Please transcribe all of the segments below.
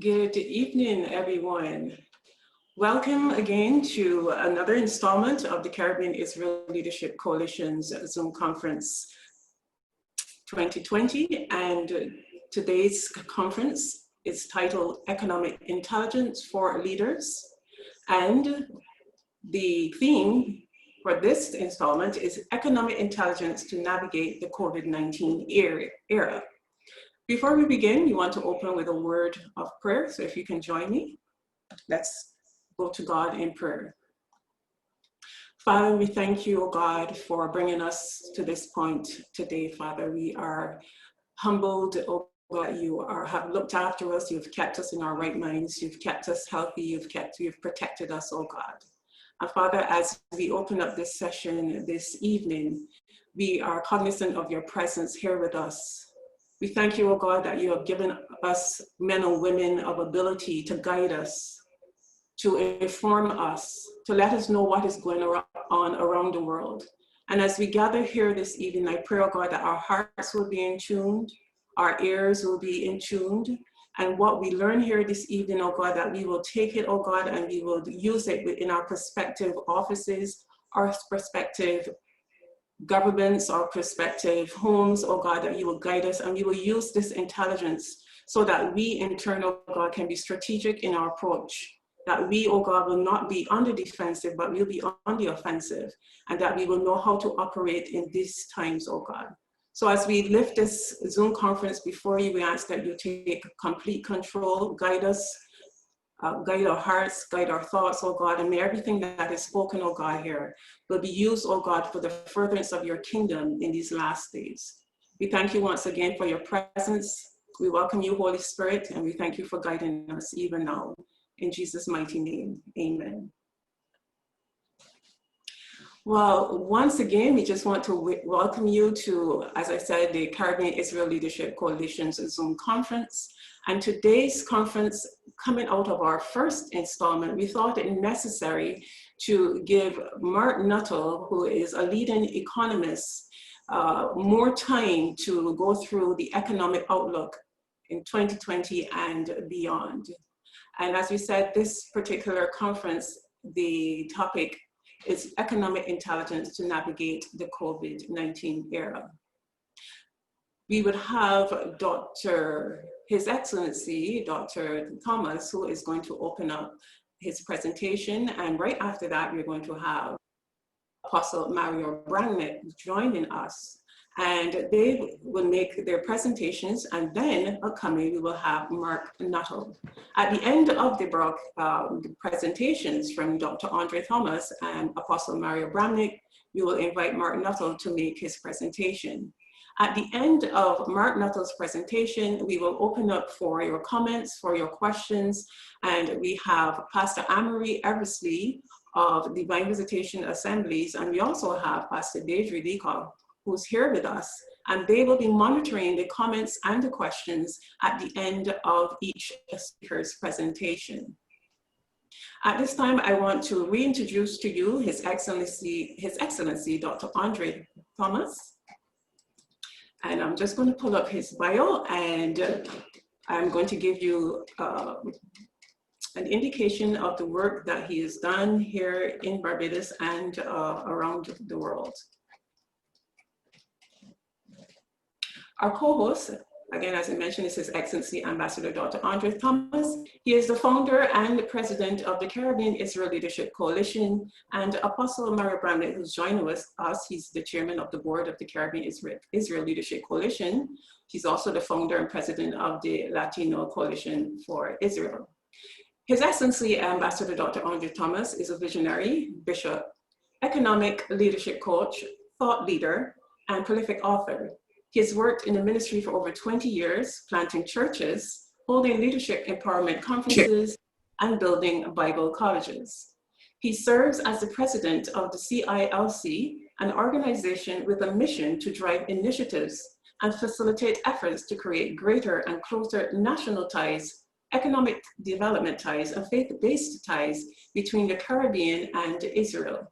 Good evening, everyone. Welcome again to another installment of the Caribbean Israel Leadership Coalition's Zoom Conference 2020. And today's conference is titled Economic Intelligence for Leaders. And the theme for this installment is Economic Intelligence to Navigate the COVID-19 era. Before we begin, we want to open with a word of prayer. So if you can join me, let's go to God in prayer. Father, we thank you, O God, for bringing us to this point today, Father. We are humbled, O God, you have looked after us. You've kept us in our right minds. You've kept us healthy. You've protected us, O God. And Father, as we open up this session this evening, we are cognizant of your presence here with us. We thank you, O God, that you have given us men and women of ability to guide us, to inform us, to let us know what is going on around the world. And as we gather here this evening, I pray, O God, that our hearts will be in tune, our ears will be in tune, and what we learn here this evening, O God, that we will take it, O God, and we will use it within our prospective offices, our prospective governments, our prospective homes, oh God, that you will guide us and we will use this intelligence so that we in turn, oh God, can be strategic in our approach, that we, oh God, will not be on the defensive, but we'll be on the offensive, and that we will know how to operate in these times, oh God. So as we lift this Zoom conference before you, we ask that you take complete control, guide us, guide our hearts, guide our thoughts, oh God, and may everything that is spoken, oh God, here will be used, oh God, for the furtherance of your kingdom in these last days. We thank you once again for your presence. We welcome you, Holy Spirit, and we thank you for guiding us even now. In Jesus' mighty name, amen. Well, once again, we just want to welcome you to, as I said, the Caribbean Israel Leadership Coalition's Zoom conference. And today's conference, coming out of our first installment, we thought it necessary to give Mark Nuttall, who is a leading economist, more time to go through the economic outlook in 2020 and beyond. And as we said, this particular conference, the topic is economic intelligence to navigate the COVID-19 era. We would have His Excellency, Dr. Thomas, who is going to open up his presentation. And right after that, we're going to have Apostle Mario Bramnick joining us. And they will make their presentations, and then upcoming, we will have Mark Nuttall. At the end of the presentations from Dr. Andre Thomas and Apostle Mario Bramnick, we will invite Mark Nuttall to make his presentation. At the end of Mark Nuttall's presentation, we will open up for your comments, for your questions, and we have Pastor Amory Eversley of Divine Visitation Assemblies, and we also have Pastor Deidre Deacock, who's here with us, and they will be monitoring the comments and the questions at the end of each speaker's presentation. At this time, I want to reintroduce to you His Excellency, Dr. Andre Thomas. And I'm just going to pull up his bio, and I'm going to give you an indication of the work that he has done here in Barbados and around the world. Our co-host, again, as I mentioned, is His Excellency Ambassador Dr. Andre Thomas. He is the founder and the president of the Caribbean Israel Leadership Coalition, and Apostle Mario Bramnick, who's joining us. He's the chairman of the board of the Caribbean Israel Leadership Coalition. He's also the founder and president of the Latino Coalition for Israel. His Excellency Ambassador Dr. Andre Thomas is a visionary, bishop, economic leadership coach, thought leader, and prolific author. He has worked in the ministry for over 20 years, planting churches, holding leadership empowerment conferences, and building Bible colleges. He serves as the president of the CILC, an organization with a mission to drive initiatives and facilitate efforts to create greater and closer national ties, economic development ties, and faith-based ties between the Caribbean and Israel.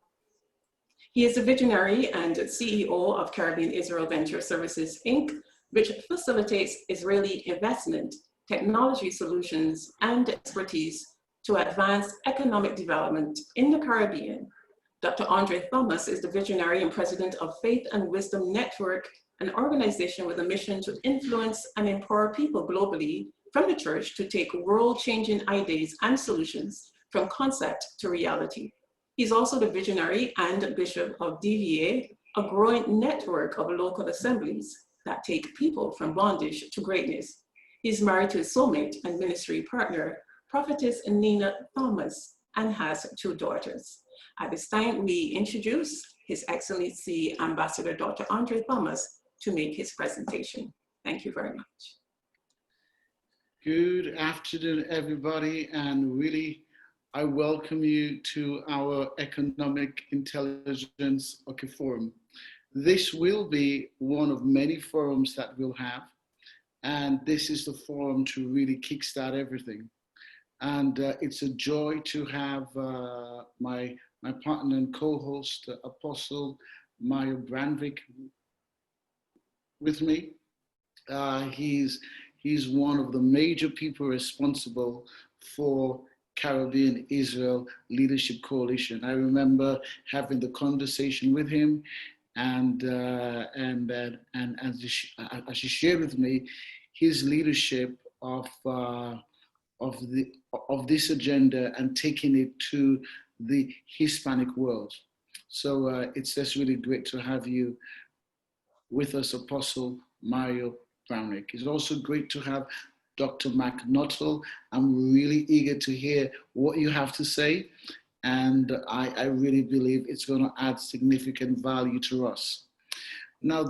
He is a visionary and CEO of Caribbean Israel Venture Services, Inc., which facilitates Israeli investment technology solutions, and expertise to advance economic development in the Caribbean. Dr. Andre Thomas is the visionary and president of Faith and Wisdom Network, an organization with a mission to influence and empower people globally from the church to take world-changing ideas and solutions from concept to reality. He's also the visionary and bishop of DVA, a growing network of local assemblies that take people from bondage to greatness. He's married to his soulmate and ministry partner, Prophetess Nina Thomas, and has 2 daughters. At this time, we introduce His Excellency Ambassador Dr. Andre Thomas to make his presentation. Thank you very much. Good afternoon, everybody, and really, I welcome you to our Economic Intelligence Forum. This will be one of many forums that we'll have, and this is the forum to really kickstart everything. And it's a joy to have my partner and co-host, Apostle Mario Brandvik, with me. He's one of the major people responsible for Caribbean Israel Leadership Coalition. I remember having the conversation with him, and as he shared with me his leadership of this agenda and taking it to the Hispanic world. So it's just really great to have you with us, Apostle Mario Brandvik. It's also great to have Dr. Mac Nuttall. I'm really eager to hear what you have to say, and I really believe it's going to add significant value to us. Now,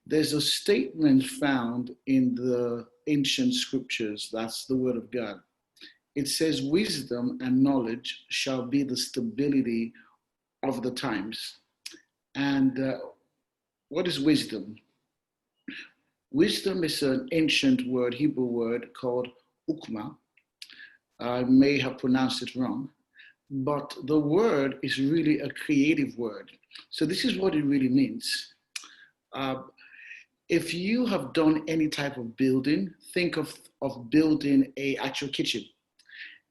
there's a statement found in the ancient scriptures, that's the word of God. It says, wisdom and knowledge shall be the stability of the times. And what is wisdom? Wisdom is an ancient word, Hebrew word called ukma. I may have pronounced it wrong, but the word is really a creative word. So this is what it really means. If you have done any type of building, think of building a actual kitchen,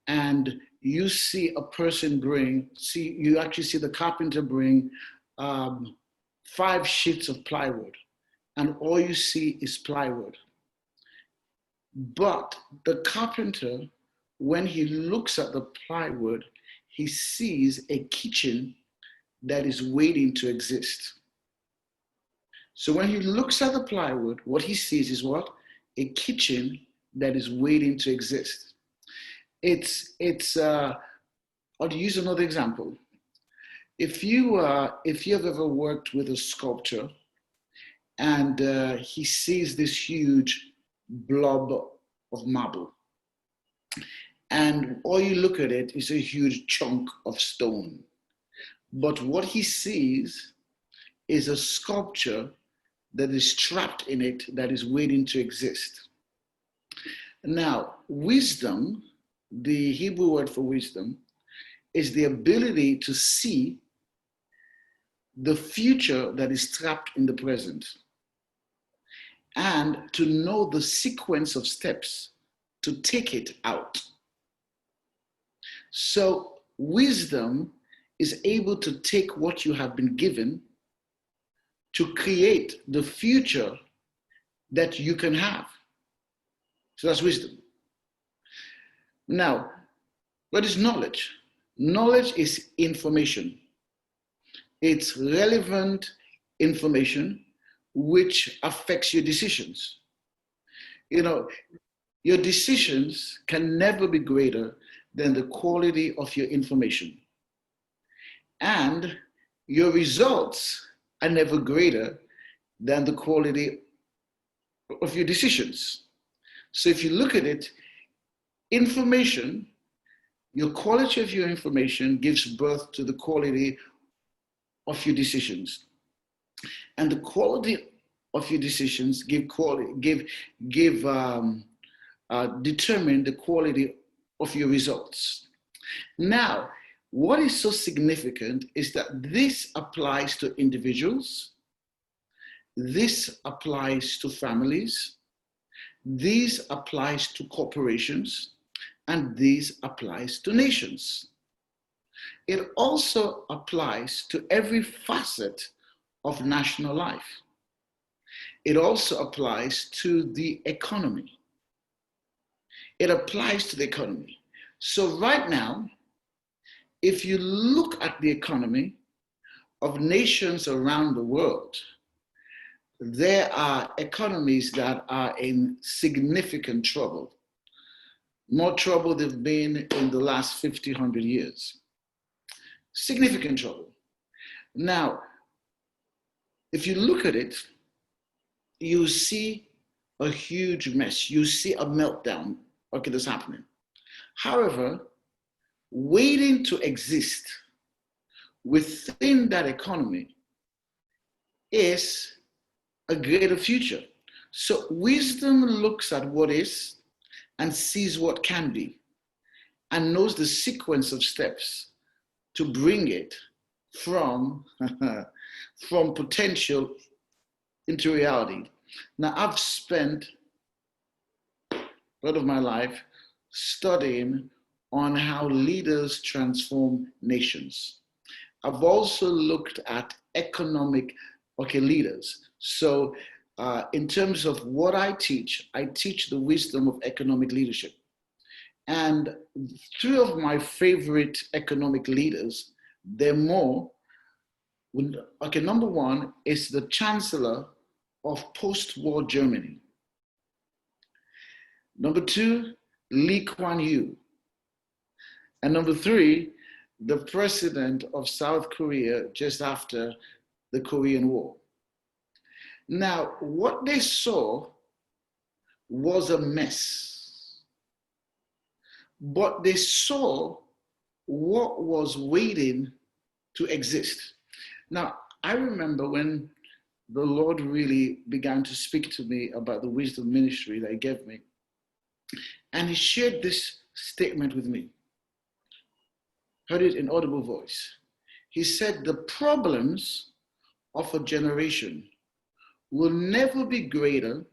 and you see a person you actually see the carpenter bring 5 sheets of plywood, and all you see is plywood. But the carpenter, when he looks at the plywood, he sees a kitchen that is waiting to exist. So when he looks at the plywood, what he sees is what? A kitchen that is waiting to exist. I'll use another example. If you have ever worked with a sculptor and he sees this huge blob of marble, and all you look at it is a huge chunk of stone. But what he sees is a sculpture that is trapped in it, that is waiting to exist. Now, wisdom, the Hebrew word for wisdom, is the ability to see the future that is trapped in the present, and to know the sequence of steps to take it out. So wisdom is able to take what you have been given to create the future that you can have. So that's wisdom. Now, what is knowledge? Knowledge is information. It's relevant information which affects your decisions. You know, your decisions can never be greater than the quality of your information. And your results are never greater than the quality of your decisions. So if you look at it, information, your quality of your information gives birth to the quality of your decisions. And the quality of your decisions determine the quality of your results. Now, what is so significant is that this applies to individuals, this applies to families, This applies to corporations, and this applies to nations. It also applies to every facet of national life. It also applies to the economy. It applies to the economy. So right now, if you look at the economy of nations around the world, there are economies that are in significant trouble. More trouble they've been in the last 50, 100 years. Significant trouble. Now, if you look at it, you see a huge mess. You see a meltdown. Okay, that's happening. However, waiting to exist within that economy is a greater future. So wisdom looks at what is and sees what can be and knows the sequence of steps to bring it from, from potential into reality. Now, I've spent a lot of my life studying on how leaders transform nations. I've also looked at economic leaders. So in terms of what I teach the wisdom of economic leadership. And three of my favorite economic leaders, they're more. Okay, number one is the Chancellor of post-war Germany. Number two, Lee Kuan Yew. And number three, the president of South Korea just after the Korean War. Now, what they saw was a mess, but they saw what was waiting to exist. Now, I remember when the Lord really began to speak to me about the wisdom ministry that He gave me, and He shared this statement with me. Heard it in audible voice. He said, the problems of a generation will never be greater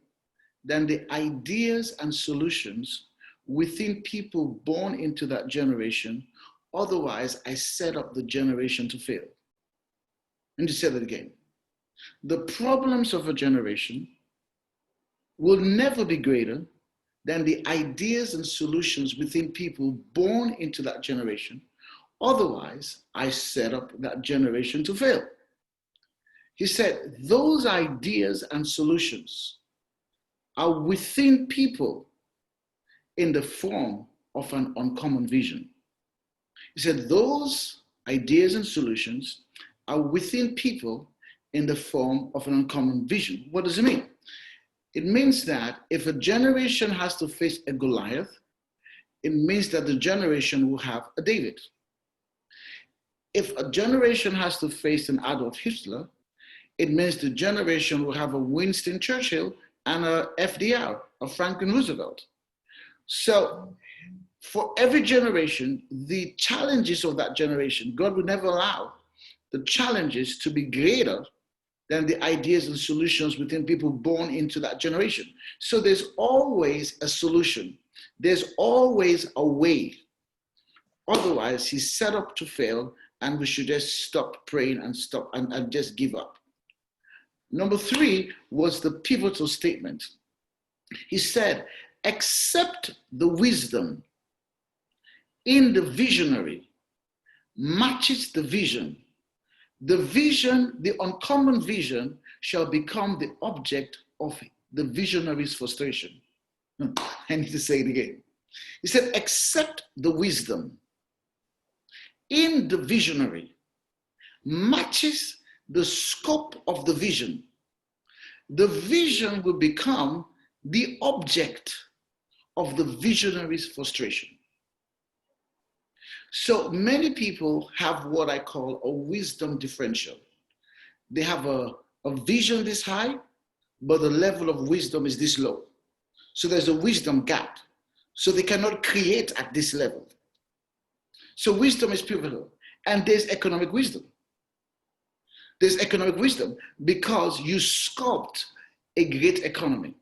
than the ideas and solutions within people born into that generation. Otherwise, I set up the generation to fail. Let me say that again. The problems of a generation will never be greater than the ideas and solutions within people born into that generation. Otherwise, I set up that generation to fail. He said, those ideas and solutions are within people in the form of an uncommon vision. He said, those ideas and solutions are within people in the form of an uncommon vision. What does it mean? It means that if a generation has to face a Goliath, it means that the generation will have a David. If a generation has to face an Adolf Hitler, it means the generation will have a Winston Churchill and a FDR, a Franklin Roosevelt. So for every generation, the challenges of that generation, God will never allow the challenges to be greater than the ideas and solutions within people born into that generation. So there's always a solution. There's always a way. Otherwise, He's set up to fail, and we should just stop praying and stop and just give up. Number three was the pivotal statement. He said, accept the wisdom in the visionary matches the vision. The vision, the uncommon vision, shall become the object of the visionary's frustration. I need to say it again. He said, accept the wisdom in the visionary matches the scope of the vision. The vision will become the object of the visionary's frustration. So many people have what I call a wisdom differential. They have a vision this high, but the level of wisdom is this low. So there's a wisdom gap. So they cannot create at this level. So wisdom is pivotal. And there's economic wisdom. There's economic wisdom because you sculpt a great economy.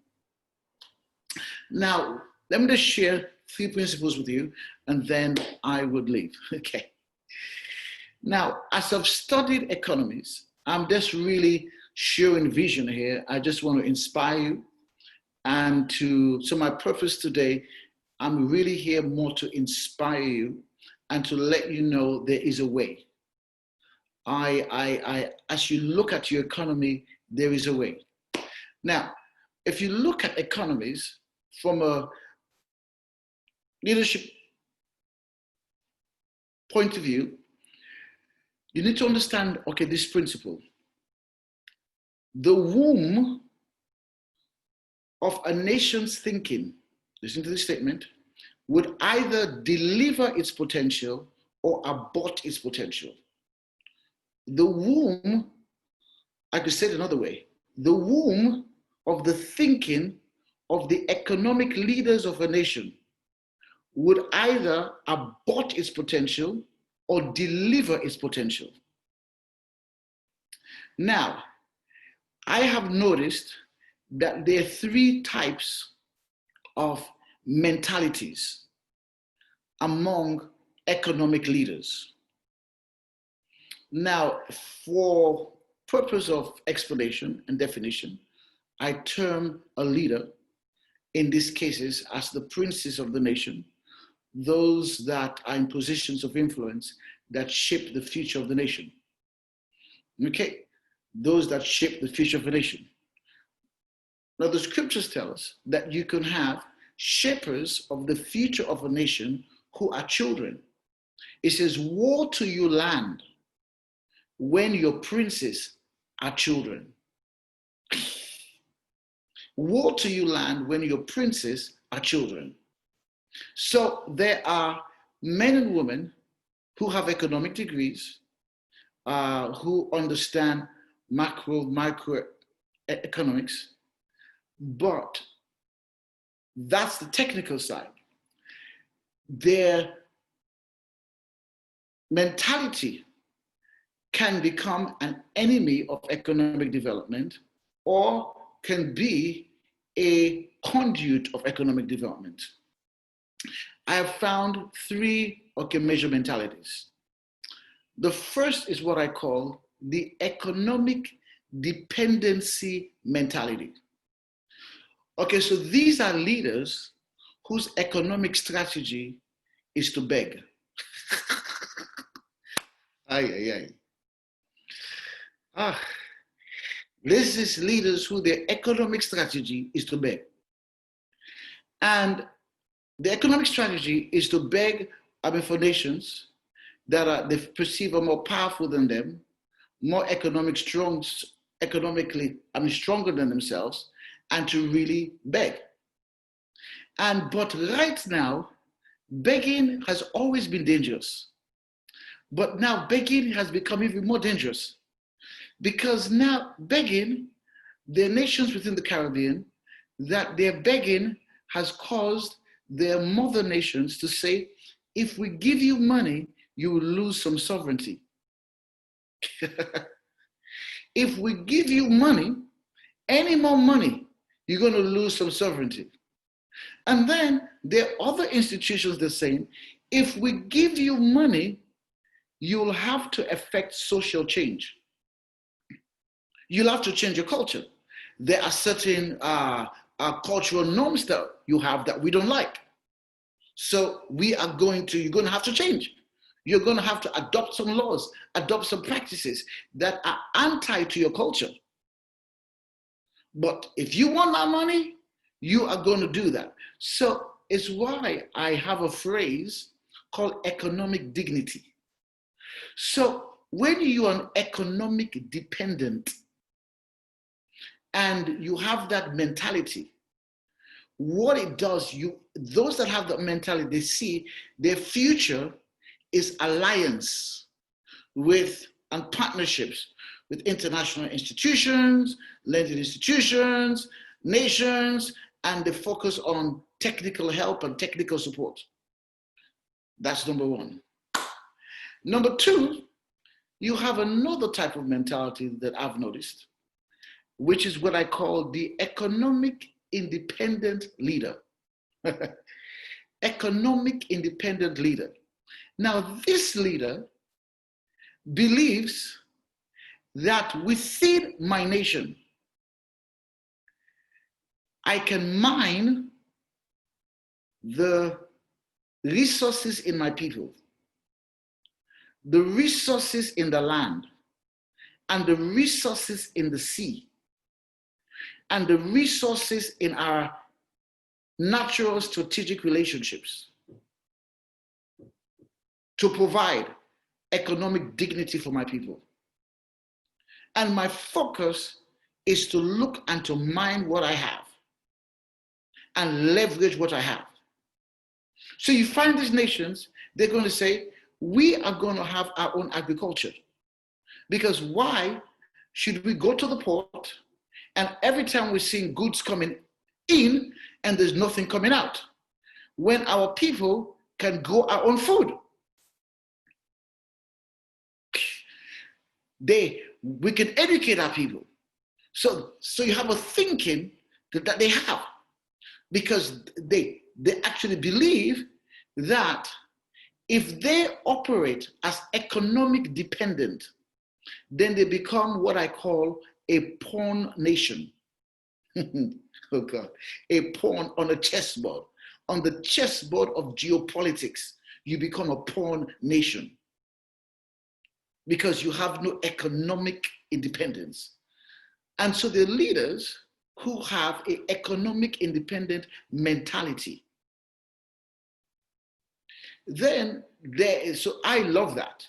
Now, let me just share 3 principles with you, and then I would leave. Okay. Now, as I've studied economies, I'm just really sharing vision here. I just want to inspire you. And so my purpose today, I'm really here more to inspire you and to let you know there is a way. As you look at your economy, there is a way. Now, if you look at economies from a leadership point of view, you need to understand, okay, this principle. The womb of a nation's thinking, listen to this statement, would either deliver its potential or abort its potential. The womb, I could say it another way, the womb of the thinking of the economic leaders of a nation would either abort its potential or deliver its potential. Now, I have noticed that there are 3 types of mentalities among economic leaders. Now, for purpose of explanation and definition, I term a leader in these cases as the princes of the nation, those that are in positions of influence that shape the future of the nation. Okay, those that shape the future of a nation. Now, the scriptures tell us that you can have shapers of the future of a nation who are children. It says, woe to you, land, when your princes are children. Woe to you, land, when your princes are children. So there are men and women who have economic degrees, who understand micro economics, but that's the technical side. Their mentality can become an enemy of economic development or can be a conduit of economic development. I have found 3 major mentalities. The first is what I call the economic dependency mentality. Okay, so these are leaders whose economic strategy is to beg. This is leaders who their economic strategy is to beg. And the economic strategy is to beg for nations that they perceive are more powerful than them, more economically stronger than themselves, and to really beg. But right now, begging has always been dangerous. But now begging has become even more dangerous, because now begging, the nations within the Caribbean, that their begging has caused their mother nations to say, if we give you money, you will lose some sovereignty. If we give you money, any more money, you're going to lose some sovereignty. And then there are other institutions that are saying, if we give you money, you'll have to affect social change. You'll have to change your culture. There are certain cultural norms that you have that we don't like. So you're going to have to change. You're going to have to adopt some laws, adopt some practices that are anti to your culture. But if you want that money, you are going to do that. So it's why I have a phrase called economic dignity. So when you are an economic dependent and you have that mentality, what it does, those that have that mentality, they see their future is alliance with and partnerships with international institutions, lending institutions, nations, and they focus on technical help and technical support. That's number 1. Number 2, you have another type of mentality that I've noticed, which is what I call the economic independent leader. Economic independent leader. Now, this leader believes that within my nation, I can mine the resources in my people, the resources in the land, and the resources in the sea, and the resources in our natural strategic relationships to provide economic dignity for my people. And my focus is to look and to mine what I have and leverage what I have. So you find these nations, they're going to say, we are going to have our own agriculture. Because why should we go to the port and every time we're seeing goods coming in and there's nothing coming out, when our people can grow our own food? We can educate our people. So you have a thinking that they have, because they actually believe that if they operate as economic dependent, then they become what I call a pawn nation. Oh God, a pawn on a chessboard. On the chessboard of geopolitics, you become a pawn nation because you have no economic independence. And so the leaders who have an economic independent mentality, then so I love that.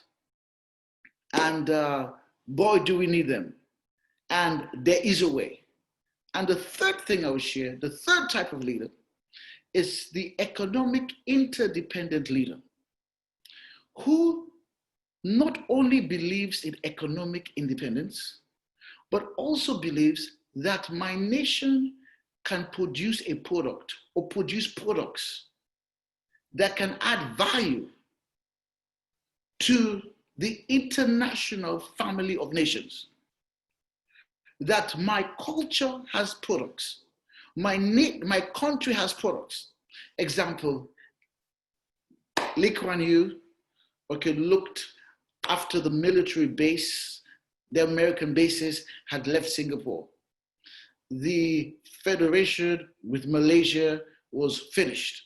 And boy, do we need them. And there is a way. And the third thing I will share, the third type of leader, is the economic interdependent leader, who not only believes in economic independence, but also believes that my nation can produce a product or produce products that can add value to the international family of nations. That my culture has products, my country has products. Example, Lee Kuan Yew, looked after the military base, the American bases had left Singapore. The federation with Malaysia was finished.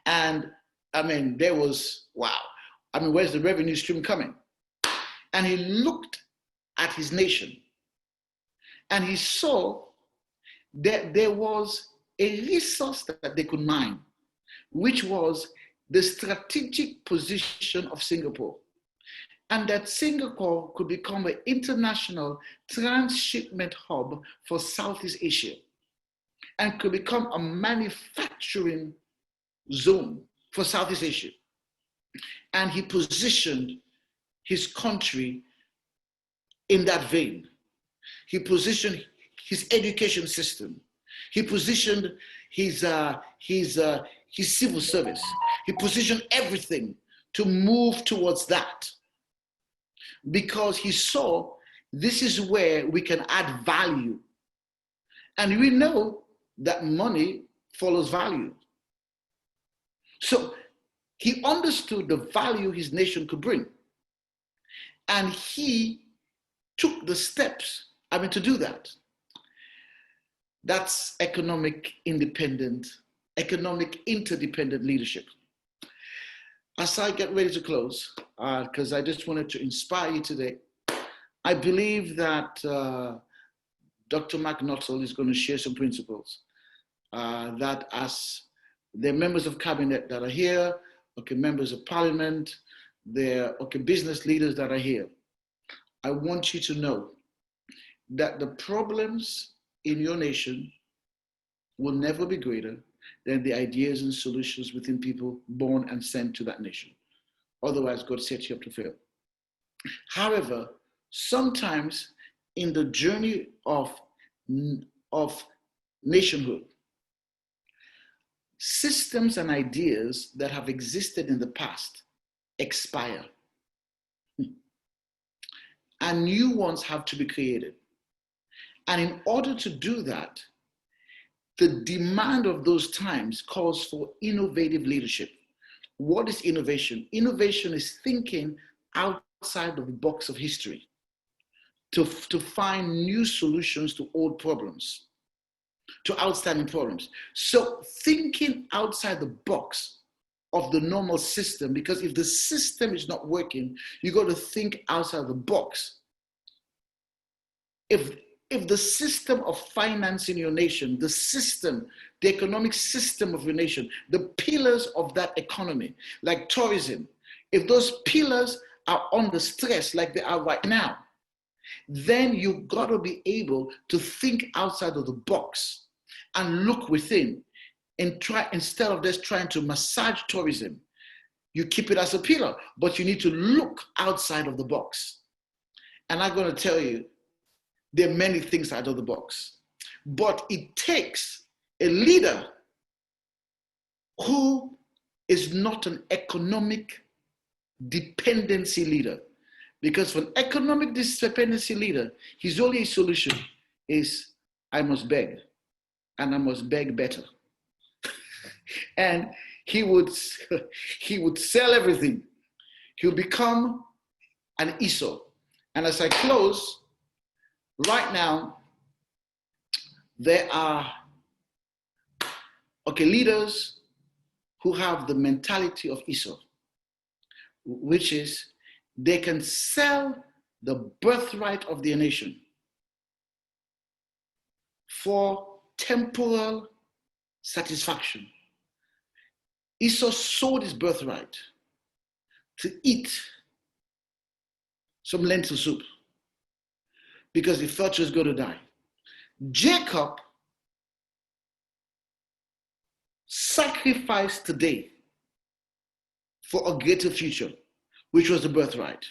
And I mean, there was, wow. I mean, where's the revenue stream coming? And he looked at his nation and he saw that there was a resource that they could mine, which was the strategic position of Singapore. And that Singapore could become an international transshipment hub for Southeast Asia and could become a manufacturing zone for Southeast Asia. And he positioned his country in that vein. He positioned his education system. He positioned his civil service. He positioned everything to move towards that, because he saw this is where we can add value. And we know that money follows value. So he understood the value his nation could bring. And he took the steps, to do that. That's economic independent, economic interdependent leadership. As I get ready to close, because I just wanted to inspire you today, I believe that Dr. Mark Nuttall is going to share some principles that, as the members of cabinet that are here, members of parliament, the business leaders that are here, I want you to know that the problems in your nation will never be greater than the ideas and solutions within people born and sent to that nation. Otherwise, God sets you up to fail. However, sometimes in the journey of nationhood, systems and ideas that have existed in the past expire. And new ones have to be created. And in order to do that, the demand of those times calls for innovative leadership. What is innovation? Innovation is thinking outside of the box of history to find new solutions to old problems, to outstanding problems. So thinking outside the box of the normal system, because if the system is not working, you got to think outside the box. If the system of finance in your nation, the system, the economic system of your nation, the pillars of that economy, like tourism, if those pillars are under stress like they are right now, then you've got to be able to think outside of the box and look within and try, instead of just trying to massage tourism, you keep it as a pillar, but you need to look outside of the box. And I'm going to tell you, there are many things out of the box, but it takes a leader who is not an economic dependency leader. Because for an economic dependency leader, his only solution is, I must beg, and I must beg better. And he would sell everything. He'll become an Esau. And as I close, right now, there are leaders who have the mentality of Esau, which is they can sell the birthright of their nation for temporal satisfaction. Esau sold his birthright to eat some lentil soup because he thought he was going to die. Jacob sacrificed today for a greater future, which was the birthright.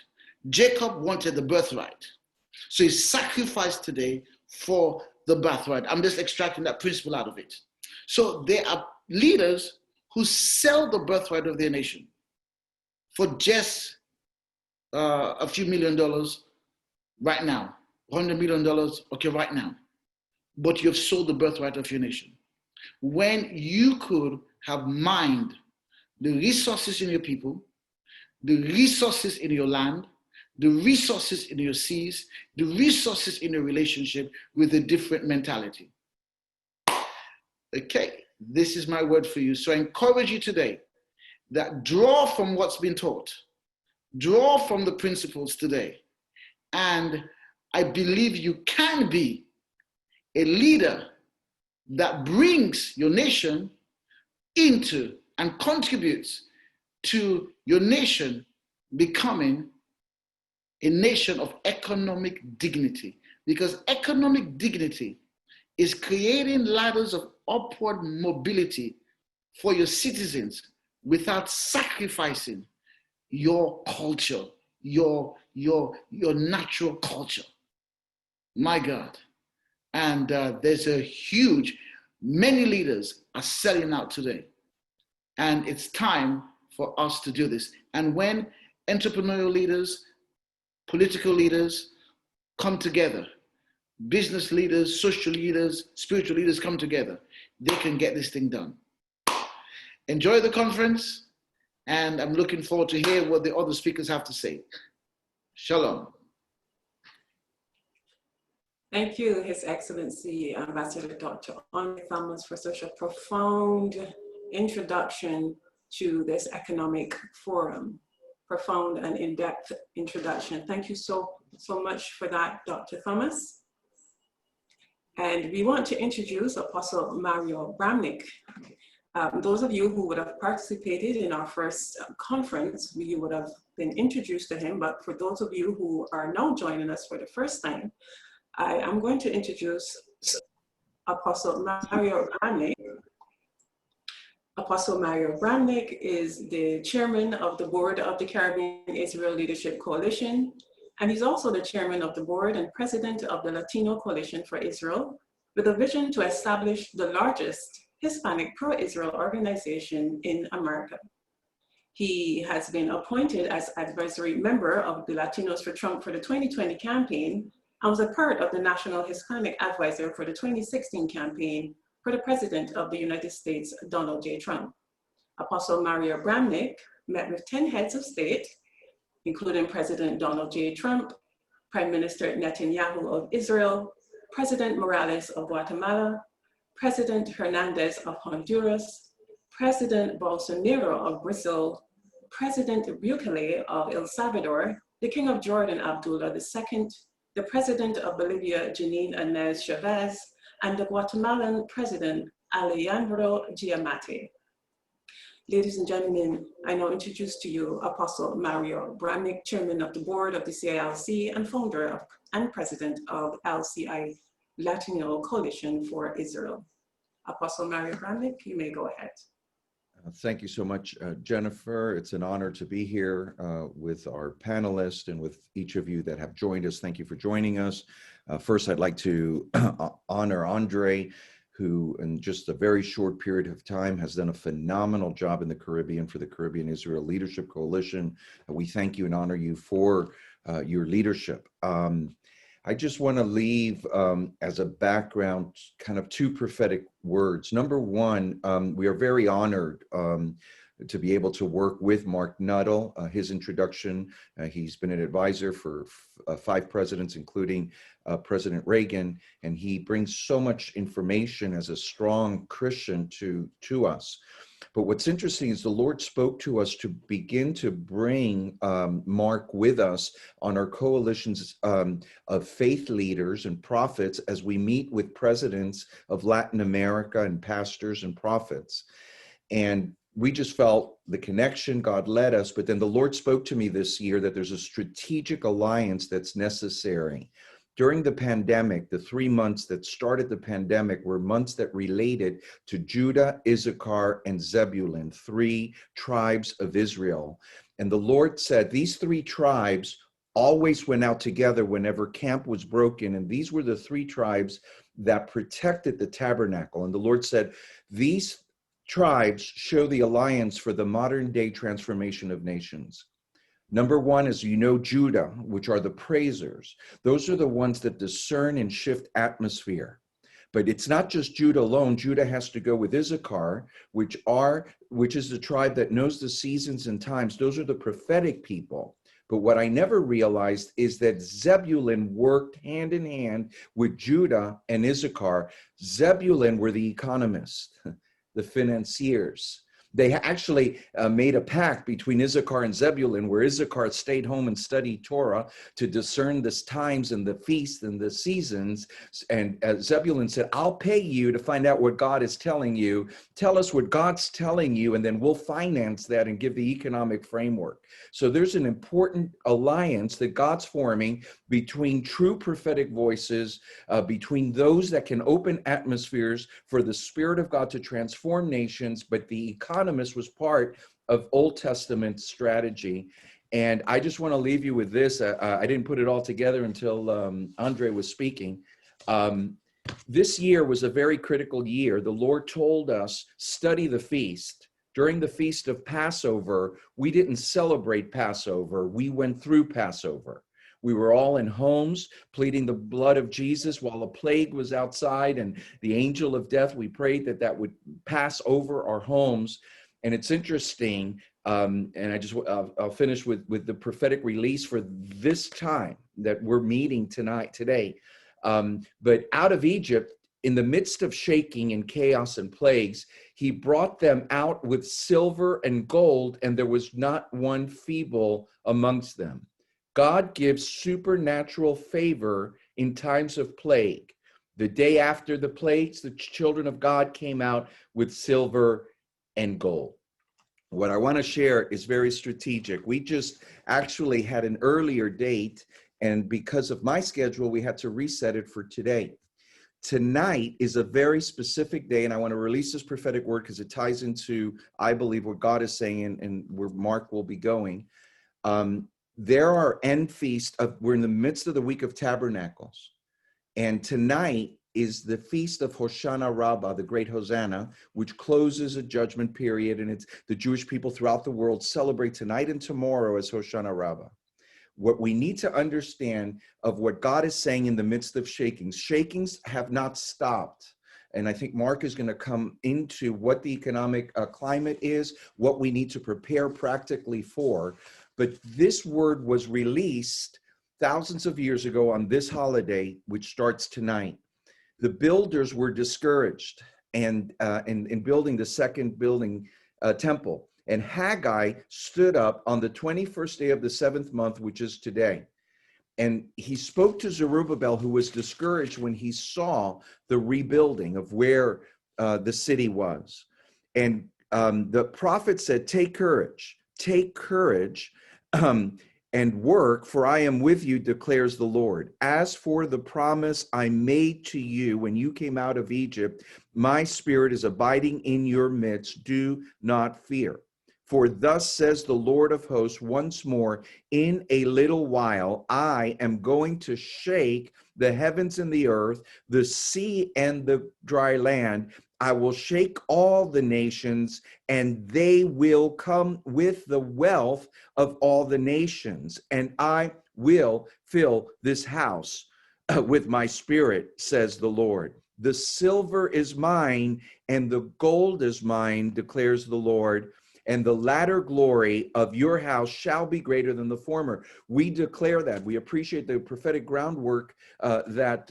Jacob wanted the birthright. So he sacrificed today for the birthright. I'm just extracting that principle out of it. So there are leaders who sell the birthright of their nation for just a few $1 million right now. $100 million, okay, right now. But you've sold the birthright of your nation. When you could have mined the resources in your people, the resources in your land, the resources in your seas, the resources in your relationship with a different mentality. Okay, this is my word for you. So I encourage you today that draw from what's been taught, draw from the principles today, and I believe you can be a leader that brings your nation into and contributes to your nation becoming a nation of economic dignity. Because economic dignity is creating ladders of upward mobility for your citizens without sacrificing your culture, your natural culture. My God. And there's a huge, many leaders are selling out today. And it's time for us to do this. And when entrepreneurial leaders, political leaders come together, business leaders, social leaders, spiritual leaders come together, they can get this thing done. Enjoy the conference, and I'm looking forward to hear what the other speakers have to say. Shalom. Thank you, His Excellency Ambassador Dr. Andre Thomas, for such a profound introduction to this economic forum. Profound and in-depth introduction. Thank you so much for that, Dr. Thomas. And we want to introduce Apostle Mario Bramnick. Those of you who would have participated in our first conference, you would have been introduced to him, but for those of you who are now joining us for the first time, I am going to introduce Apostle Mario Bramnick. Apostle Mario Bramnick is the chairman of the board of the Caribbean Israel Leadership Coalition, and he's also the chairman of the board and president of the Latino Coalition for Israel, with a vision to establish the largest Hispanic pro-Israel organization in America. He has been appointed as advisory member of the Latinos for Trump for the 2020 campaign and was a part of the National Hispanic Advisor for the 2016 campaign, for the President of the United States, Donald J. Trump. Apostle Mario Bramnick met with 10 heads of state, including President Donald J. Trump, Prime Minister Netanyahu of Israel, President Morales of Guatemala, President Hernandez of Honduras, President Bolsonaro of Brazil, President Bukele of El Salvador, the King of Jordan Abdullah II, the President of Bolivia Janine Anez Chavez, and the Guatemalan President Alejandro Giammattei. Ladies and gentlemen, I now introduce to you Apostle Mario Bramnick, Chairman of the Board of the CILC and founder and President of LCI Latino Coalition for Israel. Apostle Mario Bramnick, you may go ahead. Thank you so much, Jennifer. It's an honor to be here with our panelists and with each of you that have joined us. Thank you for joining us. First, I'd like to honor Andre, who in just a very short period of time has done a phenomenal job in the Caribbean for the Caribbean Israel Leadership Coalition. We thank you and honor you for your leadership. I just want to leave as a background kind of two prophetic words. Number one, we are very honored to be able to work with Mark Nuttall. His introduction, he's been an advisor for 5 presidents, including President Reagan, and he brings so much information as a strong Christian to us. But what's interesting is the Lord spoke to us to begin to bring Mark with us on our coalitions of faith leaders and prophets as we meet with presidents of Latin America and pastors and prophets. And we just felt the connection, God led us, but then the Lord spoke to me this year that there's a strategic alliance that's necessary. During the pandemic, the 3 months that started the pandemic were months that related to Judah, Issachar, and Zebulun, 3 tribes of Israel. And the Lord said these 3 tribes always went out together whenever camp was broken. And these were the 3 tribes that protected the tabernacle. And the Lord said, these tribes show the alliance for the modern day transformation of nations. Number one is, Judah, which are the praisers. Those are the ones that discern and shift atmosphere. But it's not just Judah alone. Judah has to go with Issachar, which is the tribe that knows the seasons and times. Those are the prophetic people. But what I never realized is that Zebulun worked hand in hand with Judah and Issachar. Zebulun were the economists, the financiers. They actually made a pact between Issachar and Zebulun, where Issachar stayed home and studied Torah to discern the times and the feasts and the seasons. And Zebulun said, I'll pay you to find out what God is telling you. Tell us what God's telling you, and then we'll finance that and give the economic framework. So there's an important alliance that God's forming between true prophetic voices, between those that can open atmospheres for the Spirit of God to transform nations, but the economist was part of Old Testament strategy. And I just want to leave you with this. I didn't put it all together until Andre was speaking. This year was a very critical year. The Lord told us, study the feast. During the feast of Passover, we didn't celebrate Passover. We went through Passover. We were all in homes pleading the blood of Jesus while a plague was outside and the angel of death. We prayed that would pass over our homes. And it's interesting, and I'll finish with the prophetic release for this time that we're meeting today. But out of Egypt, in the midst of shaking and chaos and plagues, he brought them out with silver and gold, and there was not one feeble amongst them. God gives supernatural favor in times of plague. The day after the plagues, the children of God came out with silver and gold. What I want to share is very strategic. We just actually had an earlier date, and because of my schedule, we had to reset it for today. Tonight is a very specific day, and I want to release this prophetic word because it ties into, I believe, what God is saying and where Mark will be going. There are end feasts we're in the midst of the week of tabernacles. And tonight is the feast of Hoshana Rabbah, the great Hosanna, which closes a judgment period. And it's the Jewish people throughout the world celebrate tonight and tomorrow as Hoshana Rabbah. What we need to understand of what God is saying in the midst of shakings have not stopped. And I think Mark is going to come into what the economic climate is, what we need to prepare practically for. But this word was released thousands of years ago on this holiday, which starts tonight. The builders were discouraged and in building the second building temple. And Haggai stood up on the 21st day of the 7th month, which is today. And he spoke to Zerubbabel, who was discouraged when he saw the rebuilding of where the city was. And the prophet said, take courage, and work, for I am with you, declares the Lord. As for the promise I made to you when you came out of Egypt, my spirit is abiding in your midst. Do not fear. For thus says the Lord of hosts, once more, in a little while, I am going to shake the heavens and the earth, the sea and the dry land. I will shake all the nations, and they will come with the wealth of all the nations. And I will fill this house with my spirit, says the Lord. The silver is mine, and the gold is mine, declares the Lord. And the latter glory of your house shall be greater than the former. We declare that. We appreciate the prophetic groundwork that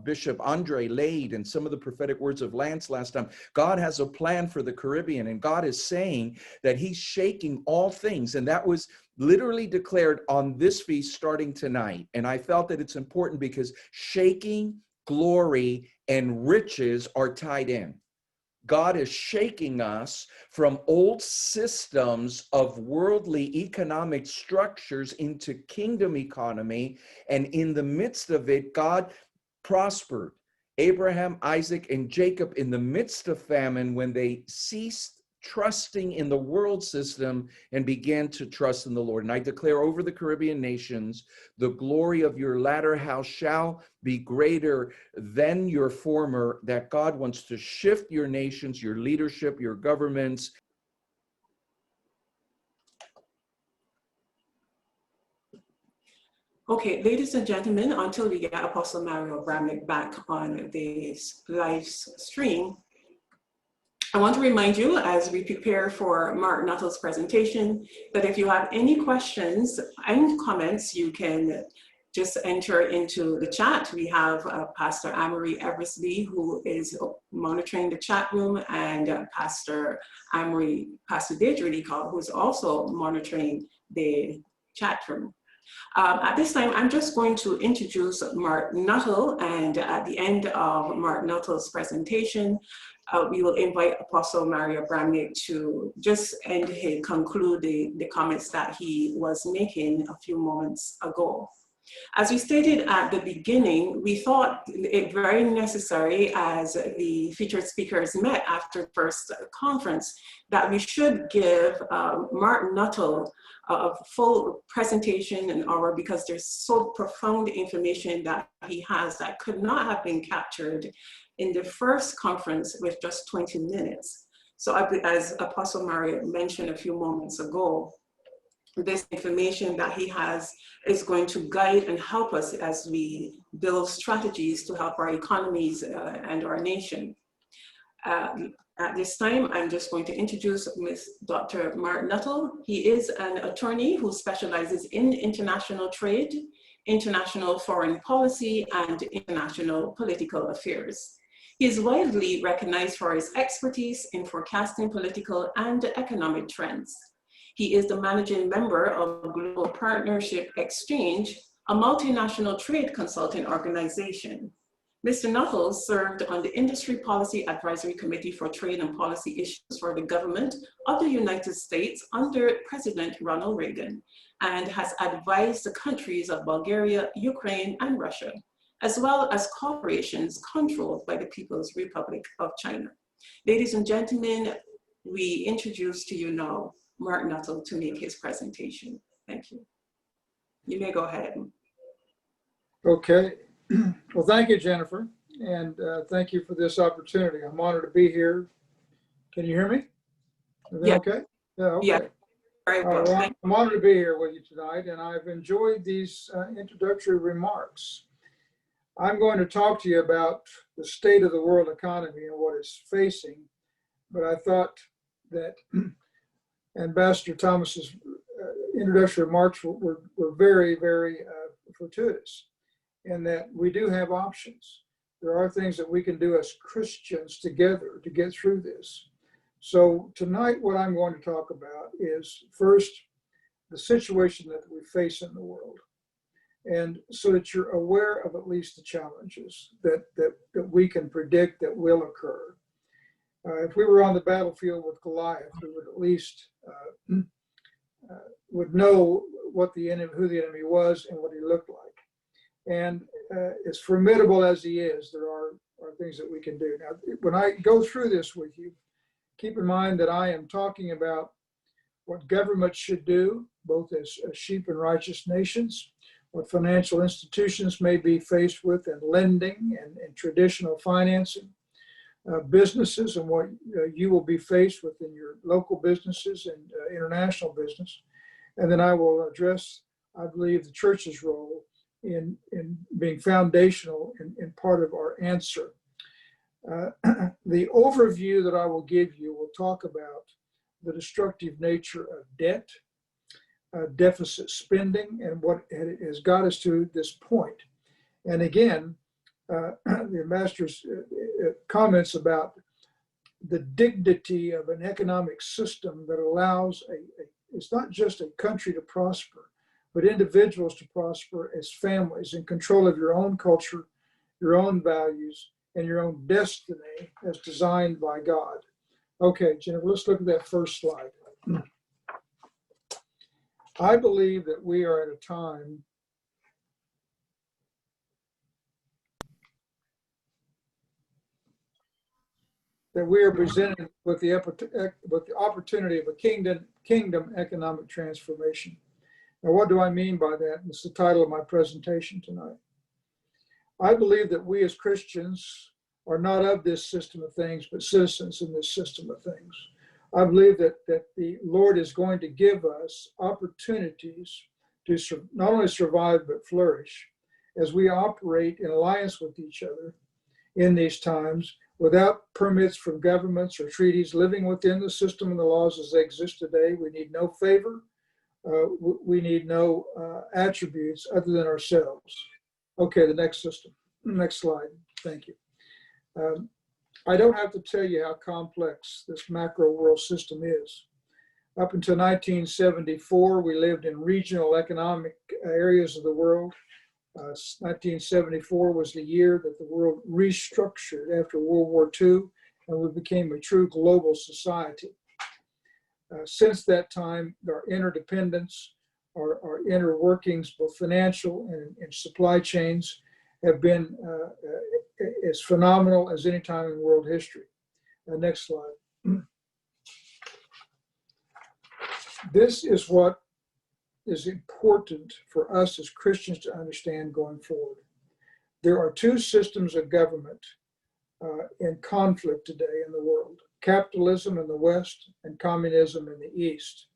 Bishop Andre laid and some of the prophetic words of Lance last time. God has a plan for the Caribbean, and God is saying that he's shaking all things. And that was literally declared on this feast starting tonight. And I felt that it's important because shaking, glory, and riches are tied in. God is shaking us from old systems of worldly economic structures into kingdom economy. And in the midst of it, God prospered Abraham, Isaac, and Jacob in the midst of famine when they ceased trusting in the world system and began to trust in the Lord. And I declare over the Caribbean nations, the glory of your latter house shall be greater than your former, that God wants to shift your nations, your leadership, your governments. Okay, ladies and gentlemen, until we get Apostle Mario Bramnick back on this live stream, I want to remind you as we prepare for Mark Nuttall's presentation that if you have any questions and comments, you can just enter into the chat. We have Pastor Amory Eversley, who is monitoring the chat room, and Pastor Deidre Lecall, who is also monitoring the chat room. At this time, I'm just going to introduce Mark Nuttall, and at the end of Mark Nuttall's presentation, we will invite Apostle Mario Bramnick to just conclude the comments that he was making a few moments ago. As we stated at the beginning, we thought it very necessary as the featured speakers met after the first conference that we should give Mark Nuttall a full presentation because there's so profound information that he has that could not have been captured in the first conference with just 20 minutes. So as Apostle Mario mentioned a few moments ago, this information that he has is going to guide and help us as we build strategies to help our economies and our nation. At this time, I'm just going to introduce Dr. Mark Nuttall. He is an attorney who specializes in international trade, international foreign policy, and international political affairs. He is widely recognized for his expertise in forecasting political and economic trends. He is the managing member of Global Partnership Exchange, a multinational trade consulting organization. Mr. Nuttall served on the Industry Policy Advisory Committee for Trade and Policy Issues for the government of the United States under President Ronald Reagan, and has advised the countries of Bulgaria, Ukraine, and Russia, as well as corporations controlled by the People's Republic of China. Ladies and gentlemen, we introduce to you now Mark Nuttall to make his presentation. Thank you. You may go ahead. Okay. Well, thank you, Jennifer, and thank you for this opportunity. I'm honored to be here. Can you hear me? Is that okay? Yeah, okay. Yeah. Very well. Well, I'm honored to be here with you tonight, and I've enjoyed these introductory remarks. I'm going to talk to you about the state of the world economy and what it's facing, but I thought that Ambassador Thomas's introductory remarks were very, very fortuitous in that we do have options. There are things that we can do as Christians together to get through this. So tonight, what I'm going to talk about is first, the situation that we face in the world. And so that you're aware of at least the challenges that we can predict that will occur. If we were on the battlefield with Goliath, we would at least would know what the enemy, who the enemy was, and what he looked like. And as formidable as he is, there are things that we can do. Now, when I go through this with you, keep in mind that I am talking about what governments should do, both as sheep and righteous nations, what financial institutions may be faced with in lending and traditional financing, businesses and what you will be faced with in your local businesses and international business. And then I will address, I believe, the church's role in being foundational in part of our answer. The overview that I will give you will talk about the destructive nature of debt, deficit spending, and what has got us to this point. And again, the ambassador's comments about the dignity of an economic system that allows it's not just a country to prosper, but individuals to prosper as families in control of your own culture, your own values, and your own destiny as designed by God. Okay, Jennifer, let's look at that first slide. I believe that we are at a time that we are presented with the opportunity of a kingdom economic transformation. Now, what do I mean by that? It's the title of my presentation tonight. I believe that we as Christians are not of this system of things, but citizens in this system of things. I believe that the Lord is going to give us opportunities to not only survive, but flourish as we operate in alliance with each other in these times without permits from governments or treaties, living within the system and the laws as they exist today. We need no favor. We need no attributes other than ourselves. Okay, the next slide. Thank you. I don't have to tell you how complex this macro world system is. Up until 1974, we lived in regional economic areas of the world. 1974 was the year that the world restructured after World War II, and we became a true global society. Since that time, our interdependence, our inner workings, both financial and supply chains, have been as phenomenal as any time in world history. Next slide. This is what is important for us as Christians to understand going forward. There are two systems of government in conflict today in the world: capitalism in the West and communism in the East.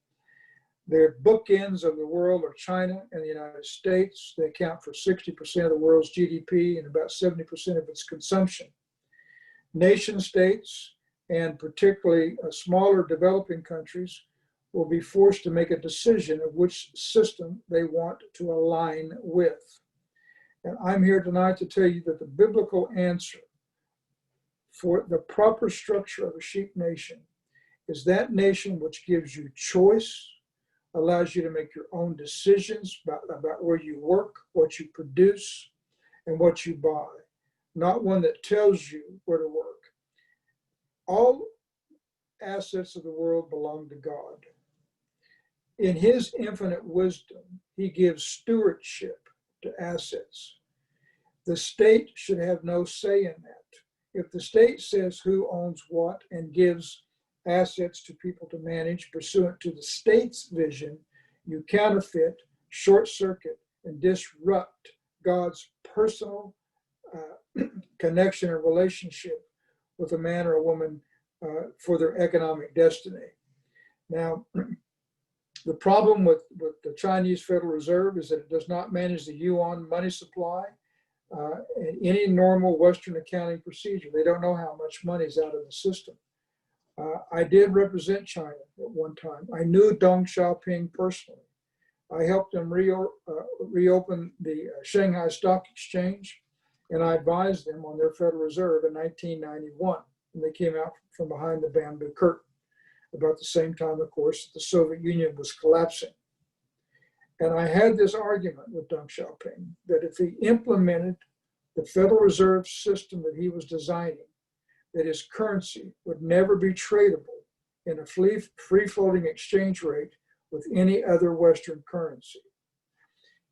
The bookends of the world are China and the United States. They account for 60% of the world's GDP and about 70% of its consumption. Nation states, and particularly smaller developing countries, will be forced to make a decision of which system they want to align with. And I'm here tonight to tell you that the biblical answer for the proper structure of a sheep nation is that nation which gives you choice, allows you to make your own decisions about where you work, what you produce, and what you buy, not one that tells you where to work. All assets of the world belong to God. In his infinite wisdom, he gives stewardship to assets. The state should have no say in that. If the state says who owns what and gives assets to people to manage pursuant to the state's vision, you counterfeit, short circuit, and disrupt God's personal connection and relationship with a man or a woman for their economic destiny. Now, the problem with the Chinese Federal Reserve is that it does not manage the yuan money supply. in any normal Western accounting procedure. They don't know how much money is out of the system. I did represent China at one time. I knew Deng Xiaoping personally. I helped them reopen the Shanghai Stock Exchange, and I advised them on their Federal Reserve in 1991 when they came out from behind the bamboo curtain. About the same time, of course, that the Soviet Union was collapsing. And I had this argument with Deng Xiaoping that if he implemented the Federal Reserve system that he was designing, that his currency would never be tradable in a free-floating exchange rate with any other Western currency.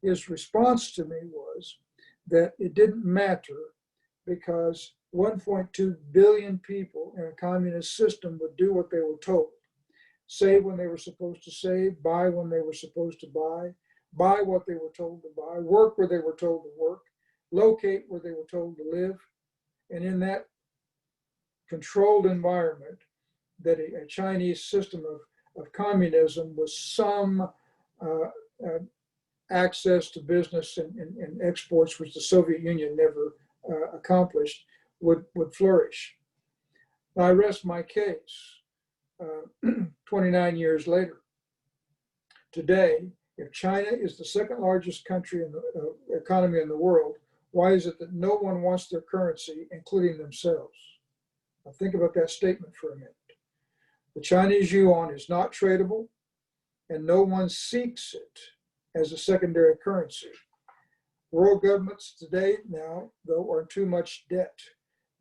His response to me was that it didn't matter because 1.2 billion people in a communist system would do what they were told. Save when they were supposed to save, buy when they were supposed to buy what they were told to buy, work where they were told to work, locate where they were told to live. And in that controlled environment, that a Chinese system of communism with some access to business and exports, which the Soviet Union never accomplished, would flourish. Now, I rest my case 29 years later. Today, if China is the second largest country in the economy in the world, why is it that no one wants their currency, including themselves? Now think about that statement for a minute. The Chinese yuan is not tradable, and no one seeks it as a secondary currency. World governments today now, though, are in too much debt.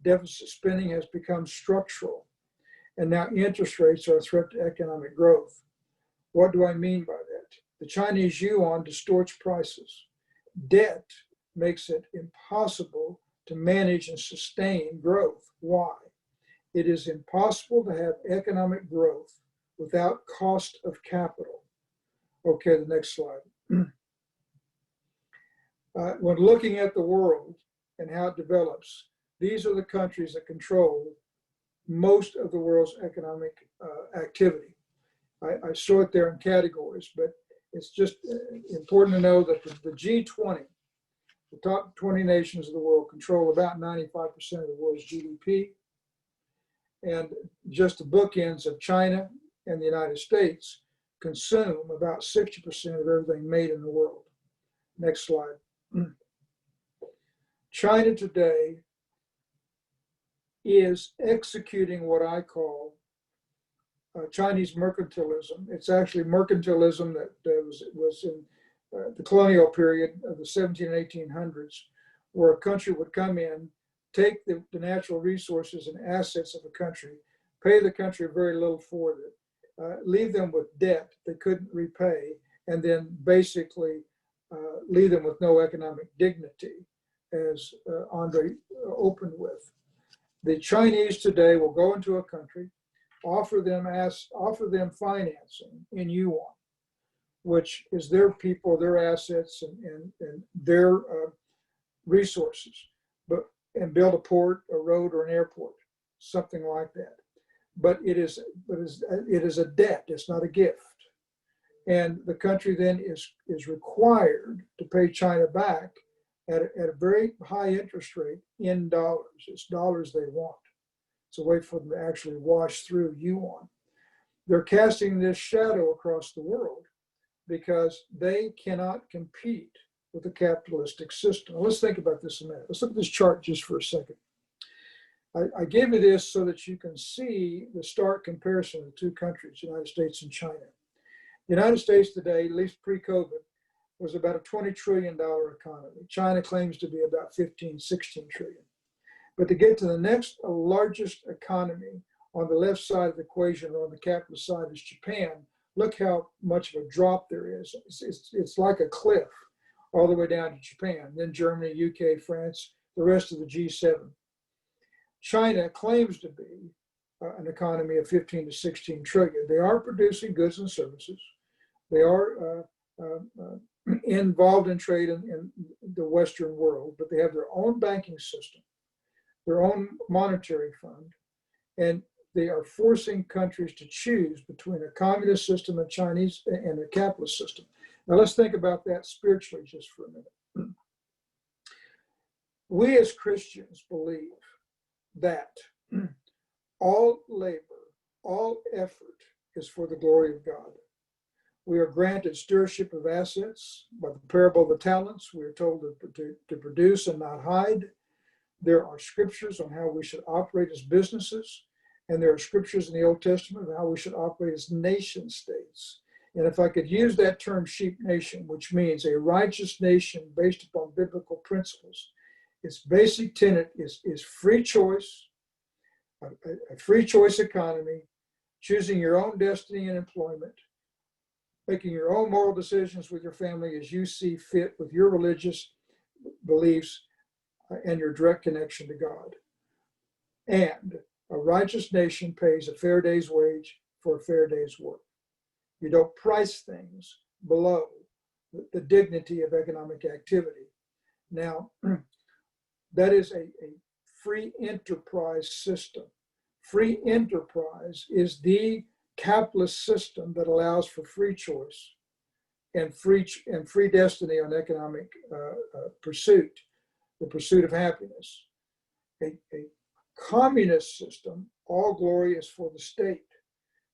Deficit spending has become structural, and now interest rates are a threat to economic growth. What do I mean by that? The Chinese yuan distorts prices. Debt makes it impossible to manage and sustain growth. Why? It is impossible to have economic growth without cost of capital. Okay, the next slide. When looking at the world and how it develops, these are the countries that control most of the world's economic activity. I show it there in categories, but it's just important to know that the G20, the top 20 nations of the world, control about 95% of the world's GDP. And just the bookends of China and the United States consume about 60% of everything made in the world. Next slide. China today is executing what I call Chinese mercantilism. It's actually mercantilism that was in the colonial period of the 17 and 1800s, where a country would come in, take the natural resources and assets of a country, pay the country very little for it, leave them with debt they couldn't repay, and then basically leave them with no economic dignity, as Andre opened with. The Chinese today will go into a country, offer them financing in yuan, which is their people, their assets, and their resources, and build a port, a road, or an airport, something like that. But it is a debt. It's not a gift, and the country then is required to pay China back at a very high interest rate in dollars. It's dollars they want. It's a way for them to actually wash through yuan. They're casting this shadow across the world because they cannot compete with the capitalistic system. Now, let's think about this a minute. Let's look at this chart just for a second. I gave you this so that you can see the stark comparison of the two countries, the United States and China. The United States today, at least pre-COVID, was about a $20 trillion economy. China claims to be about 15, 16 trillion. But to get to the next largest economy on the left side of the equation, or on the capitalist side, is Japan. Look how much of a drop there is. It's like a cliff all the way down to Japan, then Germany, UK, France, the rest of the G7. China claims to be an economy of 15 to 16 trillion. They are producing goods and services. They are involved in trade in the Western world, but they have their own banking system, their own monetary fund, and they are forcing countries to choose between a communist system and a capitalist system. Now let's think about that spiritually just for a minute. We as Christians believe that all labor, all effort is for the glory of God. We are granted stewardship of assets. By the parable of the talents, we are told to produce and not hide. There are scriptures on how we should operate as businesses, and there are scriptures in the Old Testament of how we should operate as nation states. And if I could use that term, sheep nation, which means a righteous nation based upon biblical principles, its basic tenet is free choice, a free choice economy, choosing your own destiny and employment, making your own moral decisions with your family as you see fit with your religious beliefs and your direct connection to God. And a righteous nation pays a fair day's wage for a fair day's work. You don't price things below the dignity of economic activity. Now, that is a free enterprise system. Free enterprise is the capitalist system that allows for free choice and free destiny on economic pursuit, the pursuit of happiness. A communist system, all glory is for the state.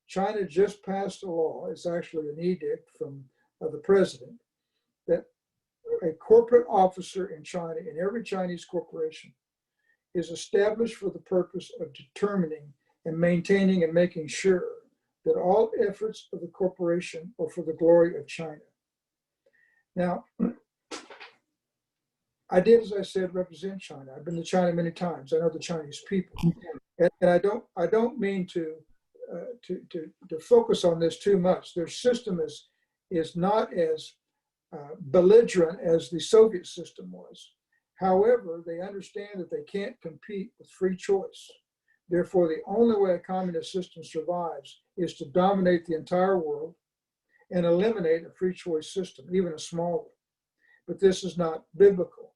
China just passed a law, it's actually an edict from the president, that a corporate officer in China, in every Chinese corporation, is established for the purpose of determining and maintaining and making sure that all efforts of the corporation are for the glory of China. Now, I did, as I said, represent China. I've been to China many times. I know the Chinese people, and I don't mean to focus on this too much. Their system is not as belligerent as the Soviet system was. However, they understand that they can't compete with free choice. Therefore, the only way a communist system survives is to dominate the entire world and eliminate a free choice system, even a small one. But this is not biblical.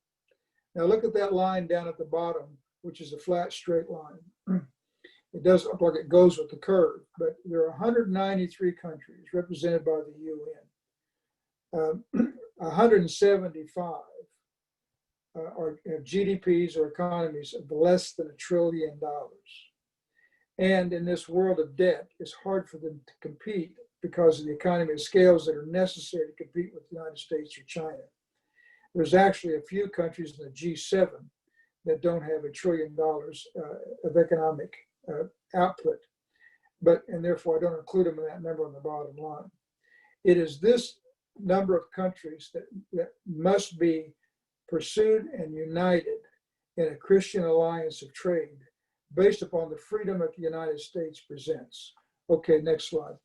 Now look at that line down at the bottom, which is a flat, straight line. It does look like it goes with the curve, but there are 193 countries represented by the UN. 175 have GDPs or economies of less than $1 trillion. And in this world of debt, it's hard for them to compete because of the economy of scales that are necessary to compete with the United States or China. There's actually a few countries in the G7 that don't have $1 trillion of economic output, and therefore I don't include them in that number on the bottom line. It is this number of countries that must be pursued and united in a Christian alliance of trade based upon the freedom that the United States presents. Okay, next slide.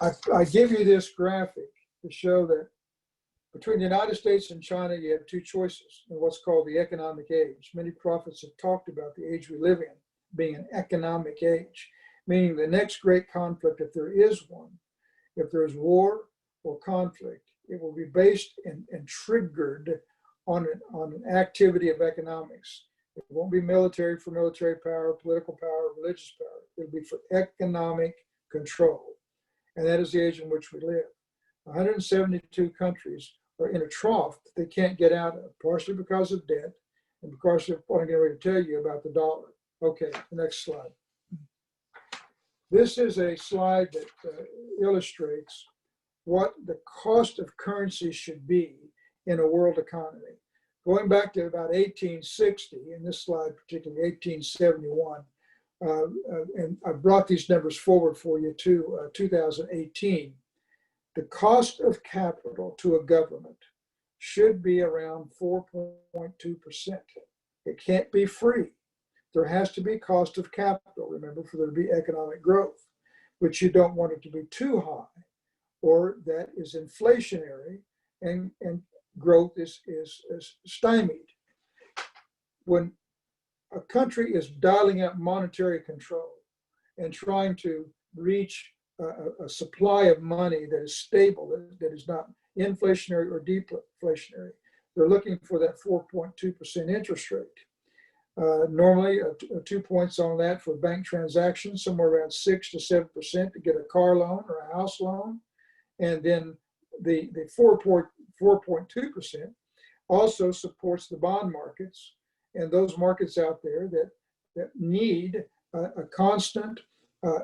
I give you this graphic to show that between the United States and China, you have two choices in what's called the economic age. Many prophets have talked about the age we live in being an economic age, meaning the next great conflict, if there is one, if there's war or conflict, it will be based and triggered on an activity of economics. It won't be military for military power, political power, religious power. It'll be for economic control. And that is the age in which we live. 172 countries are in a trough that they can't get out of, partially because of debt and because of what I'm getting ready to tell you about the dollar. Okay, the next slide. This is a slide that illustrates what the cost of currency should be in a world economy. Going back to about 1860, in this slide particularly 1871, and I brought these numbers forward for you to 2018. The cost of capital to a government should be around 4.2%. It can't be free. There has to be cost of capital, remember, for there to be economic growth, which you don't want it to be too high, or that is inflationary and growth is stymied. When a country is dialing up monetary control and trying to reach a supply of money that is stable, that is not inflationary or deflationary, they're looking for that 4.2% interest rate. Normally, 2 points on that for bank transactions, somewhere around 6 to 7% to get a car loan or a house loan. And then the 4.2%, also supports the bond markets and those markets out there that need a constant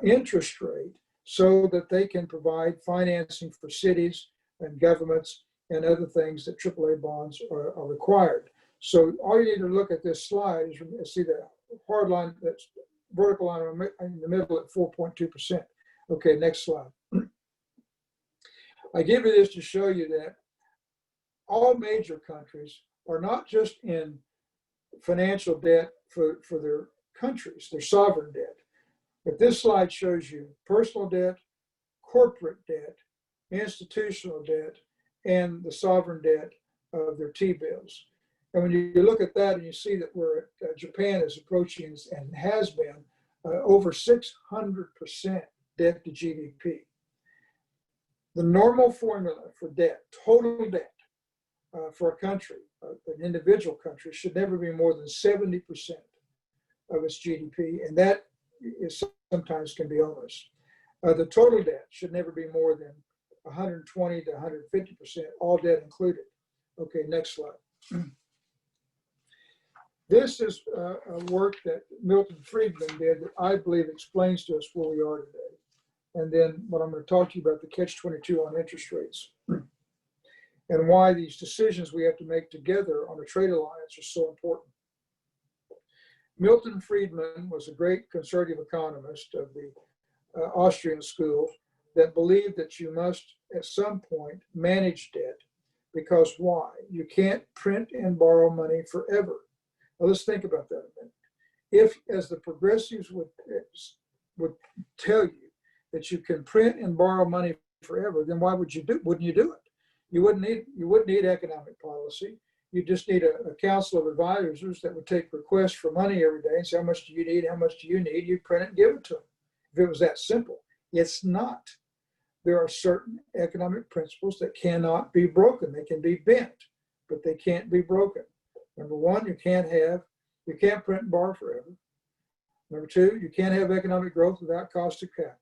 interest rate so that they can provide financing for cities and governments and other things that AAA bonds are required. So all you need to look at this slide is see the hard line, that's vertical line in the middle at 4.2%. Okay, next slide. I give you this to show you that all major countries are not just in financial debt for their countries, their sovereign debt, but this slide shows you personal debt, corporate debt, institutional debt, and the sovereign debt of their T-bills. And when you look at that and you see that Japan is approaching and has been over 600% debt to GDP. The normal formula for debt, total debt for a country, an individual country, should never be more than 70% of its GDP, and that is sometimes can be onerous. The total debt should never be more than 120 to 150%, all debt included. Okay, next slide. This is a work that Milton Friedman did that I believe explains to us where we are today. And then what I'm going to talk to you about the catch-22 on interest rates and why these decisions we have to make together on a trade alliance are so important. Milton Friedman was a great conservative economist of the Austrian school that believed that you must at some point manage debt, because why? You can't print and borrow money forever. Now let's think about that a minute. If, as the progressives would tell you, that you can print and borrow money forever, then why wouldn't you do it? You wouldn't need economic policy. You just need a council of advisors that would take requests for money every day and say, how much do you need? How much do you need? You print it and give it to them. If it was that simple. It's not. There are certain economic principles that cannot be broken. They can be bent, but they can't be broken. Number one, you can't print and borrow forever. Number two, you can't have economic growth without cost of capital.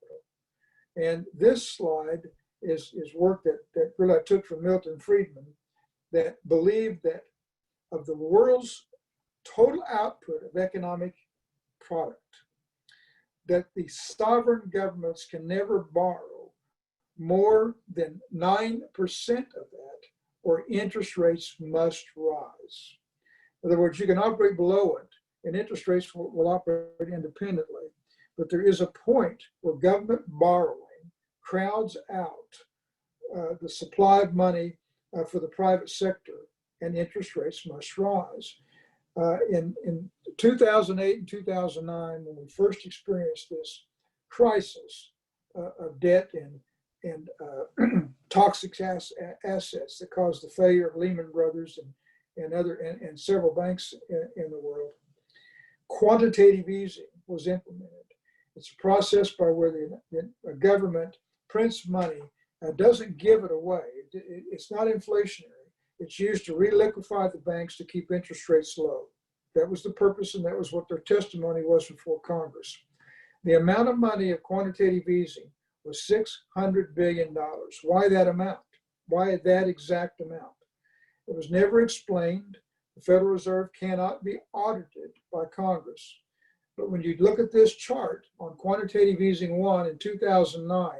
And this slide is work that really I took from Milton Friedman, that believed that of the world's total output of economic product, that the sovereign governments can never borrow more than 9% of that, or interest rates must rise. In other words, you can operate below it, and interest rates will operate independently. But there is a point where government borrowing crowds out the supply of money for the private sector, and interest rates must rise. In 2008 and 2009, when we first experienced this crisis of debt and toxic assets that caused the failure of Lehman Brothers and several banks in the world, quantitative easing was implemented. It's a process by where the government prints money, doesn't give it away. It's not inflationary. It's used to reliquify the banks to keep interest rates low. That was the purpose, and that was what their testimony was before Congress. The amount of money of quantitative easing was $600 billion. Why that amount? Why that exact amount? It was never explained. The Federal Reserve cannot be audited by Congress. But when you look at this chart on quantitative easing 1 in 2009,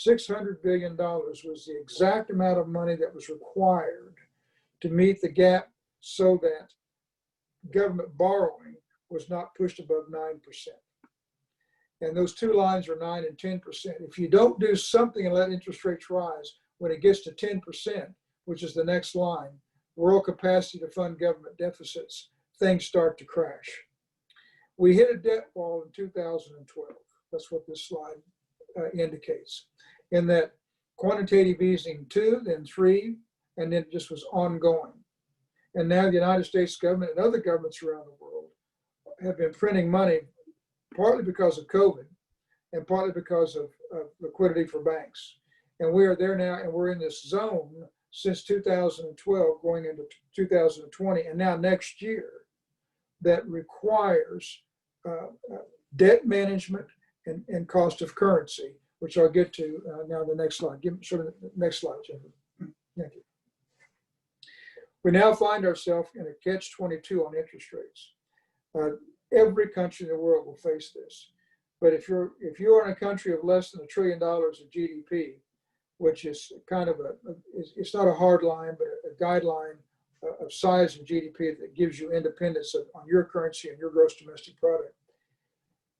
$600 billion was the exact amount of money that was required to meet the gap so that government borrowing was not pushed above 9%. And those two lines are 9 and 10%. If you don't do something and let interest rates rise, when it gets to 10%, which is the next line, world capacity to fund government deficits, things start to crash. We hit a debt wall in 2012. That's what this slide indicates. In that quantitative easing 2, then 3, and then it just was ongoing. And now the United States government and other governments around the world have been printing money, partly because of COVID and partly because of liquidity for banks. And we are there now, and we're in this zone since 2012 going into 2020, and now next year, that requires debt management and cost of currency, which I'll get to now in the next slide. Show me the next slide, Jennifer. Thank you. We now find ourselves in a catch-22 on interest rates. Every country in the world will face this. But if you're in a country of less than $1 trillion of GDP, which is kind of it's not a hard line, but a guideline of size of GDP that gives you independence on your currency and your gross domestic product,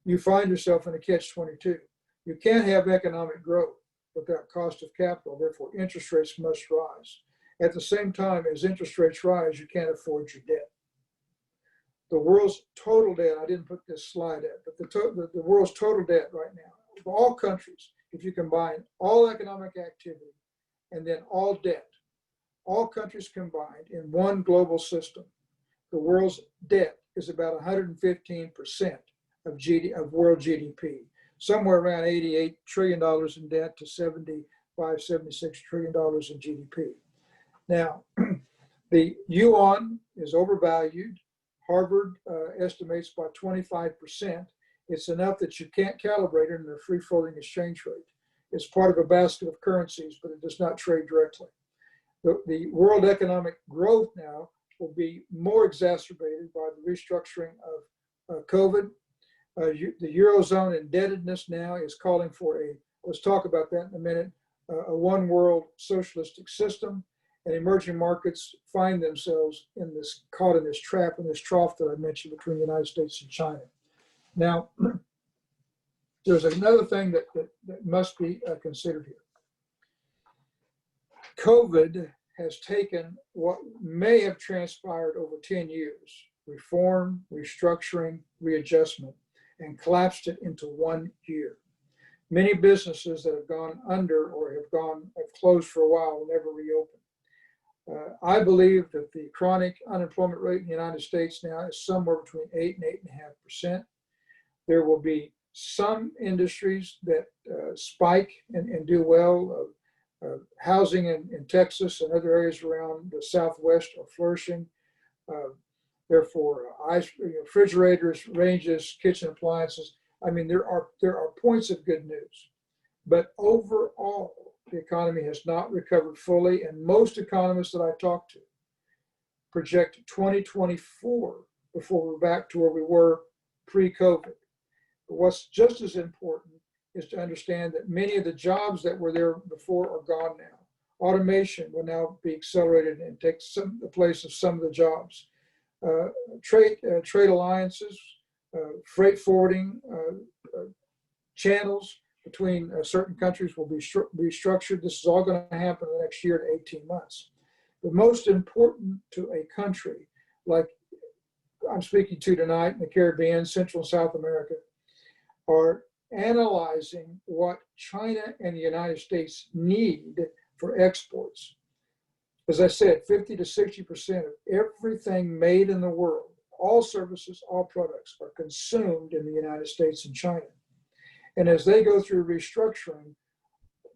you find yourself in a catch-22. You can't have economic growth without cost of capital. Therefore, interest rates must rise. At the same time, as interest rates rise, you can't afford your debt. The world's total debt, I didn't put this slide up, but the world's total debt right now, of all countries, if you combine all economic activity and then all debt, all countries combined in one global system, the world's debt is about 115% of world GDP, somewhere around $88 trillion in debt to $76 trillion in GDP. Now, the yuan is overvalued. Harvard estimates by 25%. It's enough that you can't calibrate it in a free-floating exchange rate. It's part of a basket of currencies, but it does not trade directly. The world economic growth now will be more exacerbated by the restructuring of COVID. The Eurozone indebtedness now is calling for let's talk about that in a minute, a one world socialistic system. And emerging markets find themselves caught in this trap, in this trough that I mentioned between the United States and China. Now, there's another thing that must be considered here. COVID has taken what may have transpired over 10 years, reform, restructuring, readjustment, and collapsed it into 1 year. Many businesses that have gone under or have closed for a while will never reopen. I believe that the chronic unemployment rate in the United States now is somewhere between 8 and 8.5%. There will be some industries that spike and do well. Housing in Texas and other areas around the Southwest are flourishing. Therefore, refrigerators, ranges, kitchen appliances. I mean, there are points of good news, but overall, the economy has not recovered fully, and most economists that I've talked to project 2024 before we're back to where we were pre-COVID. But what's just as important is to understand that many of the jobs that were there before are gone now. Automation will now be accelerated and take the place of some of the jobs. Trade alliances, freight forwarding channels between certain countries will be restructured. This is all going to happen in the next year to 18 months. The most important to a country like I'm speaking to tonight in the Caribbean, Central and South America, are analyzing what China and the United States need for exports. As I said, 50 to 60% of everything made in the world, all services, all products, are consumed in the United States and China. And as they go through restructuring,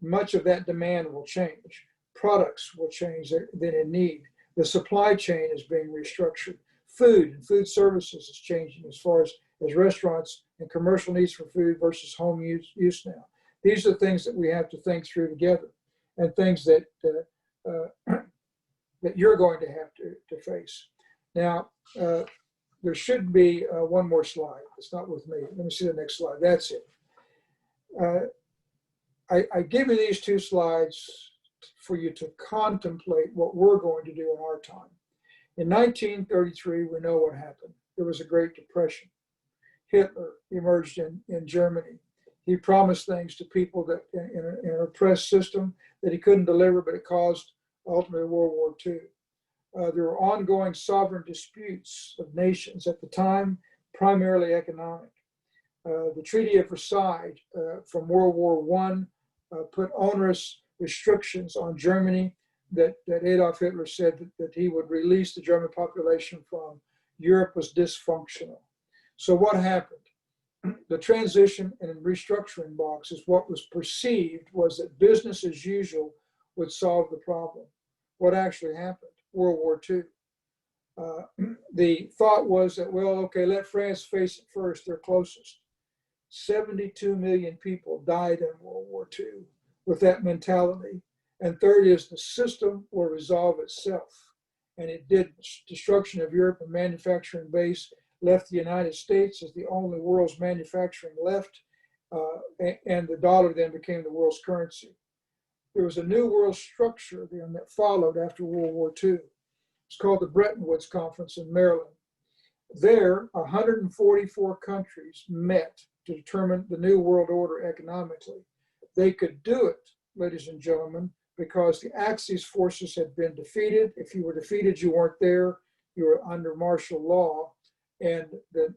much of that demand will change. Products will change that in need. The supply chain is being restructured. Food and food services is changing as far as restaurants and commercial needs for food versus home use now. These are things that we have to think through together, and things that that you're going to have to face. Now, there should be one more slide. It's not with me. Let me see the next slide. That's it. I give you these two slides for you to contemplate what we're going to do in our time. In 1933, we know what happened. There was a Great Depression. Hitler emerged in Germany. He promised things to people that in an oppressed system that he couldn't deliver, but it caused ultimately World War II. There were ongoing sovereign disputes of nations at the time, primarily economic. The Treaty of Versailles from World War I put onerous restrictions on Germany that Adolf Hitler said that he would release the German population from. Europe was dysfunctional. So what happened? The transition and restructuring box is what was perceived was that business as usual would solve the problem. What actually happened? World War II. The thought was that, well, okay, let France face it first, they're closest. 72 million people died in World War II with that mentality. And third is the system will resolve itself. and it did destruction of Europe and manufacturing base, left the United States as the only world's manufacturing left, and the dollar then became the world's currency. There was a new world structure then that followed after World War II. It's called the Bretton Woods Conference in Maryland. There, 144 countries met to determine the new world order economically. They could do it, ladies and gentlemen, because the Axis forces had been defeated. If you were defeated, you weren't there. You were under martial law, and the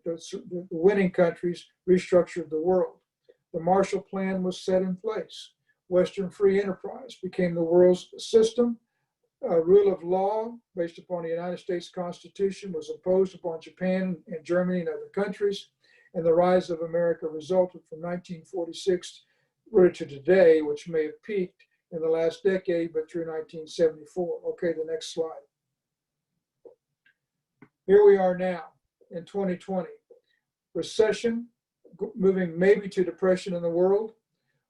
winning countries restructured the world. The Marshall Plan was set in place. Western free enterprise became the world's system. Rule of law based upon the United States Constitution was imposed upon Japan and Germany and other countries, and the rise of America resulted from 1946 really to today, which may have peaked in the last decade, but through 1974. Okay, the next slide. Here we are now in 2020. Recession, moving maybe to depression in the world.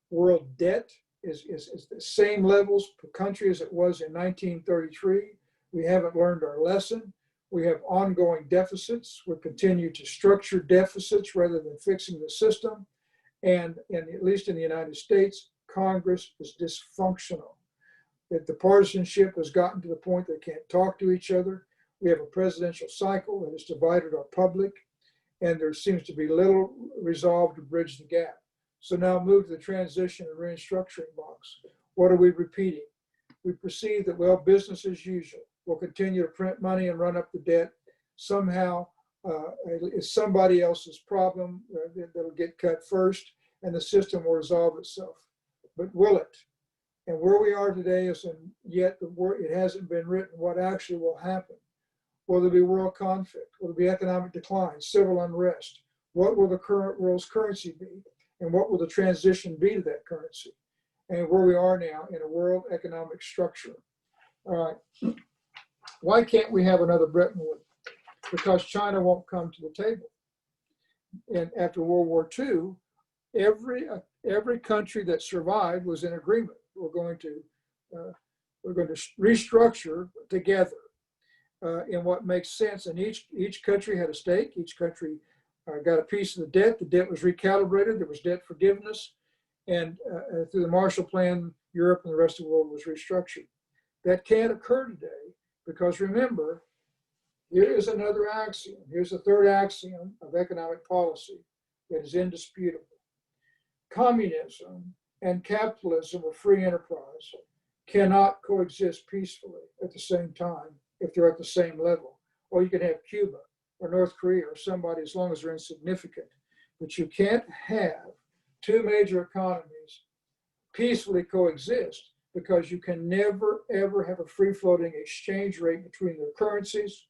World debt is the same levels per country as it was in 1933. We haven't learned our lesson. We have ongoing deficits. We continue to structure deficits rather than fixing the system. And at least in the United States, Congress is dysfunctional. That the partisanship has gotten to the point they can't talk to each other. We have a presidential cycle that has divided our public, and there seems to be little resolve to bridge the gap. So now move to the transition and restructuring box. What are we repeating? We perceive that, well, business as usual. We'll continue to print money and run up the debt. Somehow, it's somebody else's problem that'll get cut first, and the system will resolve itself. But will it? And where we are today is yet it hasn't been written what actually will happen. Will there be world conflict? Will there be economic decline, civil unrest? What will the current world's currency be? And what will the transition be to that currency? And where we are now in a world economic structure. All right. Why can't we have another Bretton Woods? Because China won't come to the table. And after World War II, every country that survived was in agreement. We're going to restructure together in what makes sense. And each country had a stake. Each country got a piece of the debt. The debt was recalibrated. There was debt forgiveness. And through the Marshall Plan, Europe and the rest of the world was restructured. That can't occur today because remember, here is another axiom. Here's the third axiom of economic policy that is indisputable. Communism and capitalism or free enterprise cannot coexist peacefully at the same time if they're at the same level. Or you can have Cuba or North Korea or somebody as long as they're insignificant. But you can't have two major economies peacefully coexist because you can never, ever have a free-floating exchange rate between their currencies.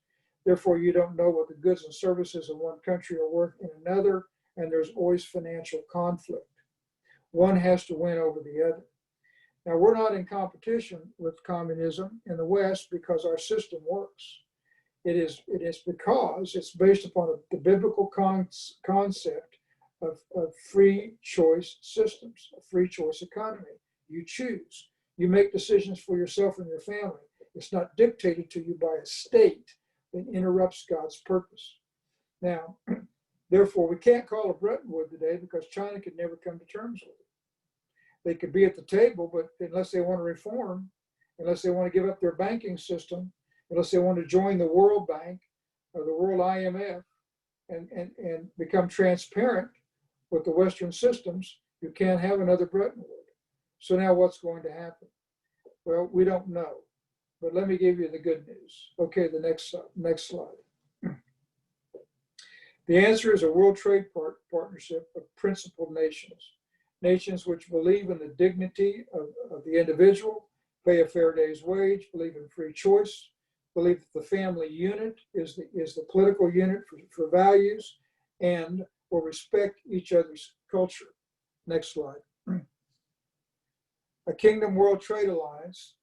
Therefore, you don't know what the goods and services in one country are worth in another, and there's always financial conflict. One has to win over the other. Now, we're not in competition with communism in the West because our system works. It is because it's based upon the biblical concept of free choice systems, a free choice economy. You choose. You make decisions for yourself and your family. It's not dictated to you by a state that interrupts God's purpose. Now, therefore, we can't call it Bretton Woods today because China could never come to terms with it. They could be at the table, but unless they want to reform, unless they want to give up their banking system, unless they want to join the World Bank or the World IMF and become transparent with the Western systems, you can't have another Bretton Woods. So now what's going to happen? Well, we don't know, but let me give you the good news. Okay, the next slide. The answer is a World Trade Partnership of principled nations. Nations which believe in the dignity of the individual, pay a fair day's wage, believe in free choice, believe that the family unit is the political unit for values, and will respect each other's culture. Next slide. A Kingdom World Trade Alliance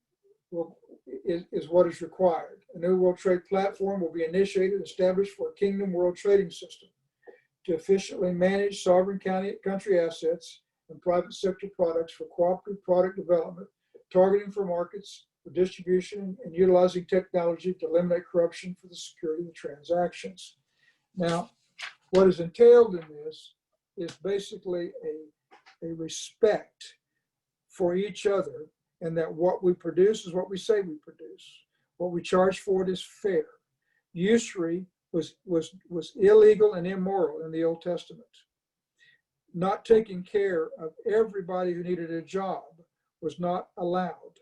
is what is required. A new World Trade Platform will be initiated, established for a Kingdom World Trading System to efficiently manage sovereign country assets and private sector products for cooperative product development, targeting for markets for distribution and utilizing technology to eliminate corruption for the security of the transactions. Now, what is entailed in this is basically a respect for each other, and that what we produce is what we say we produce. What we charge for it is fair. Usury was illegal and immoral in the Old Testament. Not taking care of everybody who needed a job was not allowed.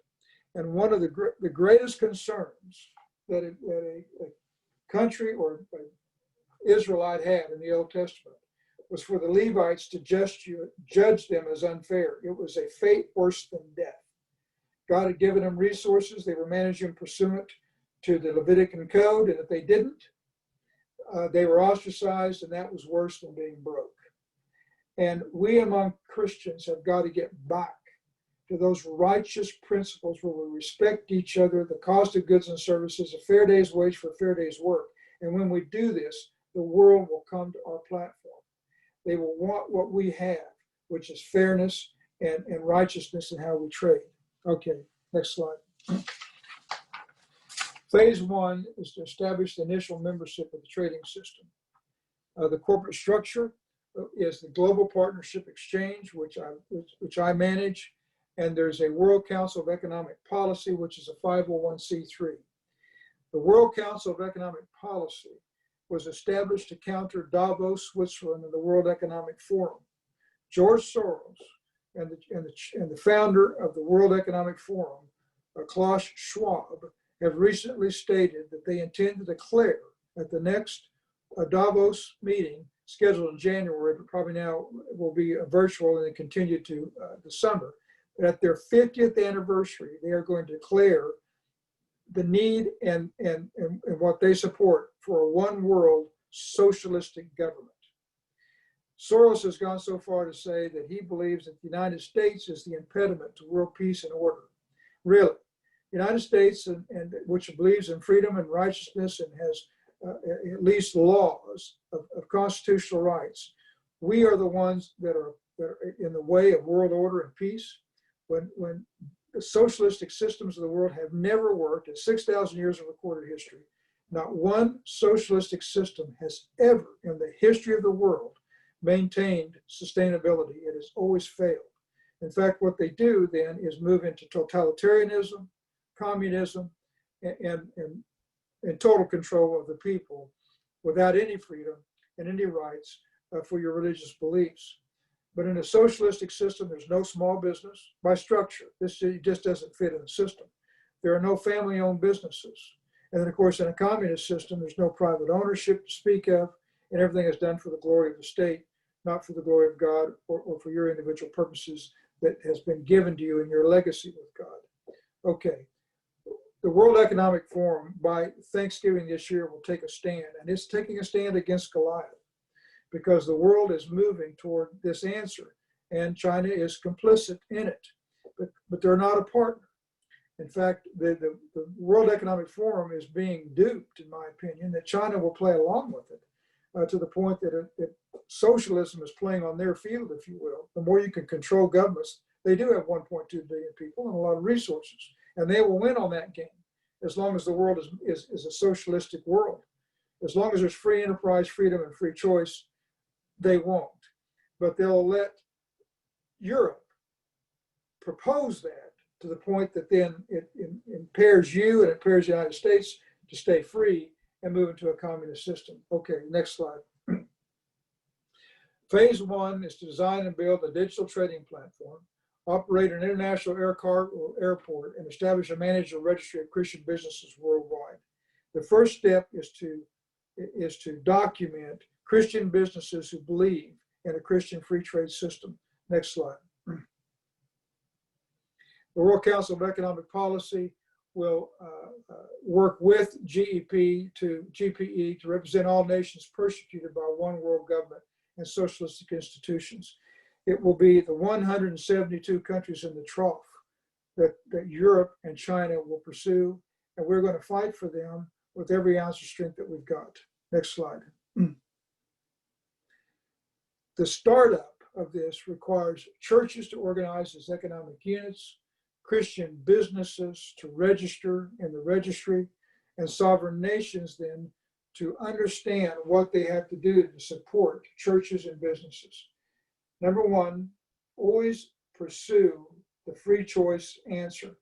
And one of the greatest concerns that a country or an Israelite had in the Old Testament was for the Levites to judge them as unfair. It was a fate worse than death. God had given them resources. They were managing pursuant to the Levitican code, and if they didn't, they were ostracized, and that was worse than being broke. And we among Christians have got to get back to those righteous principles where we respect each other, the cost of goods and services, a fair day's wage for a fair day's work. And when we do this, the world will come to our platform. They will want what we have, which is fairness and righteousness in how we trade. Okay, next slide. Phase one is to establish the initial membership of the trading system. The corporate structure is the Global Partnership Exchange, which I manage, and there's a World Council of Economic Policy, which is a 501c3. The World Council of Economic Policy was established to counter Davos, Switzerland, and the World Economic Forum. George Soros and the founder of the World Economic Forum, Klaus Schwab, have recently stated that they intend to declare at the next Davos meeting, scheduled in January, but probably now will be virtual and then continue to the summer. But at their 50th anniversary, they are going to declare the need and what they support for a one world socialistic government. Soros has gone so far to say that he believes that the United States is the impediment to world peace and order. Really, the United States, and which believes in freedom and righteousness and has at least laws of constitutional rights, we are the ones that are in the way of world order and peace. When the socialistic systems of the world have never worked in 6,000 years of recorded history, not one socialistic system has ever in the history of the world maintained sustainability. It has always failed. In fact, what they do then is move into totalitarianism, communism, and total control of the people without any freedom and any rights for your religious beliefs. But in a socialistic system, there's no small business by structure. This just doesn't fit in the system. There are no family-owned businesses. And then, of course, in a communist system, there's no private ownership to speak of, and everything is done for the glory of the state, not for the glory of God or for your individual purposes that has been given to you in your legacy with God. Okay. The World Economic Forum, by Thanksgiving this year, will take a stand, and it's taking a stand against Goliath because the world is moving toward this answer, and China is complicit in it, but they're not a partner. In fact, the World Economic Forum is being duped, in my opinion, that China will play along with it to the point that socialism is playing on their field, if you will. The more you can control governments, they do have 1.2 billion people and a lot of resources, and they will win on that game as long as the world is a socialistic world. As long as there's free enterprise, freedom, and free choice, they won't. But they'll let Europe propose that to the point that then it impairs you and it impairs the United States to stay free and move into a communist system. Okay, next slide. Phase one is to design and build a digital trading platform, operate an international air cargo airport, and establish a managed registry of Christian businesses worldwide. The first step is to document Christian businesses who believe in a Christian free trade system. Next slide. The World Council of Economic Policy will work with GPE to represent all nations persecuted by one world government and socialistic institutions. It will be the 172 countries in the trough that Europe and China will pursue, and we're going to fight for them with every ounce of strength that we've got. Next slide. The startup of this requires churches to organize as economic units, Christian businesses to register in the registry, and sovereign nations then to understand what they have to do to support churches and businesses. Number one, always pursue the free choice answer,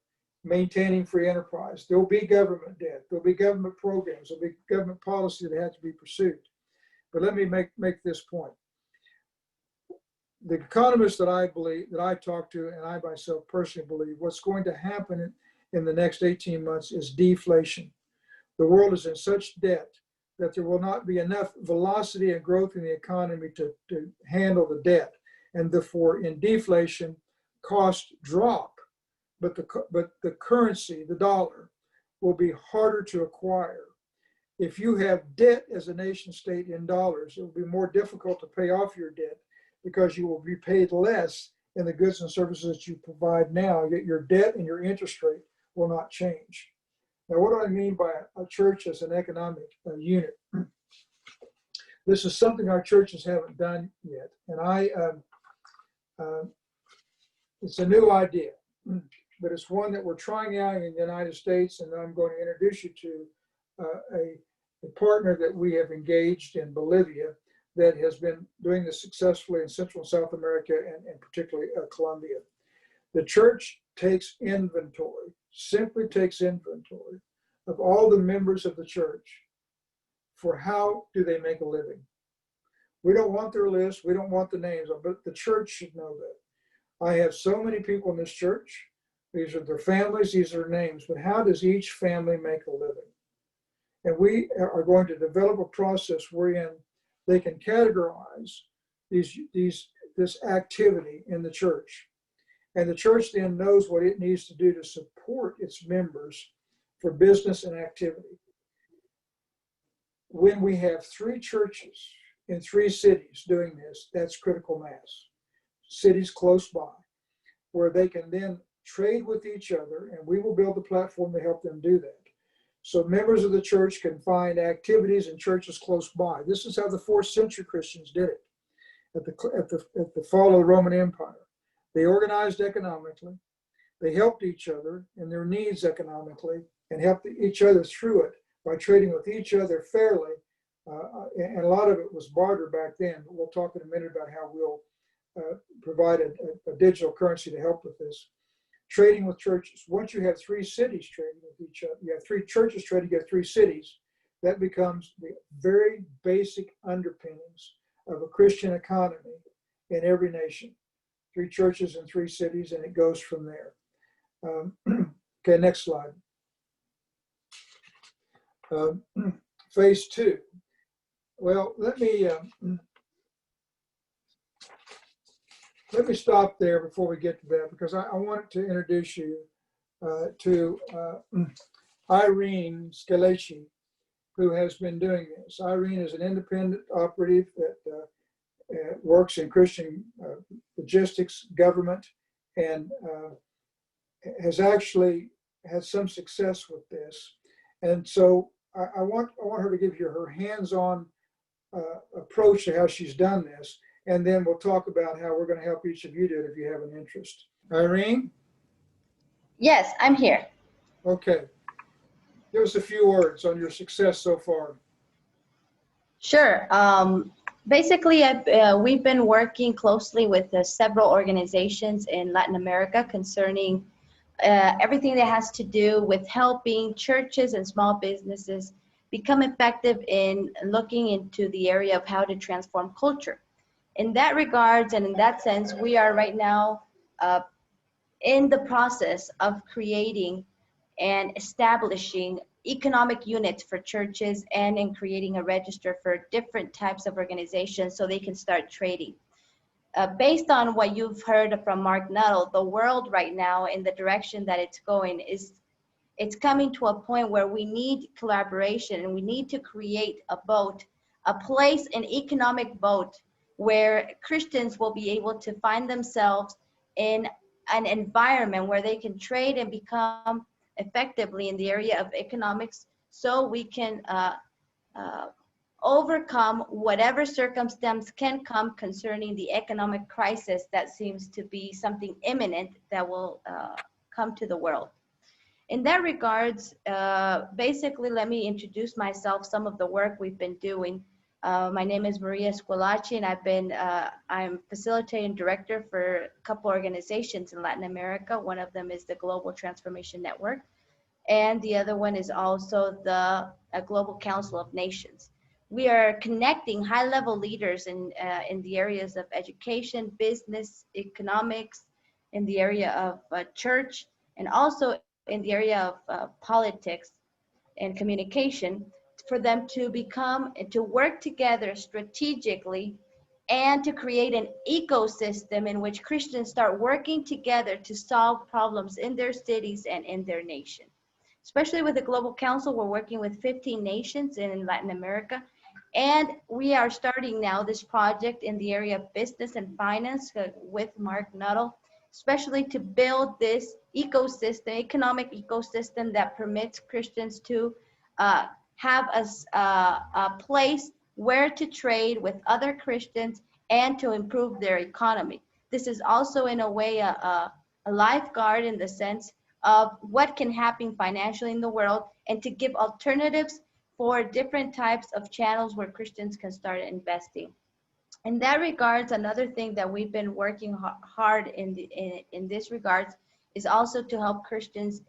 maintaining free enterprise. There'll be government debt, there'll be government programs, there'll be government policy that have to be pursued. But let me make this point. The economists that I talk to, and I myself personally believe, what's going to happen in the next 18 months is deflation. The world is in such debt that there will not be enough velocity and growth in the economy to handle the debt. And therefore, in deflation, costs drop, but the currency, the dollar, will be harder to acquire. If you have debt as a nation state in dollars, it will be more difficult to pay off your debt because you will be paid less in the goods and services that you provide now, yet your debt and your interest rate will not change. Now, what do I mean by a church as an economic unit? This is something our churches haven't done yet, and it's a new idea, but it's one that we're trying out in the United States, and I'm going to introduce you to a partner that we have engaged in Bolivia that has been doing this successfully in Central and South America, and particularly Colombia. The church takes inventory, simply takes inventory of all the members of the church for how do they make a living. We don't want their list, we don't want the names, but the church should know that. I have so many people in this church, these are their families, these are their names, but how does each family make a living? And we are going to develop a process wherein they can categorize this activity in the church. And the church then knows what it needs to do to support its members for business and activity. When we have 3 churches in 3 cities doing this, that's critical mass. Cities close by, where they can then trade with each other, and we will build a platform to help them do that. So members of the church can find activities in churches close by. This is how the 4th century Christians did it at the fall of the Roman Empire. They organized economically, they helped each other in their needs economically, and helped each other through it by trading with each other fairly. And a lot of it was barter back then, but we'll talk in a minute about how we'll provide a digital currency to help with this. Trading with churches. Once you have 3 cities trading with each other, you have 3 churches trading, you have 3 cities, that becomes the very basic underpinnings of a Christian economy in every nation. 3 churches in 3 cities, and it goes from there. Okay, next slide. Phase 2. Well, let me stop there before we get to that, because I want to introduce you to Irene Scaleci, who has been doing this. Irene is an independent operative that works in Christian logistics, government, and has actually had some success with this. And so I want her to give you her hands-on approach to how she's done this. And then we'll talk about how we're going to help each of you do it if you have an interest. Irene? Yes, I'm here. Okay. Give us a few words on your success so far. Sure. Basically, we've been working closely with several organizations in Latin America concerning everything that has to do with helping churches and small businesses become effective in looking into the area of how to transform culture. In that regards, and in that sense, we are right now in the process of creating and establishing economic units for churches, and in creating a register for different types of organizations so they can start trading. Based on what you've heard from Mark Nuttall, the world right now, in the direction that it's going, it's coming to a point where we need collaboration, and we need to create a place, an economic vote, where Christians will be able to find themselves in an environment where they can trade and become effectively in the area of economics, so we can overcome whatever circumstance can come concerning the economic crisis that seems to be something imminent that will come to the world. In that regards, basically, let me introduce myself, some of the work we've been doing. My name is Maria Squillaci, and I'm facilitating director for a couple organizations in Latin America. One of them is the Global Transformation Network, and the other one is also the Global Council of Nations. We are connecting high-level leaders in the areas of education, business, economics, in the area of church, and also in the area of politics and communication, for them to work together strategically and to create an ecosystem in which Christians start working together to solve problems in their cities and in their nation. Especially with the Global Council, we're working with 15 nations in Latin America, and we are starting now this project in the area of business and finance with Mark Nuttall, especially to build this ecosystem, economic ecosystem that permits Christians to have a place where to trade with other Christians and to improve their economy. This is also in a way a lifeguard in the sense of what can happen financially in the world, and to give alternatives for different types of channels where Christians can start investing. In that regards, another thing that we've been working hard in this regards is also to help Christians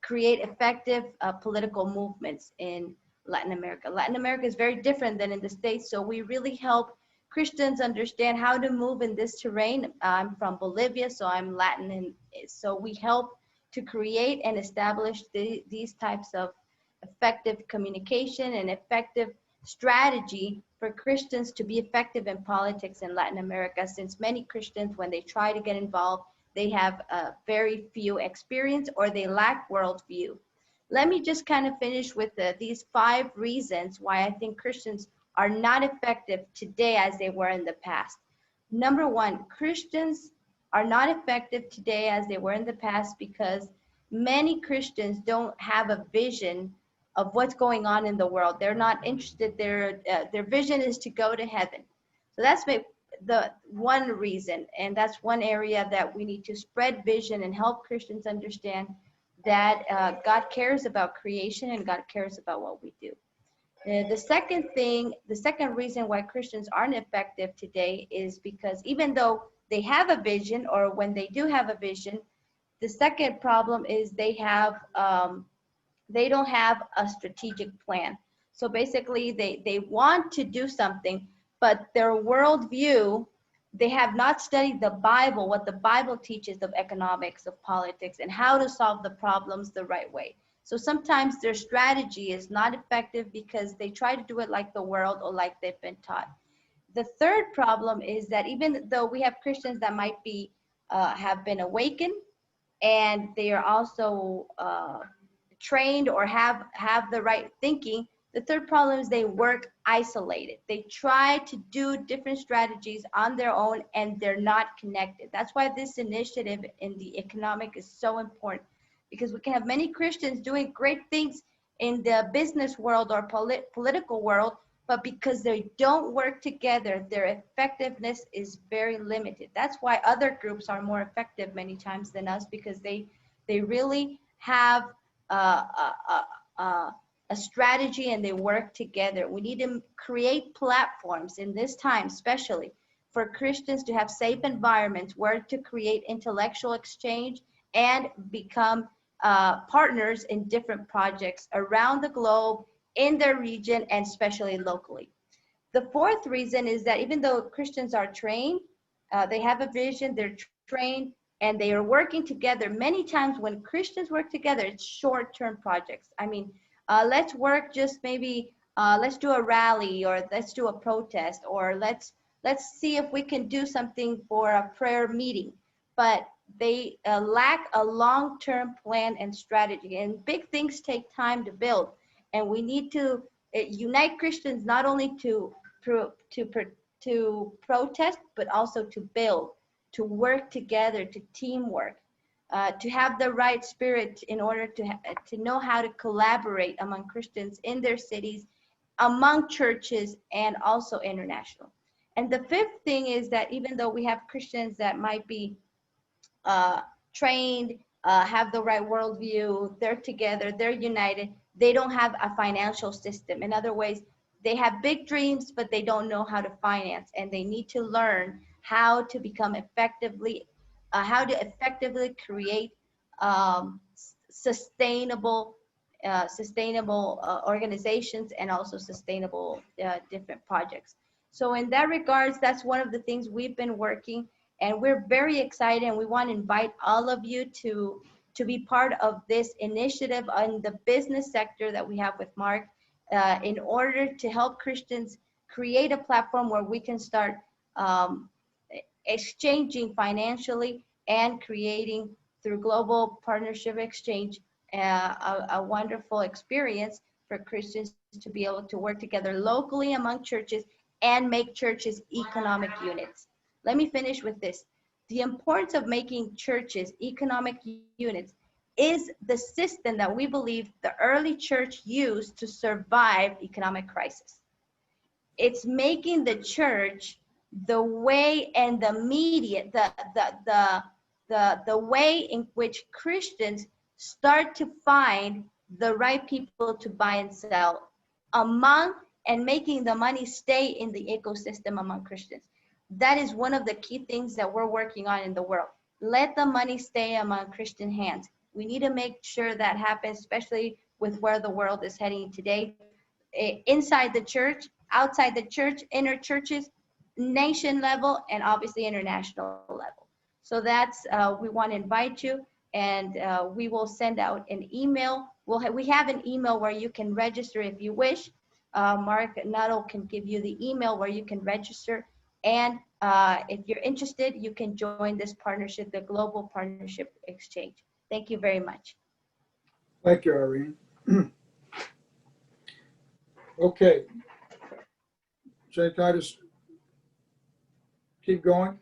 create effective political movements in Latin America. Latin America is very different than in the States, so we really help Christians understand how to move in this terrain. I'm from Bolivia, so I'm Latin, and so we help to create and establish these types of effective communication and effective strategy for Christians to be effective in politics in Latin America, since many Christians, when they try to get involved, they have very few experience or they lack worldview. Let me just kind of finish with these 5 reasons why I think Christians are not effective today as they were in the past. Number 1, Christians are not effective today as they were in the past because many Christians don't have a vision of what's going on in the world. They're not interested. Their vision is to go to heaven. So that's the one reason, and that's one area that we need to spread vision and help Christians understand that God cares about creation and God cares about what we do. The second reason why Christians aren't effective today is because even though they have a vision, or when they do have a vision, the second problem is they don't have a strategic plan. So basically they want to do something, but their worldview, they have not studied the Bible, what the Bible teaches of economics, of politics, and how to solve the problems the right way. So sometimes their strategy is not effective because they try to do it like the world or like they've been taught. The third problem is that even though we have Christians that might be have been awakened, and they are also trained or have the right thinking, the third problem is they work isolated. They try to do different strategies on their own and they're not connected. That's why this initiative in the economic is so important, because we can have many Christians doing great things in the business world or political world, but because they don't work together, their effectiveness is very limited. That's why other groups are more effective many times than us, because they really have a strategy and they work together. We need to create platforms in this time, especially for Christians, to have safe environments where to create intellectual exchange and become partners in different projects around the globe, in their region, and especially locally. The fourth reason is that even though Christians are trained, they have a vision, they're trained, and they are working together. Many times when Christians work together, it's short-term projects. I mean, let's work just maybe, let's do a rally, or let's do a protest, or let's see if we can do something for a prayer meeting. But they lack a long-term plan and strategy, and big things take time to build. And we need to unite Christians not only to protest, but also to build, to work together, to teamwork, to have the right spirit in order to know how to collaborate among Christians in their cities, among churches, and also international. And the fifth thing is that even though we have Christians that might be trained have the right worldview, they're together, they're united, they don't have a financial system. In other ways, they have big dreams, but they don't know how to finance, and they need to learn how to become how to effectively create sustainable organizations, and also sustainable different projects. So in that regards, that's one of the things we've been working, and we're very excited, and we want to invite all of you to be part of this initiative on the business sector that we have with Mark, in order to help Christians create a platform where we can start exchanging financially and creating through global partnership exchange a wonderful experience for Christians to be able to work together locally among churches and make churches economic units. Let me finish with this. The importance of making churches economic units is the system that we believe the early church used to survive economic crisis. It's making the church the way and the media, the way in which Christians start to find the right people to buy and sell among, and making the money stay in the ecosystem among Christians. That is one of the key things that we're working on in the world. Let the money stay among Christian hands. We need to make sure that happens, especially with where the world is heading today. Inside the church, outside the church, inner churches, nation level, and obviously international level. So that's, we want to invite you, and we will send out an email. We have an email where you can register if you wish. Mark Nuttall can give you the email where you can register. And if you're interested, you can join this partnership, the Global Partnership Exchange. Thank you very much. Thank you, Irene. Okay. Jay, can I just keep going?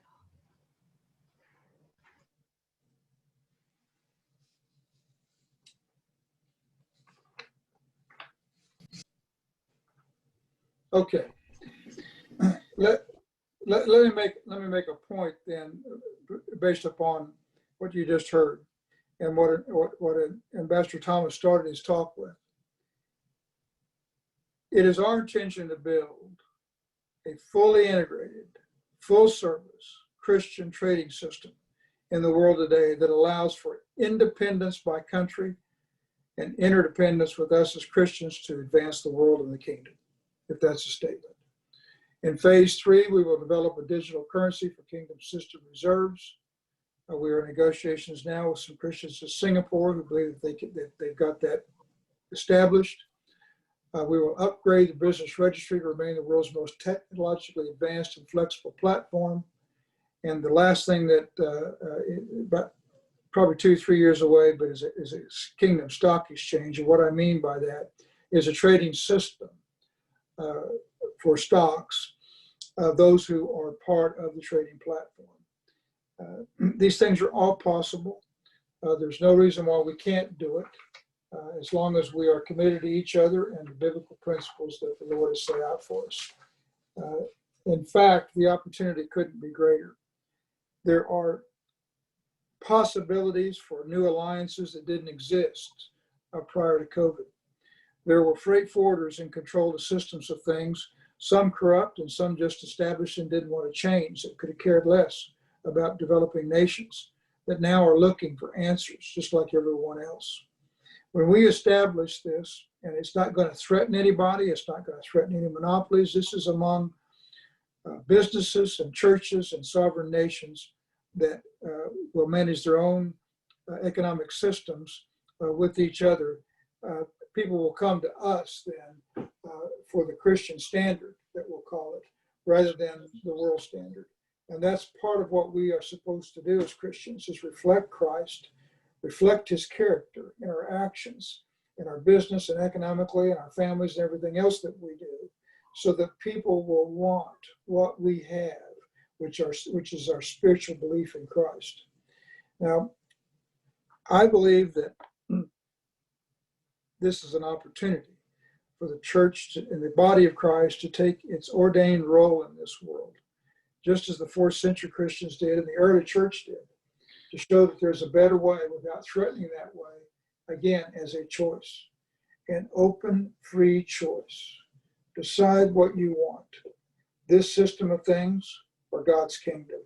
Okay. Let me make a point then, based upon what you just heard and what Ambassador Thomas started his talk with. It is our intention to build a fully integrated, full service Christian trading system in the world today that allows for independence by country and interdependence with us as Christians to advance the world and the kingdom, if that's a statement. In phase 3, we will develop a digital currency for kingdom system reserves. We are in negotiations now with some Christians in Singapore who believe that they've got that established. We will upgrade the business registry to remain the world's most technologically advanced and flexible platform. And the last thing that, about probably 2-3 years away, but is a Kingdom Stock Exchange. And what I mean by that is a trading system for stocks, those who are part of the trading platform. These things are all possible. There's no reason why we can't do it, as long as we are committed to each other and the biblical principles that the Lord has set out for us. In fact, the opportunity couldn't be greater. There are possibilities for new alliances that didn't exist prior to COVID. There were freight forwarders in control of the systems of things, some corrupt and some just established and didn't want to change, that could have cared less about developing nations, that now are looking for answers, just like everyone else. When we establish this, and it's not going to threaten anybody, it's not going to threaten any monopolies, this is among businesses and churches and sovereign nations that will manage their own economic systems with each other. People will come to us then for the Christian standard, that we'll call it, rather than the world standard. And that's part of what we are supposed to do as Christians, is reflect Christ, reflect his character in our actions, in our business and economically, in our families and everything else that we do, so that people will want what we have, which is our spiritual belief in Christ. Now, I believe that this is an opportunity for the church and the body of Christ to take its ordained role in this world, just as the 4th century Christians did and the early church did. to show that there's a better way without threatening that way, again, as a choice, an open, free choice. Decide what you want, this system of things or God's kingdom.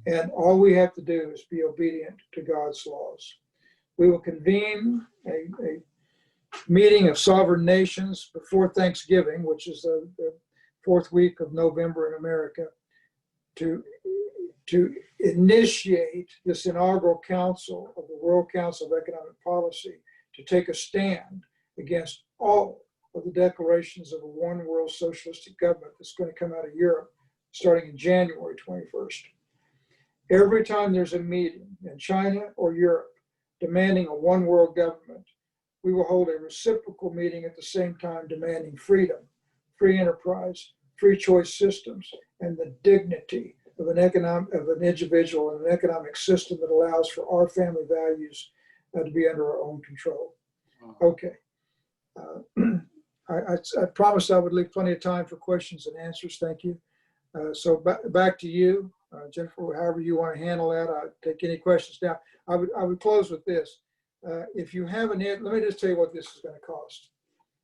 And all we have to do is be obedient to God's laws. We will convene a meeting of sovereign nations before Thanksgiving, which is the fourth week of November in America, to initiate this inaugural council of the World Council of Economic Policy to take a stand against all of the declarations of a one world socialistic government that's going to come out of Europe starting in January 21st. Every time there's a meeting in China or Europe demanding a one world government, we will hold a reciprocal meeting at the same time demanding freedom, free enterprise, free choice systems, and the dignity of an individual and an economic system that allows for our family values to be under our own control. Okay. I promised I would leave plenty of time for questions and answers. Thank you. So back to you, Jennifer, however you want to handle that. I'll take any questions now. I would close with this. If you have let me just tell you what this is going to cost.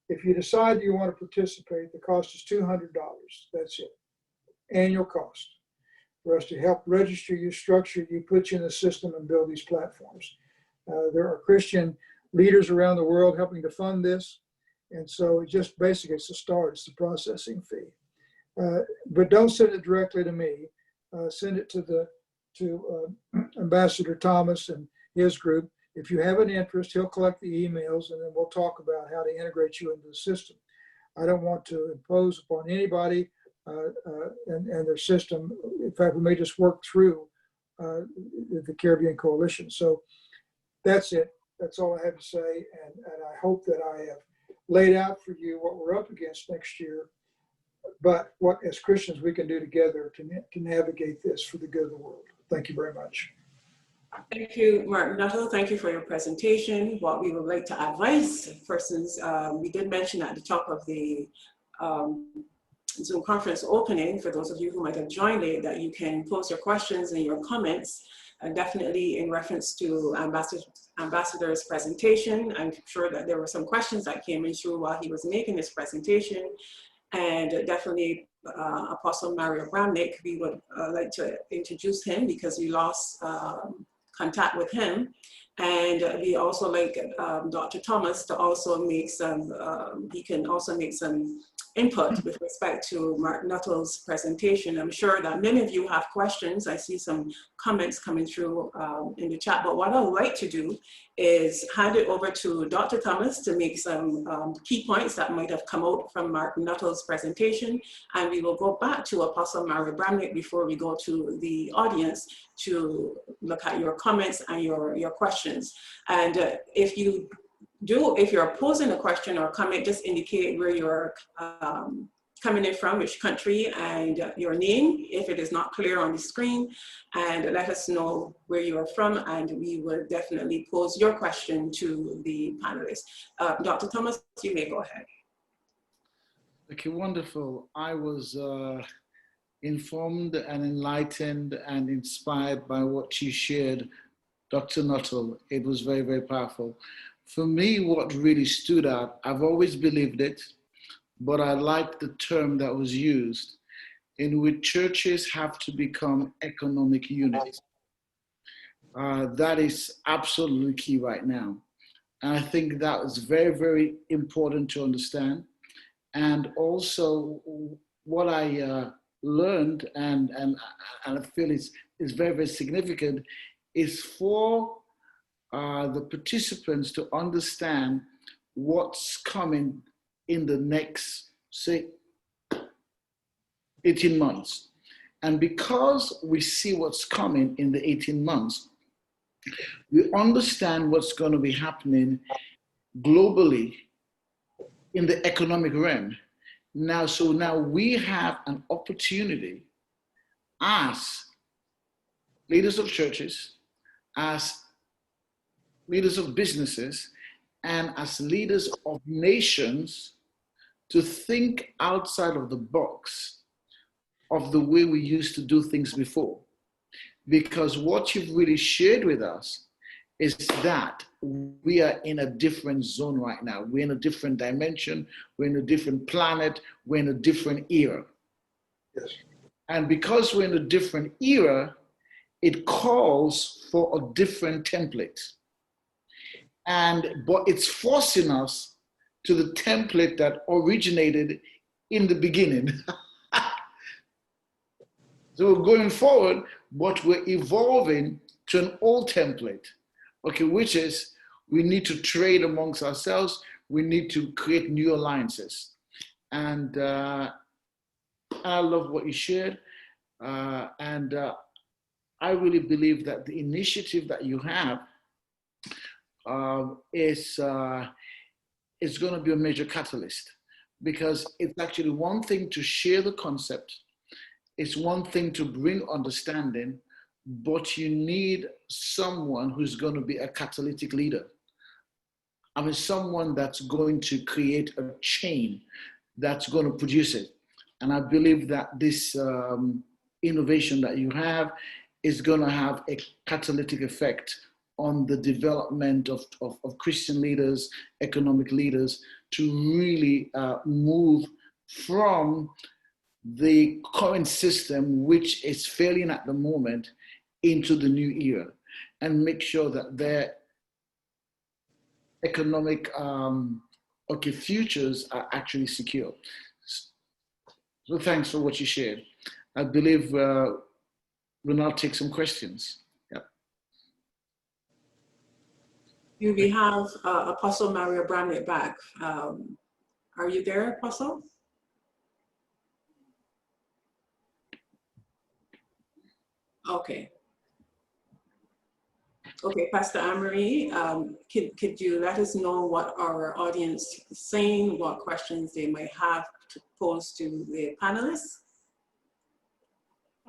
If you decide you want to participate, the cost is $200. That's it. Annual cost for us to help register you, structure you, put you in the system, and build these platforms. There are Christian leaders around the world helping to fund this. And so it just basically, it's the start, it's the processing fee. But don't send it directly to me. Send it to Ambassador Thomas and his group. If you have an interest, he'll collect the emails, and then we'll talk about how to integrate you into the system. I don't want to impose upon anybody and their system. In fact, we may just work through the Caribbean Coalition. So that's it. That's all I have to say. And I hope that I have laid out for you what we're up against next year, but what as Christians we can do together to navigate this for the good of the world. Thank you very much. Thank you, Martin Nuttall. Thank you for your presentation. What we would like to advise persons, we did mention at the top of the Zoom conference opening, for those of you who might have joined it, that you can post your questions and your comments, definitely in reference to Ambassador's presentation. I'm sure that there were some questions that came in through while he was making his presentation. And definitely Apostle Mario Bramnick, we would like to introduce him because we lost contact with him. And we also like Dr. Thomas to also make some, he can also make some input with respect to Mark Nuttall's presentation. I'm sure that many of you have questions. I see some comments coming through in the chat, but what I would like to do is hand it over to Dr. Thomas to make some key points that might have come out from Mark Nuttall's presentation. And we will go back to Apostle Mario Bramnick before we go to the audience to look at your comments and your questions. And if you're posing a question or comment, just indicate where you're coming in from, which country, and your name, if it is not clear on the screen, and let us know where you are from, and we will definitely pose your question to the panelists. Dr. Thomas, you may go ahead. Okay, wonderful. I was informed and enlightened and inspired by what you shared, Dr. Nuttall. It was very, very powerful. For me, what really stood out, I've always believed it, but I like the term that was used, in which churches have to become economic units. That is absolutely key right now. And I think that is very, very important to understand. And also what I learned and I feel is very, very significant is for the participants to understand what's coming in the next, say, 18 months. And because we see what's coming in the 18 months, we understand what's going to be happening globally in the economic realm. Now we have an opportunity as leaders of churches, as leaders of businesses, and as leaders of nations to think outside of the box of the way we used to do things before. because what you've really shared with us is that we are in a different zone right now. We're in a different dimension. We're in a different planet. We're in a different era. Yes. And because we're in a different era, it calls for a different template. But it's forcing us to the template that originated in the beginning. So we're going forward, but we're evolving to an old template, okay, which is we need to trade amongst ourselves. We need to create new alliances. And I love what you shared. I really believe that the initiative that you have is going to be a major catalyst, because it's actually one thing to share the concept. It's one thing to bring understanding, but you need someone who's going to be a catalytic leader. I mean, someone that's going to create a chain that's going to produce it. And I believe that this innovation that you have is going to have a catalytic effect on the development of Christian leaders, economic leaders, to really move from the current system, which is failing at the moment, into the new era, and make sure that their economic futures are actually secure. So thanks for what you shared. I believe we'll now take some questions. We have Apostle Mario Bramnick back. Are you there, Apostle? Okay. Okay, Pastor Anne-Marie, could you let us know what our audience is saying, what questions they might have to pose to the panelists?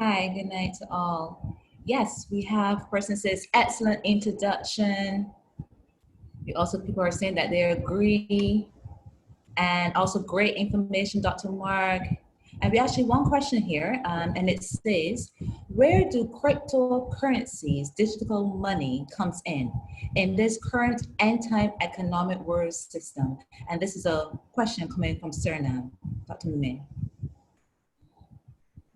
Hi, good night to all. Yes, we have person says, excellent introduction. People are saying that they agree, and also great information, Dr. Mark. And we actually one question here, and it says, where do cryptocurrencies, digital money comes in this current end-time economic world system? And this is a question coming from Suriname, Dr. Mume.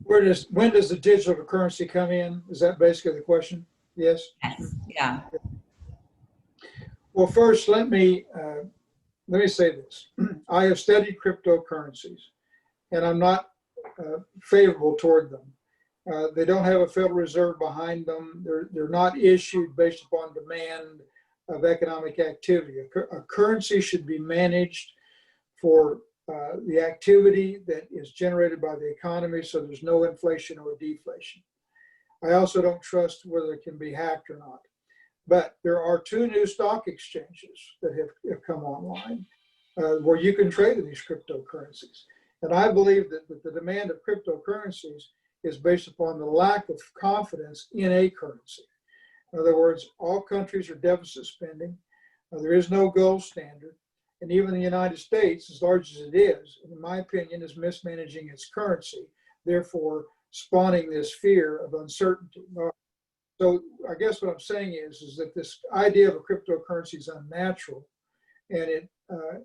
When does the digital currency come in? Is that basically the question? Yes? Yes, yeah. Well, first, let me say this. I have studied cryptocurrencies, and I'm not favorable toward them. They don't have a Federal Reserve behind them. They're not issued based upon demand of economic activity. A currency should be managed for the activity that is generated by the economy, so there's no inflation or deflation. I also don't trust whether it can be hacked or not. But there are 2 new stock exchanges that have come online where you can trade in these cryptocurrencies. And I believe that the demand of cryptocurrencies is based upon the lack of confidence in a currency. In other words, all countries are deficit spending. There is no gold standard. And even the United States, as large as it is, in my opinion, is mismanaging its currency, therefore spawning this fear of uncertainty. So I guess what I'm saying is that this idea of a cryptocurrency is unnatural, and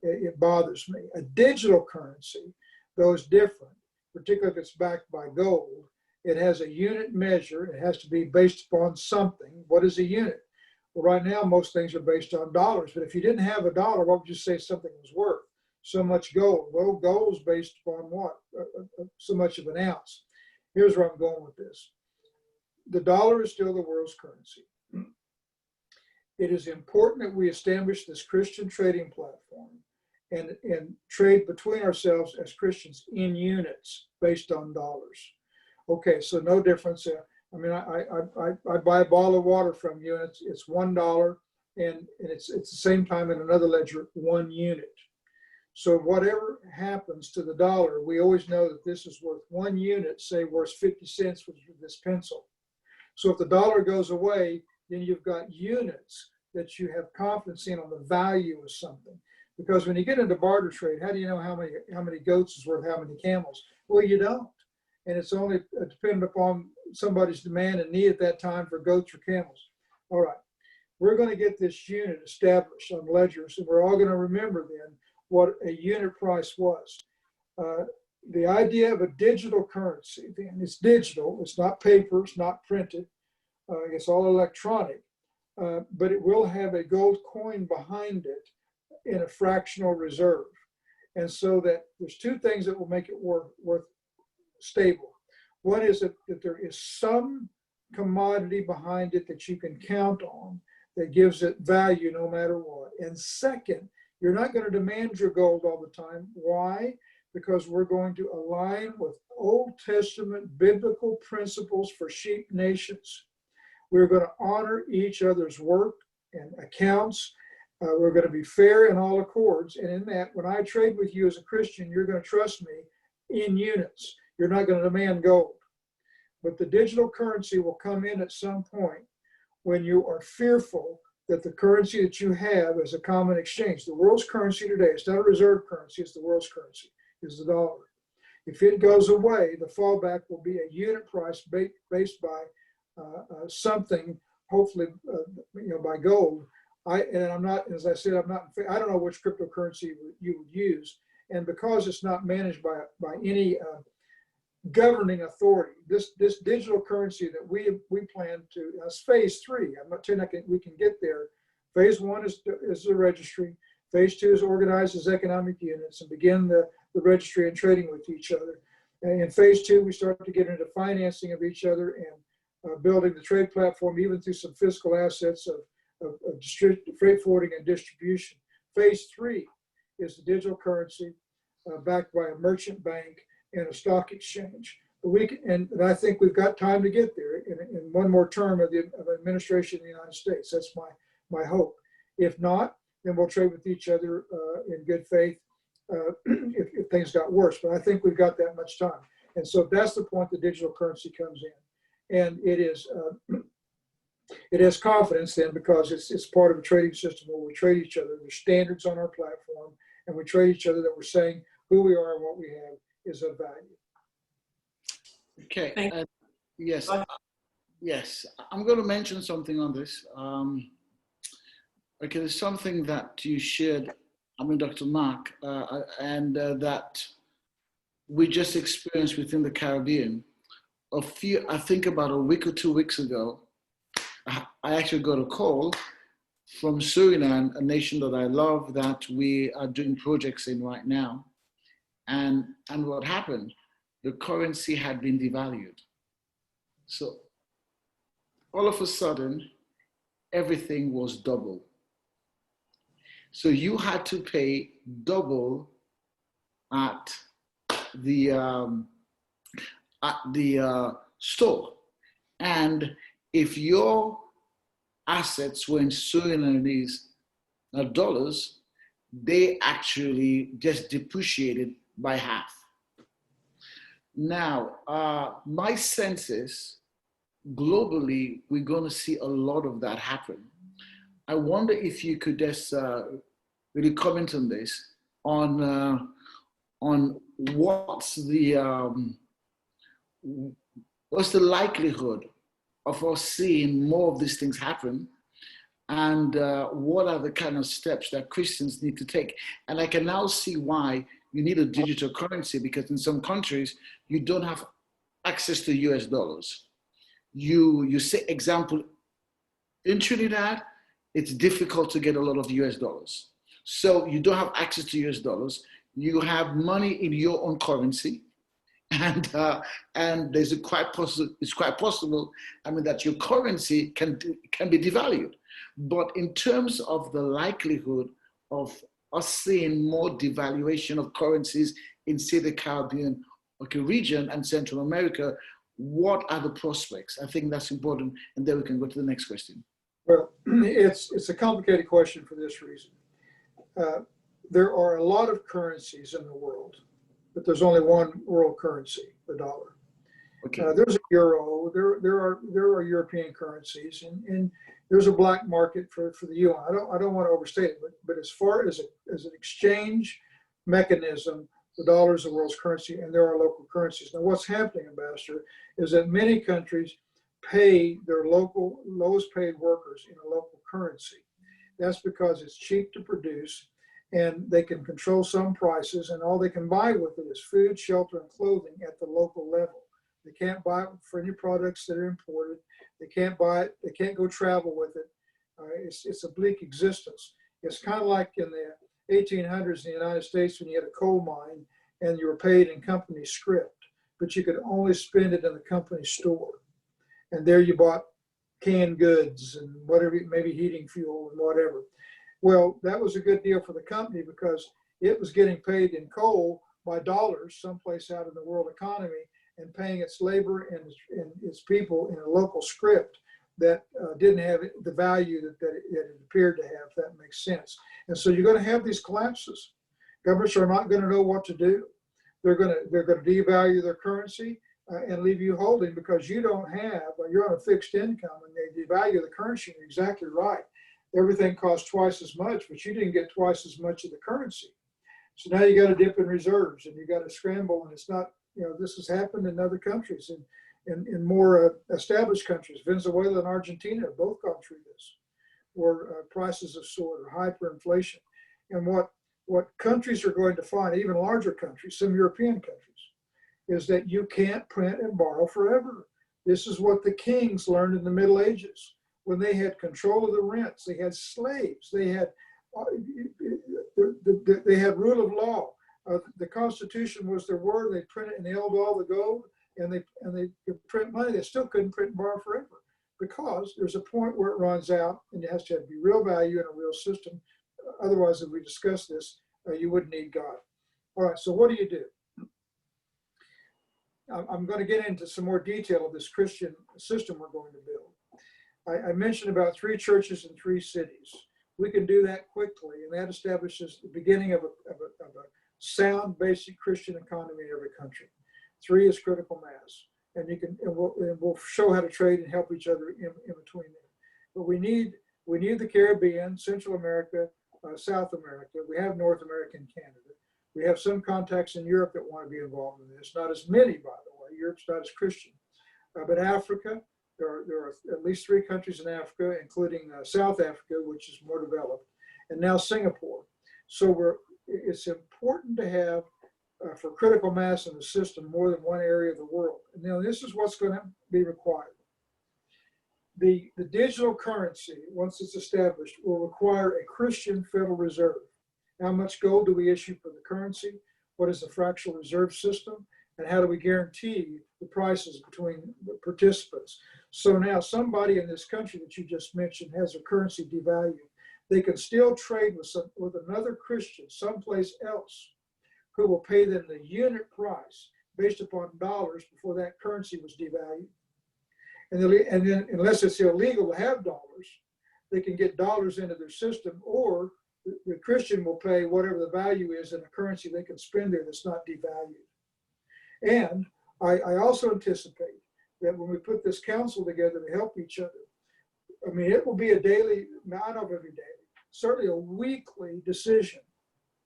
it bothers me. A digital currency, though, is different, particularly if it's backed by gold. It has a unit measure. It has to be based upon something. What is a unit? Well, right now, most things are based on dollars, but if you didn't have a dollar, what would you say something was worth? So much gold. Well, gold is based upon what? So much of an ounce. Here's where I'm going with this. The dollar is still the world's currency. It is important that we establish this Christian trading platform and trade between ourselves as Christians in units based on dollars. Okay, so no difference. I mean, I buy a bottle of water from you, and it's $1, and it's at the same time in another ledger, 1 unit. So whatever happens to the dollar, we always know that this is worth 1 unit, say worth 50 cents with this pencil. So if the dollar goes away, then you've got units that you have confidence in on the value of something. Because when you get into barter trade, how do you know how many goats is worth how many camels? Well, you don't. and it's only dependent upon somebody's demand and need at that time for goats or camels. All right, we're going to get this unit established on ledgers, and we're all going to remember then what a unit price was. The idea of a digital currency, then, it's digital, it's not paper, it's not printed, it's all electronic, but it will have a gold coin behind it in a fractional reserve. And so that there's two things that will make it worth stable. One is that there is some commodity behind it that you can count on that gives it value no matter what. And second, you're not going to demand your gold all the time. Why? Because we're going to align with Old Testament biblical principles for sheep nations. We're going to honor each other's work and accounts. We're going to be fair in all accords. And in that, when I trade with you as a Christian, you're going to trust me in units. You're not going to demand gold. But the digital currency will come in at some point when you are fearful that the currency that you have is a common exchange. The world's currency today, it's not a reserve currency, it's the world's currency, is the dollar. If it goes away, the fallback will be a unit price based by something, hopefully, by gold. I'm not, as I said, I don't know which cryptocurrency you would use. And because it's not managed by any governing authority, this digital currency that we plan to, that's phase 3. I'm not saying we can get there. Phase 1 is the registry. Phase 2 is organized as economic units and begin the registry and trading with each other. And in phase 2, we start to get into financing of each other and building the trade platform, even through some physical assets of freight forwarding and distribution. Phase 3 is the digital currency backed by a merchant bank and a stock exchange. And I think we've got time to get there in one more term of administration in the United States. That's my hope. If not, then we'll trade with each other in good faith if things got worse. But I think we've got that much time. And so that's the point the digital currency comes in. And it has confidence then because it's part of a trading system where we trade each other. There's standards on our platform, and we trade each other that we're saying who we are and what we have is of value. Okay. Yes. Yes. I'm going to mention something on this. Okay, there's something that you shared, Dr. Mark, and that we just experienced within the Caribbean. I think about a week or 2 weeks ago, I actually got a call from Suriname, a nation that I love, that we are doing projects in right now. And what happened? The currency had been devalued. So all of a sudden, everything was double. So you had to pay double at the store. And if your assets were in Surinamese dollars, they actually just depreciated by half. Now, my sense is globally, we're going to see a lot of that happen. I wonder if you could just really comment on this, on what's the likelihood of us seeing more of these things happen, and what are the kind of steps that Christians need to take. And I can now see why you need a digital currency, because in some countries, you don't have access to US dollars. You say, example, in Trinidad, it's difficult to get a lot of US dollars. So you don't have access to US dollars. You have money in your own currency. And it's quite possible, that your currency can be devalued. But in terms of the likelihood of us seeing more devaluation of currencies in, say, the Caribbean region and Central America, what are the prospects? I think that's important, and then we can go to the next question. Well, it's a complicated question for this reason. There are a lot of currencies in the world, but there's only one world currency, the dollar. Okay. There's a euro. There are European currencies, and there's a black market for the yuan. I don't want to overstate it, but as far as an exchange mechanism The dollar is the world's currency, and there are local currencies. Now, what's happening, Ambassador, is that many countries pay their local lowest paid workers in a local currency. That's because it's cheap to produce, and they can control some prices, and all they can buy with it is food, shelter, and clothing at the local level. They can't buy it for any products that are imported. They can't buy it. They can't go travel with it. It's a bleak existence. It's kind of like in the 1800s in the United States when you had a coal mine and you were paid in company script, but you could only spend it in the company store. And there you bought canned goods and whatever, maybe heating fuel and whatever. Well, that was a good deal for the company because it was getting paid in coal by dollars someplace out in the world economy and paying its labor and its people in a local script that didn't have the value that it appeared to have, if that makes sense. And so you're going to have these collapses. Governments are not going to know what to do. They're going to devalue their currency and leave you holding because you don't have, you're on a fixed income and they devalue the currency. You're exactly right. Everything costs twice as much, but you didn't get twice as much of the currency. So now you got to dip in reserves and you got to scramble, and it's not, this has happened in other countries and in more established countries. Venezuela and Argentina have both gone through this, where prices have soared or hyperinflation. And what countries are going to find, even larger countries, some European countries, is that you can't print and borrow forever. This is what the kings learned in the Middle Ages. When they had control of the rents, they had slaves, they had rule of law. The Constitution was their word. They printed and they held all the gold, and they could print money. They still couldn't print and borrow forever because there's a point where it runs out, and it has to be real value in a real system. Otherwise, if we discuss this, you wouldn't need God. All right, so what do you do? I'm going to get into some more detail of this Christian system we're going to build. I mentioned about 3 churches in 3 cities. We can do that quickly, and that establishes the beginning of a sound, basic Christian economy in every country. 3 is critical mass, and we'll show how to trade and help each other in between them. But we need the Caribbean, Central America, South America. We have North America and Canada. We have some contacts in Europe that want to be involved in this. Not as many, by the way. Europe's not as Christian. But Africa, there are at least 3 countries in Africa, including South Africa, which is more developed, and now Singapore. So it's important to have, for critical mass in the system, more than one area of the world. And now this is what's going to be required. The digital currency, once it's established, will require a Christian Federal Reserve. How much gold do we issue for the currency? What is the fractional reserve system? And how do we guarantee the prices between the participants? So now somebody in this country that you just mentioned has a currency devalued. They can still trade with another Christian someplace else who will pay them the unit price based upon dollars before that currency was devalued. And then unless it's illegal to have dollars, they can get dollars into their system, or the Christian will pay whatever the value is in a currency they can spend there that's not devalued. And I also anticipate that when we put this council together to help each other, I mean, it will be a daily, not of every day, certainly a weekly decision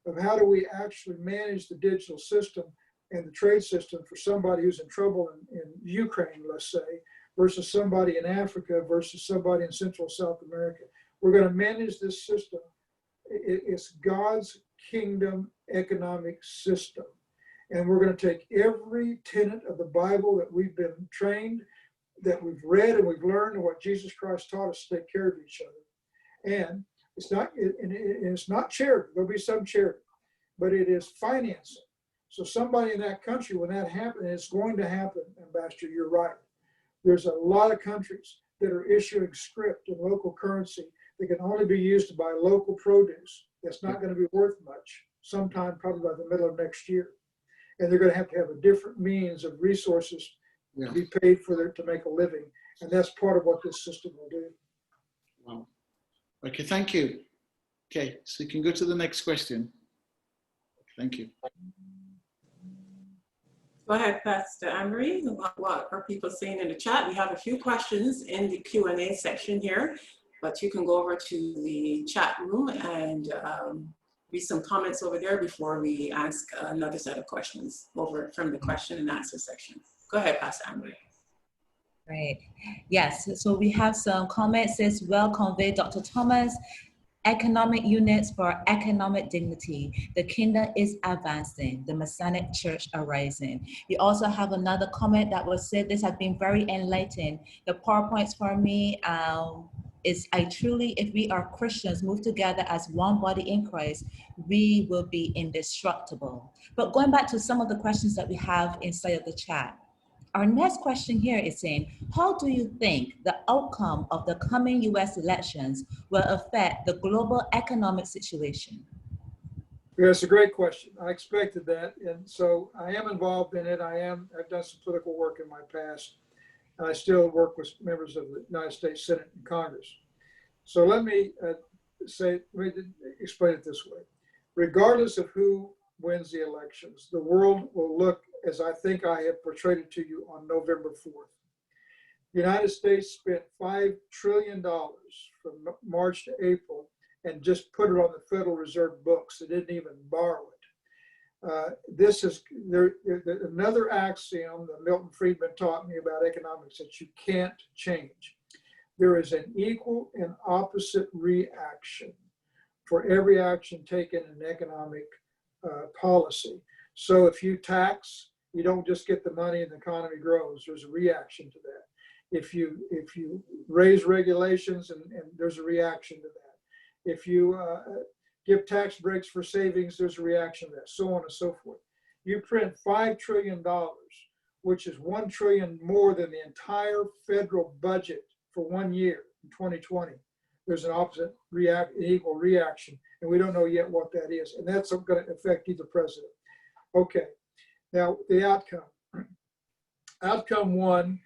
of how do we actually manage the digital system and the trade system for somebody who's in trouble in Ukraine, let's say, versus somebody in Africa versus somebody in Central South America. We're going to manage this system. It's God's kingdom economic system. And we're going to take every tenet of the Bible that we've been trained, that we've read and we've learned, and what Jesus Christ taught us to take care of each other. And it's not charity. There'll be some charity, but it is financing. So somebody in that country, when that happens, and it's going to happen, Ambassador, you're right. There's a lot of countries that are issuing script in local currency that can only be used to buy local produce. That's not going to be worth much sometime probably by the middle of next year. And they're going to have a different means of resources to be paid for to make a living. And that's part of what this system will do. Wow. Okay, thank you. Okay, so you can go to the next question. Thank you. Go ahead, Pastor Anne-Marie. What are people saying in the chat? We have a few questions in the Q&A section here, but you can go over to the chat room and read some comments over there before we ask another set of questions over from the question and answer section. Go ahead, Pastor Amory. Right. Yes. So we have some comments. Says, well conveyed, Dr. Thomas. Economic units for economic dignity. The kingdom is advancing. The Messianic church arising. We also have another comment that was said, this has been very enlightening. The PowerPoints for me is I truly, if we are Christians, move together as one body in Christ, we will be indestructible. But going back to some of the questions that we have inside of the chat, our next question here is saying, how do you think the outcome of the coming US elections will affect the global economic situation? Yeah, it's a great question. I expected that. And so I am involved in it. I've done some political work in my past. I still work with members of the United States Senate and Congress. So let me explain it this way. Regardless of who wins the elections, the world will look as I think I have portrayed it to you on November 4th. The United States spent $5 trillion from March to April and just put it on the Federal Reserve books. They didn't even borrow it. This is another axiom that Milton Friedman taught me about economics that you can't change. There is an equal and opposite reaction for every action taken in economic policy. So if you tax, you don't just get the money and the economy grows. There's a reaction to that. If you raise regulations, and there's a reaction to that. If you give tax breaks for savings, there's a reaction to that, so on and so forth. You print $5 trillion, which is $1 trillion more than the entire federal budget for 1 year in 2020. There's an opposite equal reaction, and we don't know yet what that is. And that's going to affect either president. Okay, now the outcome. Outcome one,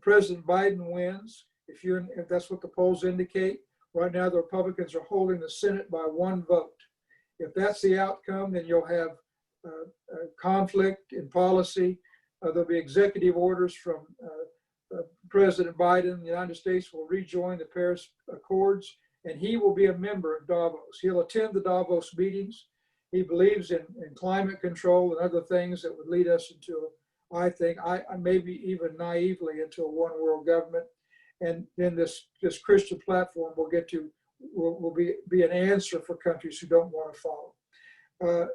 President Biden wins. If that's what the polls indicate, right now the Republicans are holding the Senate by 1 vote. If that's the outcome, then you'll have conflict in policy. There'll be executive orders from President Biden. The United States will rejoin the Paris Accords, and he will be a member of Davos. He'll attend the Davos meetings. He believes in climate control and other things that would lead us into, I think, maybe even naively, into a one world government. And then this Christian platform will be an answer for countries who don't want to follow.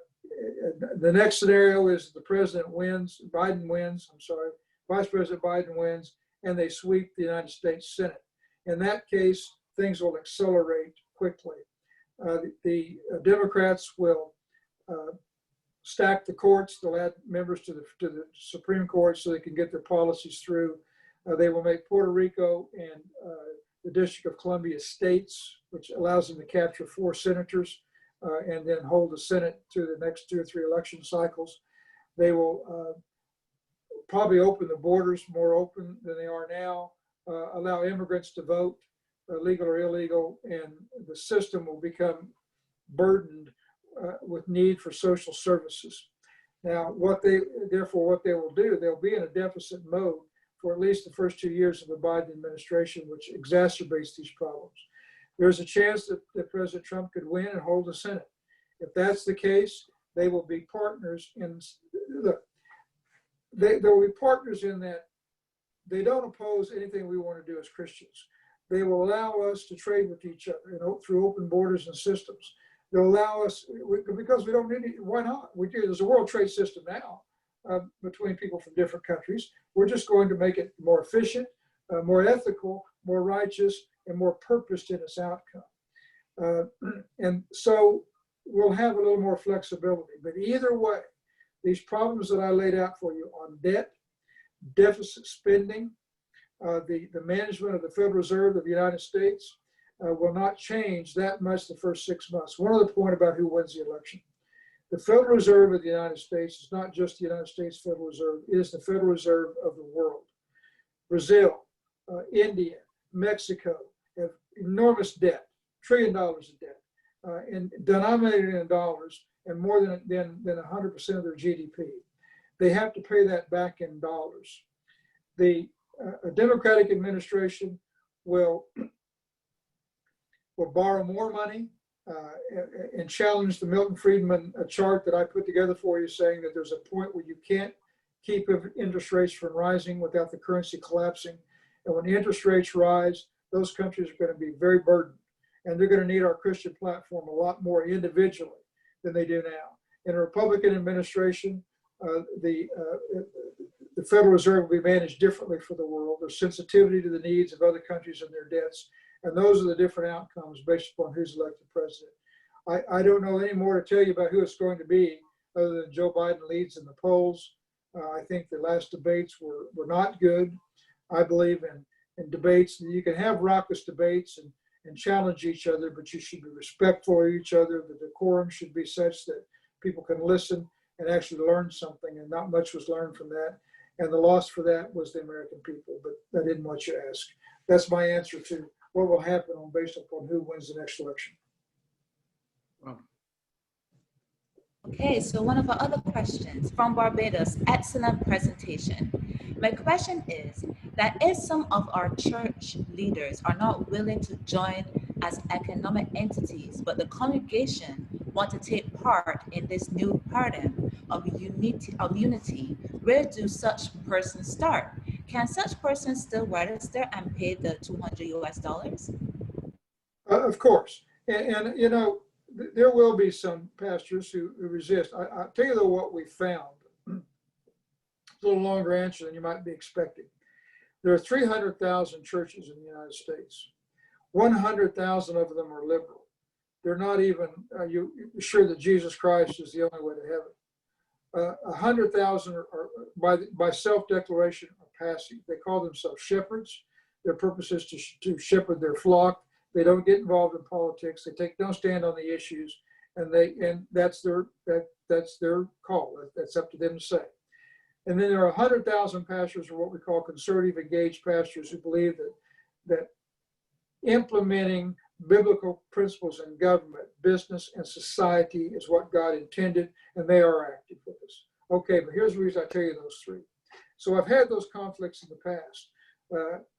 The next scenario is the president wins, Vice President Biden wins, and they sweep the United States Senate. In that case, things will accelerate quickly. The Democrats will stack the courts. They'll add members to the Supreme Court so they can get their policies through. They will make Puerto Rico and the District of Columbia states, which allows them to capture 4 senators and then hold the Senate through the next 2 or 3 election cycles. They will probably open the borders more open than they are now, allow immigrants to vote, legal or illegal, and the system will become burdened with need for social services. Now, what they will do, they'll be in a deficit mode for at least the first 2 years of the Biden administration, which exacerbates these problems. There's a chance that President Trump could win and hold the Senate. If that's the case, they will be partners in, look, they will be partners in that they don't oppose anything we want to do as Christians. They will allow us to trade with each other, through open borders and systems. They'll allow us, because we don't need it, why not? There's a world trade system now between people from different countries. We're just going to make it more efficient, more ethical, more righteous, and more purposed in its outcome. And so we'll have a little more flexibility. But either way, these problems that I laid out for you on debt, deficit spending, the management of the Federal Reserve of the United States will not change that much the first 6 months. One other point about who wins the election. The Federal Reserve of the United States is not just the United States Federal Reserve, it is the Federal Reserve of the world. Brazil, India, Mexico have enormous debt, $1 trillion of debt, and denominated in dollars, and more than 100% of their GDP. They have to pay that back in dollars. The Democratic administration will borrow more money and challenge the Milton Friedman chart that I put together for you, saying that there's a point where you can't keep interest rates from rising without the currency collapsing. And when the interest rates rise, those countries are going to be very burdened. And they're going to need our Christian platform a lot more individually than they do now. In a Republican administration, the Federal Reserve will be managed differently for the world. There's sensitivity to the needs of other countries and their debts. And those are the different outcomes based upon who's elected president. I don't know any more to tell you about who it's going to be other than Joe Biden leads in the polls. I think the last debates were not good. I believe in debates. You can have raucous debates and challenge each other, but you should be respectful of each other. The decorum should be such that people can listen and actually learn something, and not much was learned from that. And the loss for that was the American people, but I didn't want you to ask. That's my answer to what will happen based upon who wins the next election. Wow. Okay, so one of our other questions from Barbados, excellent presentation. My question is that if some of our church leaders are not willing to join as economic entities, but the congregation want to take part in this new paradigm of unity, where do such persons start? Can such persons still register and pay the $200 US? Of course. And you know, there will be some pastors who resist. I'll tell you though what we found. It's a little longer answer than you might be expecting. There are 300,000 churches in the United States. 100,000 of them are liberal. They're not even sure that Jesus Christ is the only way to heaven. 100,000 are by self-declaration are passive. They call themselves shepherds. Their purpose is to shepherd their flock. They don't get involved in politics. They don't stand on the issues, and that's their call. That's up to them to say. And then there are 100,000 pastors, or what we call conservative engaged pastors, who believe that implementing biblical principles in government, business, and society is what God intended, and they are active with us. Okay, but here's the reason I tell you those three. So I've had those conflicts in the past,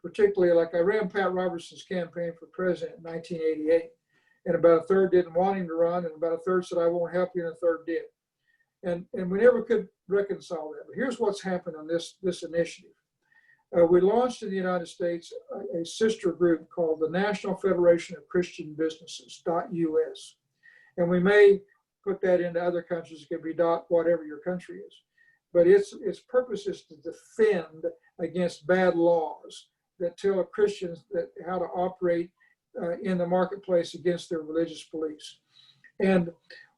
particularly like I ran Pat Robertson's campaign for president in 1988, and about a third didn't want him to run, and about a third said, I won't help you, and a third did. And we never could reconcile that. But here's what's happened on this initiative. We launched in the United States a sister group called the National Federation of Christian Businesses, .us. And we may put that into other countries. It could be whatever your country is. But its purpose is to defend against bad laws that tell Christians how to operate in the marketplace against their religious beliefs. And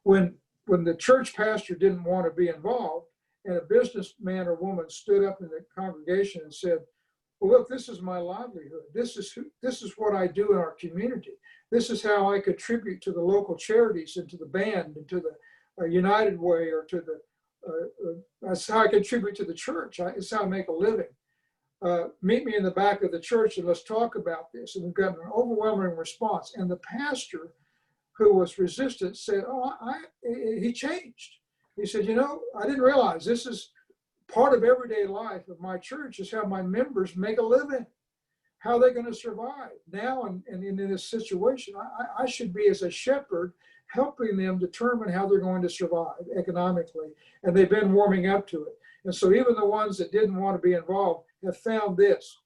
when the church pastor didn't want to be involved, and a businessman or woman stood up in the congregation and said, well, look, this is my livelihood. This is what I do in our community. This is how I contribute to the local charities and to the band and to the United Way, or to that's how I contribute to the church. It's how I make a living. Meet me in the back of the church and let's talk about this. And we've got an overwhelming response. And the pastor who was resistant said, he changed. He said, you know, I didn't realize this is part of everyday life of my church, is how my members make a living. How are they going to survive now and in this situation? I should be, as a shepherd, helping them determine how they're going to survive economically. And they've been warming up to it. And so even the ones that didn't want to be involved have found this.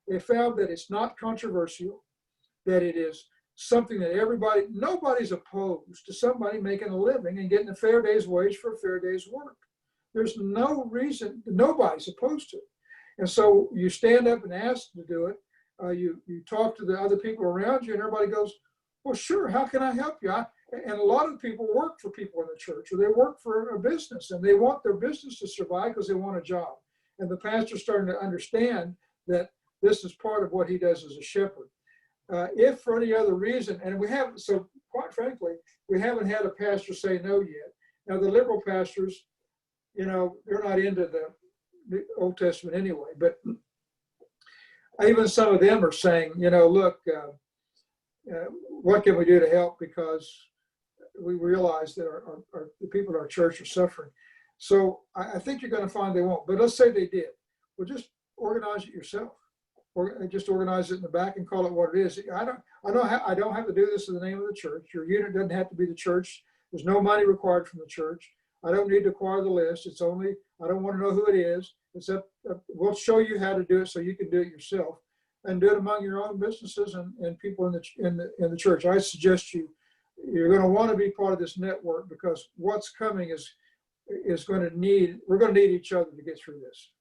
They found that it's not controversial, that it is something that nobody's opposed to somebody making a living and getting a fair day's wage for a fair day's work. There's no reason, nobody's opposed to it. And so you stand up and ask to do it. You talk to the other people around you, and everybody goes, well, sure, how can I help you? And a lot of people work for people in the church, or they work for a business, and they want their business to survive because they want a job. And the pastor's starting to understand that this is part of what he does as a shepherd. If for any other reason, and we haven't, so quite frankly, we haven't had a pastor say no yet. Now, the liberal pastors, you know, they're not into the Old Testament anyway, but even some of them are saying, you know, look, what can we do to help? Because we realize that the people in our church are suffering. So I think you're going to find they won't. But let's say they did. Well, just organize it yourself. or just organize it in the back and call it what it is. I don't have to do this in the name of the church. Your unit doesn't have to be the church. There's no money required from the church. I don't need to acquire the list. It's only, I don't want to know who it is. It's up, we'll show you how to do it so you can do it yourself, and do it among your own businesses and people in the church. I suggest you're going to want to be part of this network, because what's coming is going to need, we're going to need each other to get through this.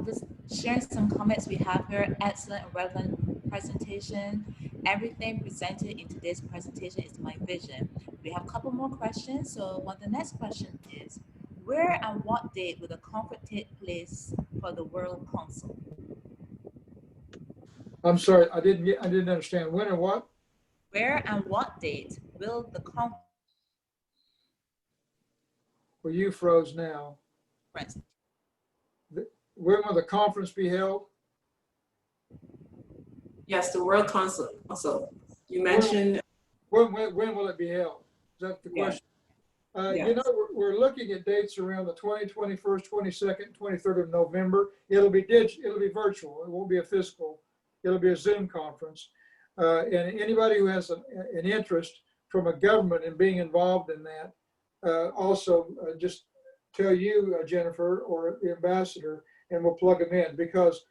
Just sharing some comments we have here. Excellent and relevant presentation. Everything presented in today's presentation is my vision. We have a couple more questions. So the next question is, where and what date will the conference take place for the World Council? I'm sorry, I didn't understand. When and what? Where and what date will the conference? Well, you froze now. When will the conference be held? Yes, the World Council. Also, you mentioned. When will it be held? Is that the question? Yes. You know, we're looking at dates around the 20th, 21st, 22nd, 23rd of November. It'll be virtual. It won't be a physical. It'll be a Zoom conference. And anybody who has an interest from a government in being involved in that, also just tell you, Jennifer, or the ambassador, and we'll plug them in, because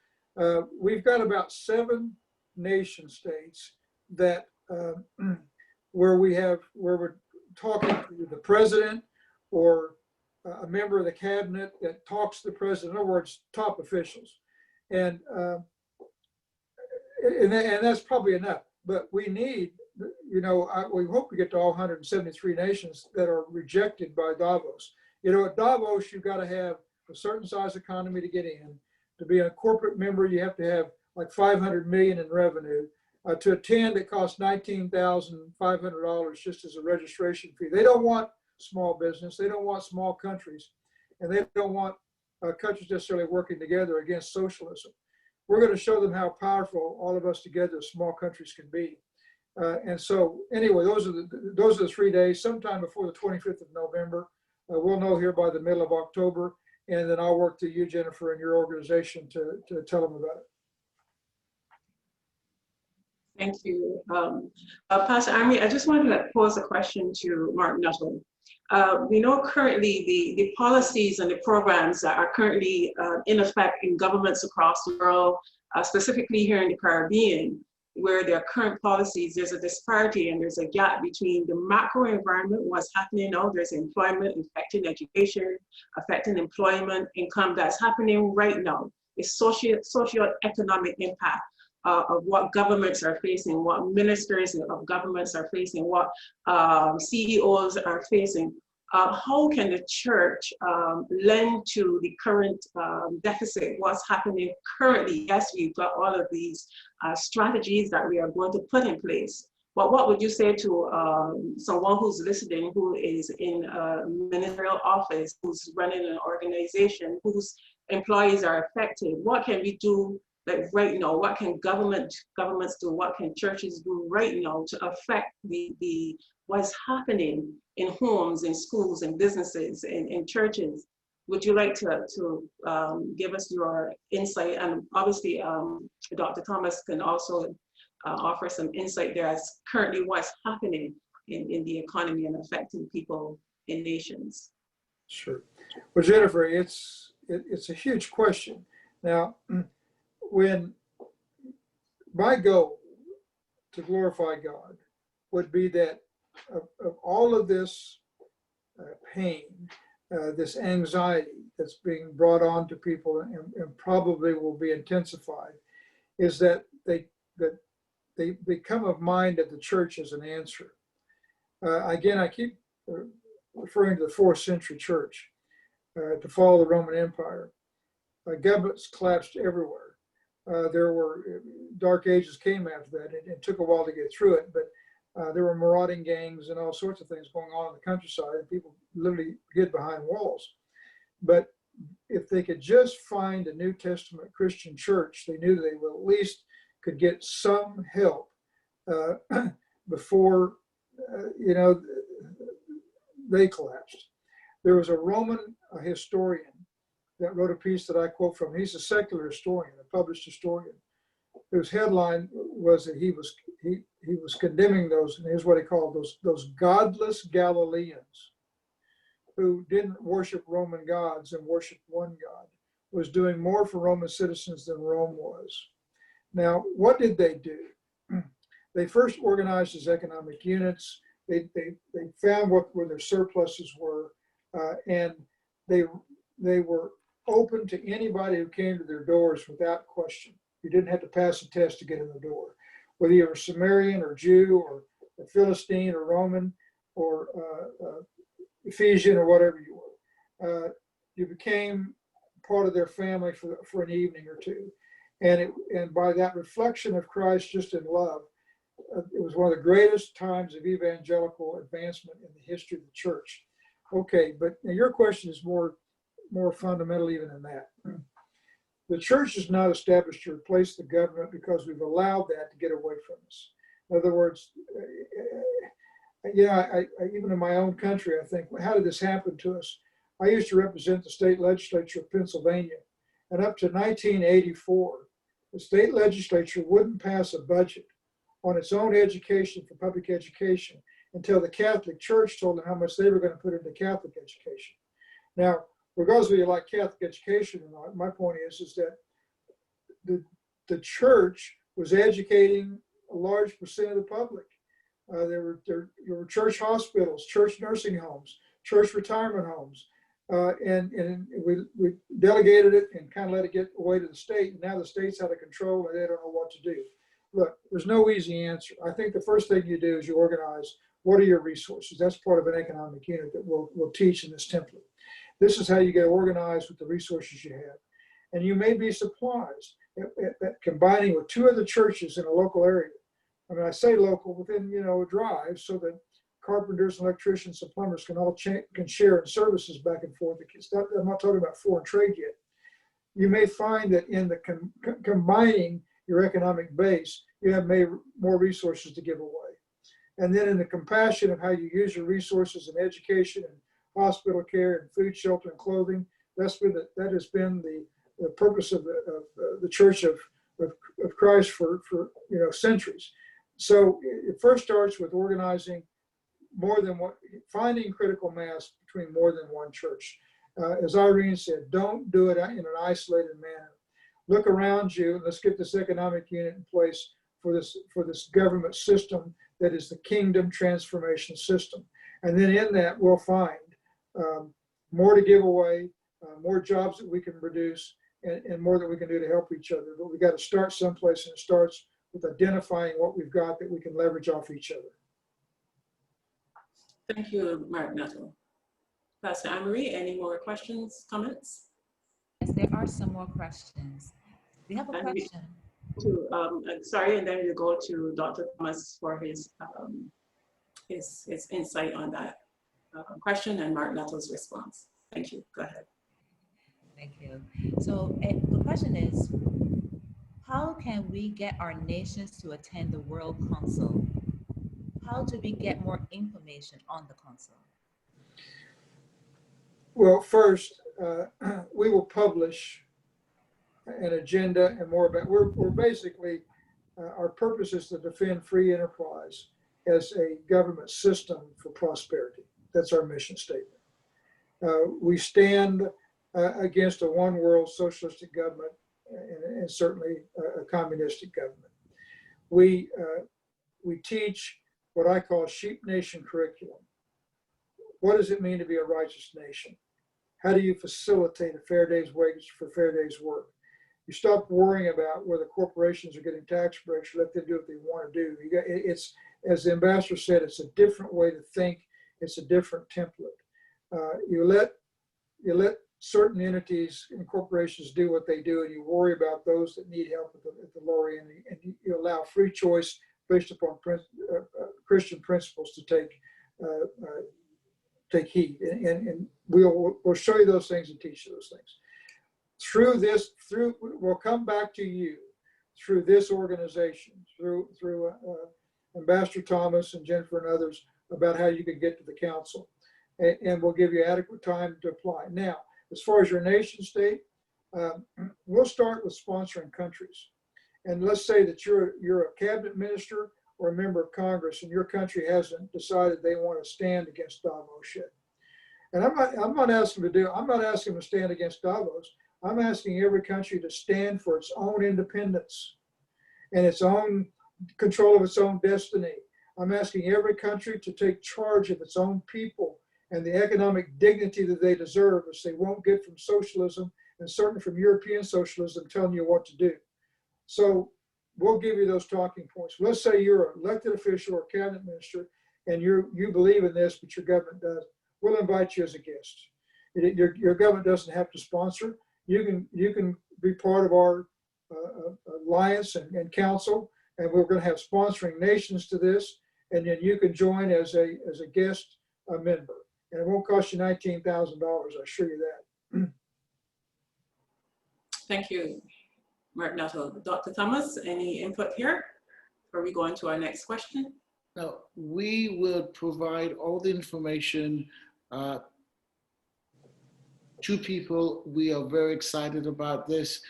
we've got about 7 nation states that where we're talking to the president or a member of the cabinet that talks to the president. In other words, top officials, and that's probably enough. But we need, you know, we hope we get to all 173 nations that are rejected by Davos. You know, at Davos, you've got to have a certain size economy to get in. To be a corporate member, you have to have like 500 million in revenue. To attend, it costs $19,500 just as a registration fee. They don't want small business. They don't want small countries. And they don't want countries necessarily working together against socialism. We're going to show them how powerful all of us together as small countries can be. And so anyway, those are the 3 days, sometime before the 25th of November. We'll know here by the middle of October. And then I'll work through you, Jennifer, and your organization to tell them about it. Thank you. Pastor Army, I just wanted to pose a question to Mark Nuttall. We know currently the policies and the programs that are currently in effect in governments across the world, specifically here in the Caribbean, where their current policies, there's a disparity and there's a gap between the macro environment, what's happening now, there's employment affecting education, affecting employment, income that's happening right now. It's socio-economic impact of what governments are facing, what ministers of governments are facing, what CEOs are facing. How can the church lend to the current deficit, what's happening currently? Yes, we've got all of these strategies that we are going to put in place. But what would you say to someone who's listening, who is in a ministerial office, who's running an organization, whose employees are affected? What can we do like right now? What can governments do? What can churches do right now to affect what's happening in homes, in schools, in businesses, in churches? Would you like to give us your insight? And obviously, Dr. Thomas can also offer some insight there as currently what's happening in the economy and affecting people in nations. Sure. Well, Jennifer, it's a huge question. Now, when my goal to glorify God would be that of all of this pain, this anxiety that's being brought on to people and probably will be intensified, is that they become of mind that the church is an answer. Again, I keep referring to the 4th century church to follow the Roman Empire. Governments collapsed everywhere. There were dark ages came after that. It took a while to get through it, but there were marauding gangs and all sorts of things going on in the countryside, and people literally hid behind walls. But if they could just find a New Testament Christian church, they knew they would at least could get some help before they collapsed. There was a Roman historian that wrote a piece that I quote from. He's a secular historian, a published historian, whose headline was that he was condemning those, and here's what he called those godless Galileans who didn't worship Roman gods and worshiped one God, was doing more for Roman citizens than Rome was. Now, what did they do? They first organized as economic units. They found where their surpluses were, and they were open to anybody who came to their doors without question. You didn't have to pass a test to get in the door, whether you were Sumerian or Jew or Philistine or Roman or Ephesian or whatever you were. You became part of their family for an evening or two, and by that reflection of Christ, just in love, it was one of the greatest times of evangelical advancement in the history of the church. Okay, but your question is more fundamental even than that. The church is not established to replace the government because we've allowed that to get away from us. In other words, I even in my own country, I think, how did this happen to us? I used to represent the state legislature of Pennsylvania, and up to 1984, the state legislature wouldn't pass a budget on its own education for public education until the Catholic Church told them how much they were going to put into Catholic education. Now, regardless of whether you like Catholic education or not, my point is that the church was educating a large percent of the public. There were church hospitals, church nursing homes, church retirement homes, and we delegated it and kind of let it get away to the state. And now the state's out of control and they don't know what to do. Look, there's no easy answer. I think the first thing you do is you organize what are your resources. That's part of an economic unit that we'll teach in this template. This is how you get organized with the resources you have. And you may be surprised at combining with two other churches in a local area. I mean, I say local, within, a drive, so that carpenters, electricians, and plumbers can all can share in services back and forth. I'm not talking about foreign trade yet. You may find that in the combining your economic base, you have more resources to give away. And then in the compassion of how you use your resources in education and hospital care and food, shelter, and clothing, that has been the purpose of the Church of Christ for centuries. So it first starts with organizing more than one, finding critical mass between more than one church. As Irene said, don't do it in an isolated manner. Look around you, and let's get this economic unit in place for this government system that is the kingdom transformation system. And then in that, we'll find more to give away, more jobs that we can produce, and more that we can do to help each other. But we got to start someplace, and it starts with identifying what we've got that we can leverage off each other. Thank you, Mark Nuttall. Pastor Anne-Marie, any more questions, comments? Yes, there are some more questions. We have a question. Sorry, and then we'll go to Dr. Thomas for his insight on that question and Mark Nuttall's response. Thank you. Go ahead. Thank you. So the question is, how can we get our nations to attend the World Council? How do we get more information on the council? Well, first, we will publish an agenda and more about, we're basically, our purpose is to defend free enterprise as a government system for prosperity. That's our mission statement. We stand against a one world socialistic government and certainly a communistic government. We teach what I call sheep nation curriculum. What does it mean to be a righteous nation? How do you facilitate a fair day's wage for fair day's work? You stop worrying about whether corporations are getting tax breaks. You let them do what they want to do. It's, as the ambassador said, it's a different way to think. It's a different template. You let certain entities and corporations do what they do, and you worry about those that need help at the lower end, and you allow free choice based upon Christian principles to take heed. And we'll show you those things and teach you those things. We'll come back to you through this organization, through Ambassador Thomas and Jennifer and others, about how you can get to the council. And we'll give you adequate time to apply. Now, As far as your nation state, we'll start with sponsoring countries. And let's say that you're a cabinet minister or a member of Congress, and your country hasn't decided they want to stand against Davos yet. And I'm not asking them to stand against Davos. I'm asking every country to stand for its own independence and its own control of its own destiny. I'm asking every country to take charge of its own people and the economic dignity that they deserve, which they won't get from socialism and certainly from European socialism telling you what to do. So we'll give you those talking points. Let's say you're an elected official or cabinet minister and you believe in this, but your government doesn't. We'll invite you as a guest. Your government doesn't have to sponsor. You can be part of our alliance and council, and we're going to have sponsoring nations to this, and then you can join as a guest member, and it won't cost you $19,000. I assure you that. Thank you, Mark Nuttall. Dr. Thomas, any input here? Before we go on to our next question? Now, we will provide all the information to people. We are very excited about this.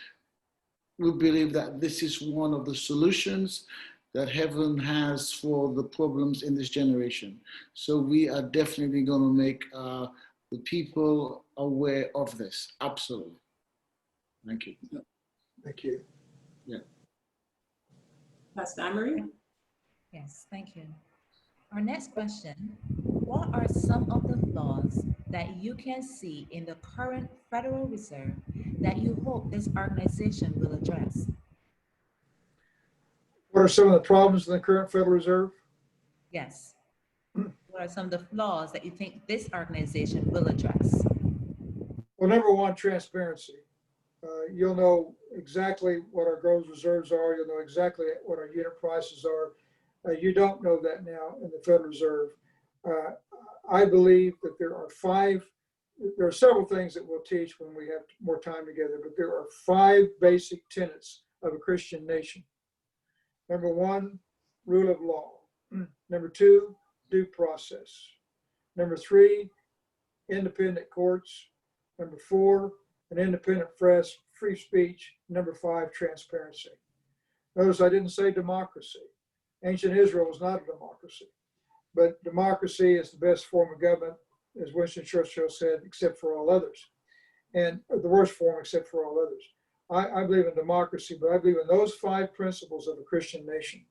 We believe that this is one of the solutions that heaven has for the problems in this generation. So we are definitely going to make the people aware of this. Absolutely. Thank you. Thank you. Yeah. Pastor Amory? Yes, thank you. Our next question, what are some of the flaws that you can see in the current Federal Reserve that you hope this organization will address? What are some of the problems in the current Federal Reserve? Yes. What are some of the flaws that you think this organization will address? Well, number one, transparency. You'll know exactly what our gross reserves are. You'll know exactly what our unit prices are. You don't know that now in the Federal Reserve. I believe that there are several things that we'll teach when we have more time together, but there are 5 basic tenets of a Christian nation. Number 1, rule of law. Number 2, due process. Number 3, independent courts. Number 4, an independent press, free speech. Number 5, transparency. Notice I didn't say democracy. Ancient Israel was not a democracy, but democracy is the best form of government, as Winston Churchill said, except for all others, and the worst form except for all others. I believe in democracy, but I believe in those 5 principles of a Christian nation.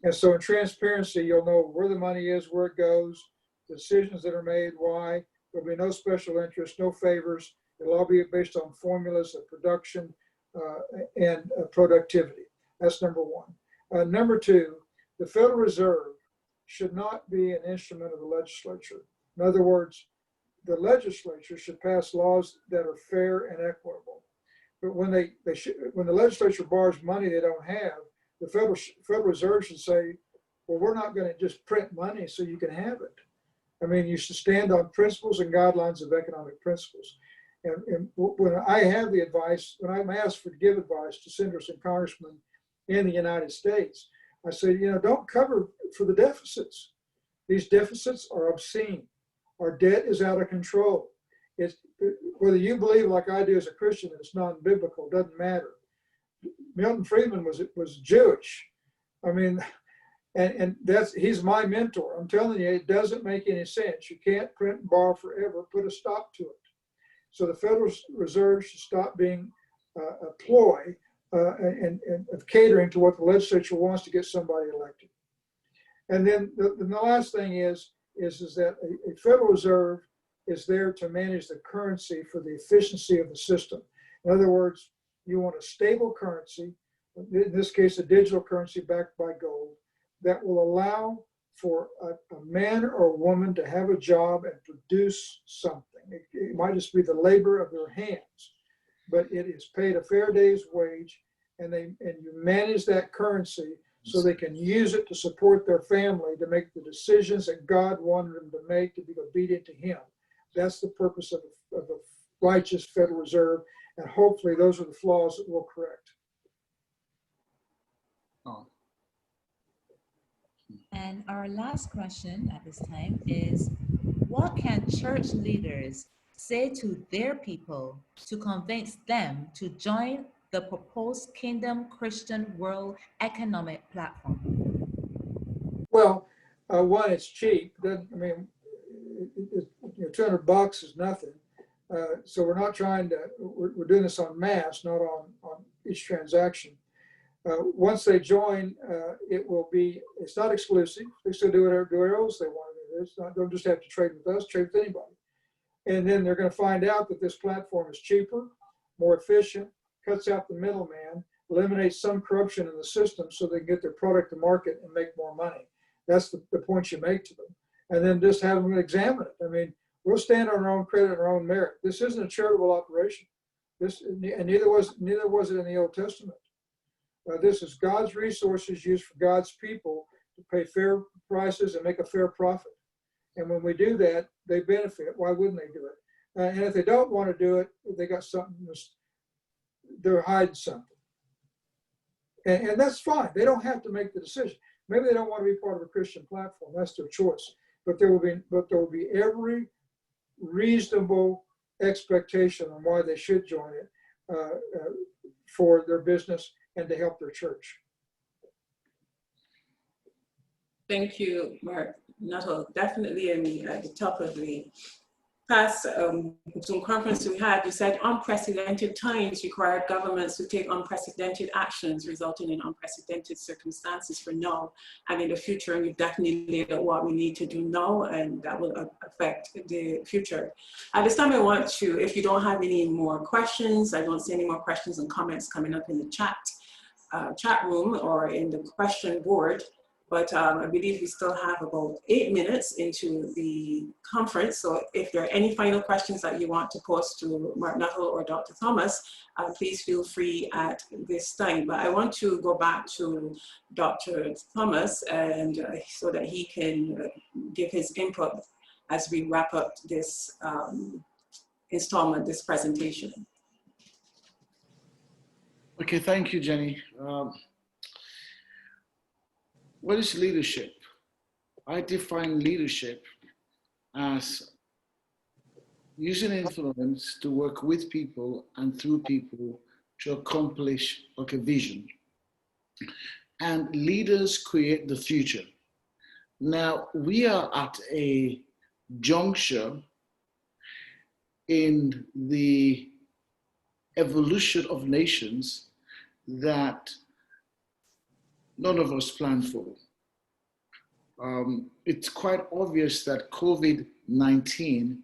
And so in transparency, you'll know where the money is, where it goes, the decisions that are made, why. There'll be no special interest, no favors. It'll all be based on formulas of production and productivity. That's number 1. Number 2, the Federal Reserve should not be an instrument of the legislature. In other words, the legislature should pass laws that are fair and equitable. But when when the legislature borrows money they don't have, the Federal Reserve should say, well, we're not going to just print money so you can have it. I mean, you should stand on principles and guidelines of economic principles. And when I have the advice, when I'm asked to give advice to senators and congressmen in the United States, I say, don't cover for the deficits. These deficits are obscene. Our debt is out of control. Whether you believe like I do as a Christian that it's non-biblical, doesn't matter. Milton Friedman was Jewish. I mean, and he's my mentor. I'm telling you, it doesn't make any sense. You can't print and borrow forever. Put a stop to it. So the Federal Reserve should stop being a ploy and of catering to what the legislature wants to get somebody elected. And then the last thing is that a Federal Reserve is there to manage the currency for the efficiency of the system. In other words, you want a stable currency, in this case, a digital currency backed by gold, that will allow for a man or a woman to have a job and produce something. It might just be the labor of their hands, but it is paid a fair day's wage, and you manage that currency so they can use it to support their family, to make the decisions that God wanted them to make, to be obedient to Him. That's the purpose of a righteous Federal Reserve, and hopefully those are the flaws that we'll correct. Oh. And our last question at this time is, what can church leaders say to their people to convince them to join the proposed Kingdom Christian World Economic Platform? Well, one, it's cheap. Doesn't, I mean, $200 is nothing. So we're not trying to, we're doing this on mass, not on each transaction. Once they join, it will be, it's not exclusive. They still do whatever else they want to do. It's not, they'll just have to trade with us, trade with anybody. And then they're going to find out that this platform is cheaper, more efficient, cuts out the middleman, eliminates some corruption in the system so they can get their product to market and make more money. That's the point you make to them. And then just have them examine it. I mean, we'll stand on our own credit and our own merit. This isn't a charitable operation. And neither was it in the Old Testament. This is God's resources used for God's people to pay fair prices and make a fair profit. And when we do that, they benefit. Why wouldn't they do it? And if they don't want to do it, they got something, they're hiding something. And that's fine. They don't have to make the decision. Maybe they don't want to be part of a Christian platform. That's their choice. But there will be every reasonable expectation on why they should join it for their business and to help their church. Thank you, Mark Nuttall. Definitely at the top of the past Zoom conference we had, you said unprecedented times required governments to take unprecedented actions, resulting in unprecedented circumstances for now and in the future. And you definitely laid out what we need to do now, and that will affect the future. At this time, I want to, if you don't have any more questions, I don't see any more questions and comments coming up in the chat room or in the question board. But I believe we still have about 8 minutes into the conference. So if there are any final questions that you want to pose to Mark Nuttall or Dr. Thomas, please feel free at this time. But I want to go back to Dr. Thomas and so that he can give his input as we wrap up this installment, this presentation. Okay, thank you, Jenny. What is leadership? I define leadership as using influence to work with people and through people to accomplish a vision. And leaders create the future. Now, we are at a juncture in the evolution of nations that none of us planned for. It's quite obvious that COVID-19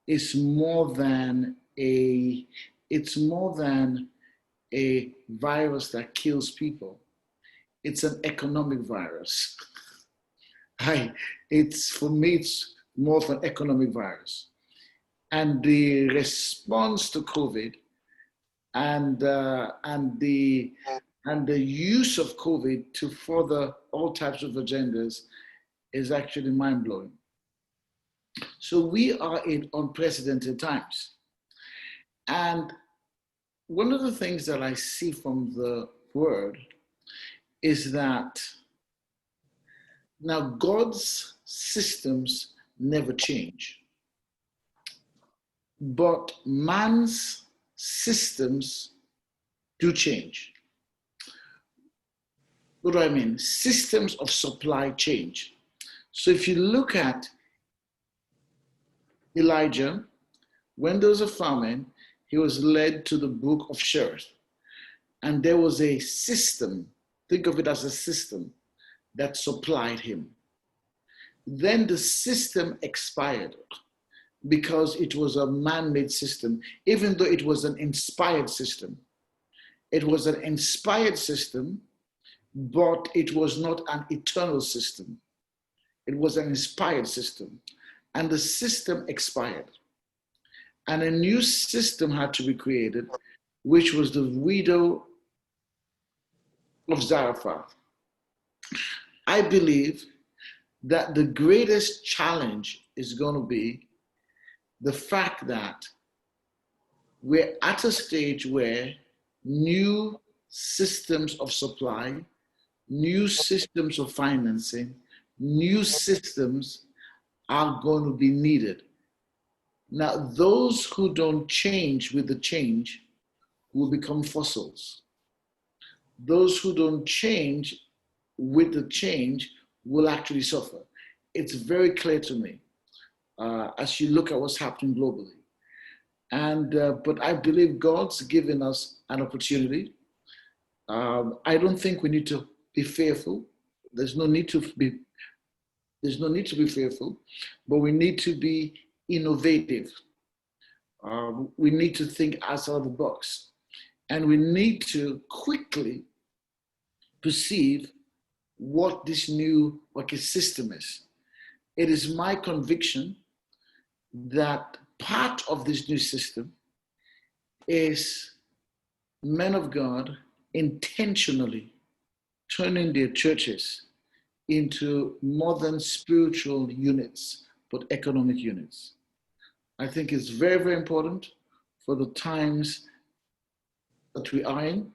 is more than a virus that kills people. It's an economic virus. For me, it's more of an economic virus. And the response to COVID and the use of COVID to further all types of agendas is actually mind-blowing. So we are in unprecedented times. And one of the things that I see from the word is that now God's systems never change, but man's systems do change. What do I mean? Systems of supply change. So if you look at Elijah, when there was a famine, he was led to the brook of Cherith. And there was a system, think of it as a system, that supplied him. Then the system expired because it was a man-made system, even though it was an inspired system. It was an inspired system, but it was not an eternal system. It was an inspired system. And the system expired. And a new system had to be created, which was the widow of Zarephath. I believe that the greatest challenge is going to be the fact that we're at a stage where new systems of supply, new systems of financing, new systems are going to be needed. Now, those who don't change with the change will become fossils. Those who don't change with the change will actually suffer. It's very clear to me as you look at what's happening globally. And but I believe God's given us an opportunity. I don't think we need to be fearful. There's no need to be. There's no need to be fearful, but we need to be innovative. We need to think outside of the box, and we need to quickly perceive what this new system is. It is my conviction that part of this new system is men of God intentionally turning their churches into more than spiritual units, but economic units. I think it's very, very important for the times that we are in,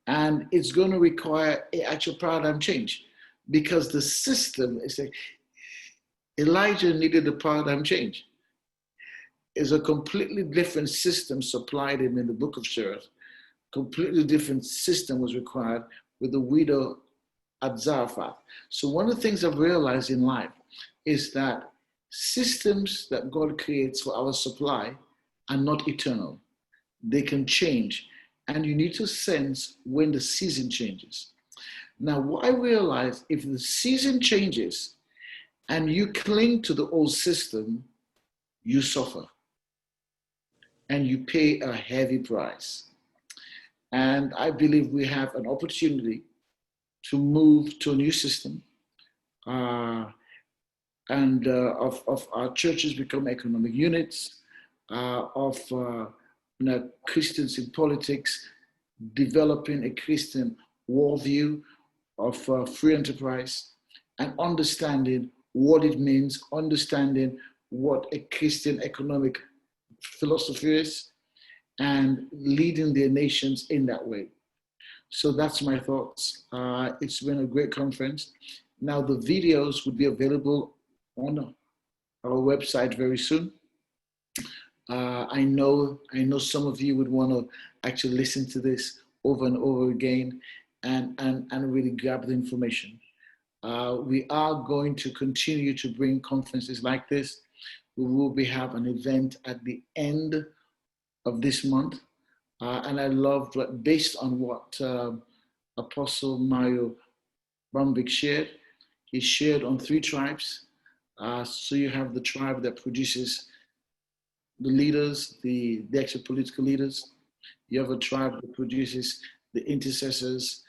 and it's going to require an actual paradigm change, because the system is like Elijah needed a paradigm change. It's a completely different system supplied him in the book of Sheriff. Completely different system was required with the widow at Zarephath. So one of the things I've realized in life is that systems that God creates for our supply are not eternal. They can change, and you need to sense when the season changes. Now, what I realize, if the season changes and you cling to the old system, you suffer and you pay a heavy price. And I believe we have an opportunity to move to a new system, of our churches become economic units, of Christians in politics developing a Christian worldview of free enterprise, and understanding what it means, understanding what a Christian economic philosophy is, and leading their nations in that way. So that's my thoughts. It's been a great conference. Now the videos would be available on our website very soon. I know some of you would want to actually listen to this over and over again and really grab the information. We are going to continue to bring conferences like this. We will have an event at the end of this month. And I loved based on what Apostle Mario Brumvik shared. He shared on 3 tribes. So you have the tribe that produces the leaders, the actual political leaders. You have a tribe that produces the intercessors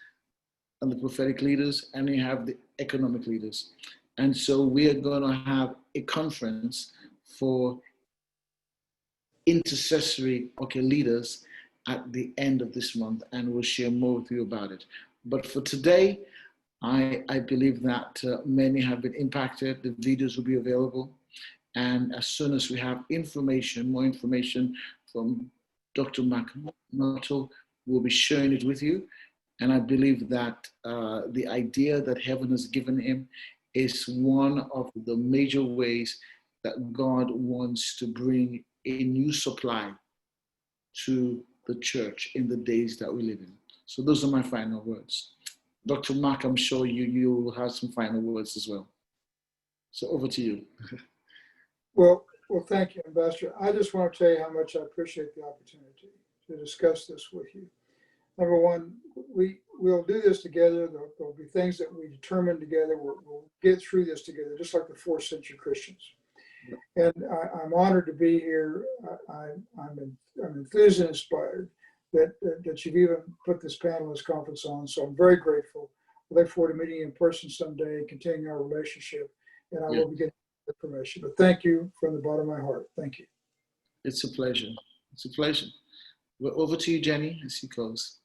and the prophetic leaders, and you have the economic leaders. And so we are going to have a conference for intercessory leaders at the end of this month, and we'll share more with you about it. But for today, I believe that many have been impacted. The videos will be available. And as soon as we have more information from Dr. McNaughton, we'll be sharing it with you. And I believe that the idea that heaven has given him is one of the major ways that God wants to bring a new supply to the church in the days that we live in. So those are my final words. Dr. Mark, I'm sure you will have some final words as well. So over to you. Well, thank you, Ambassador. I just want to tell you how much I appreciate the opportunity to discuss this with you. Number one, we'll do this together. There'll be things that we determine together. We'll get through this together, just like the 4th century Christians. And I'm honored to be here. I'm enthused and inspired that you've even put this panelist conference on. So I'm very grateful. I look forward to meeting you in person someday, continuing our relationship, and I will be getting information. But thank you from the bottom of my heart. Thank you. It's a pleasure. It's a pleasure. Well, over to you, Jenny, as you close.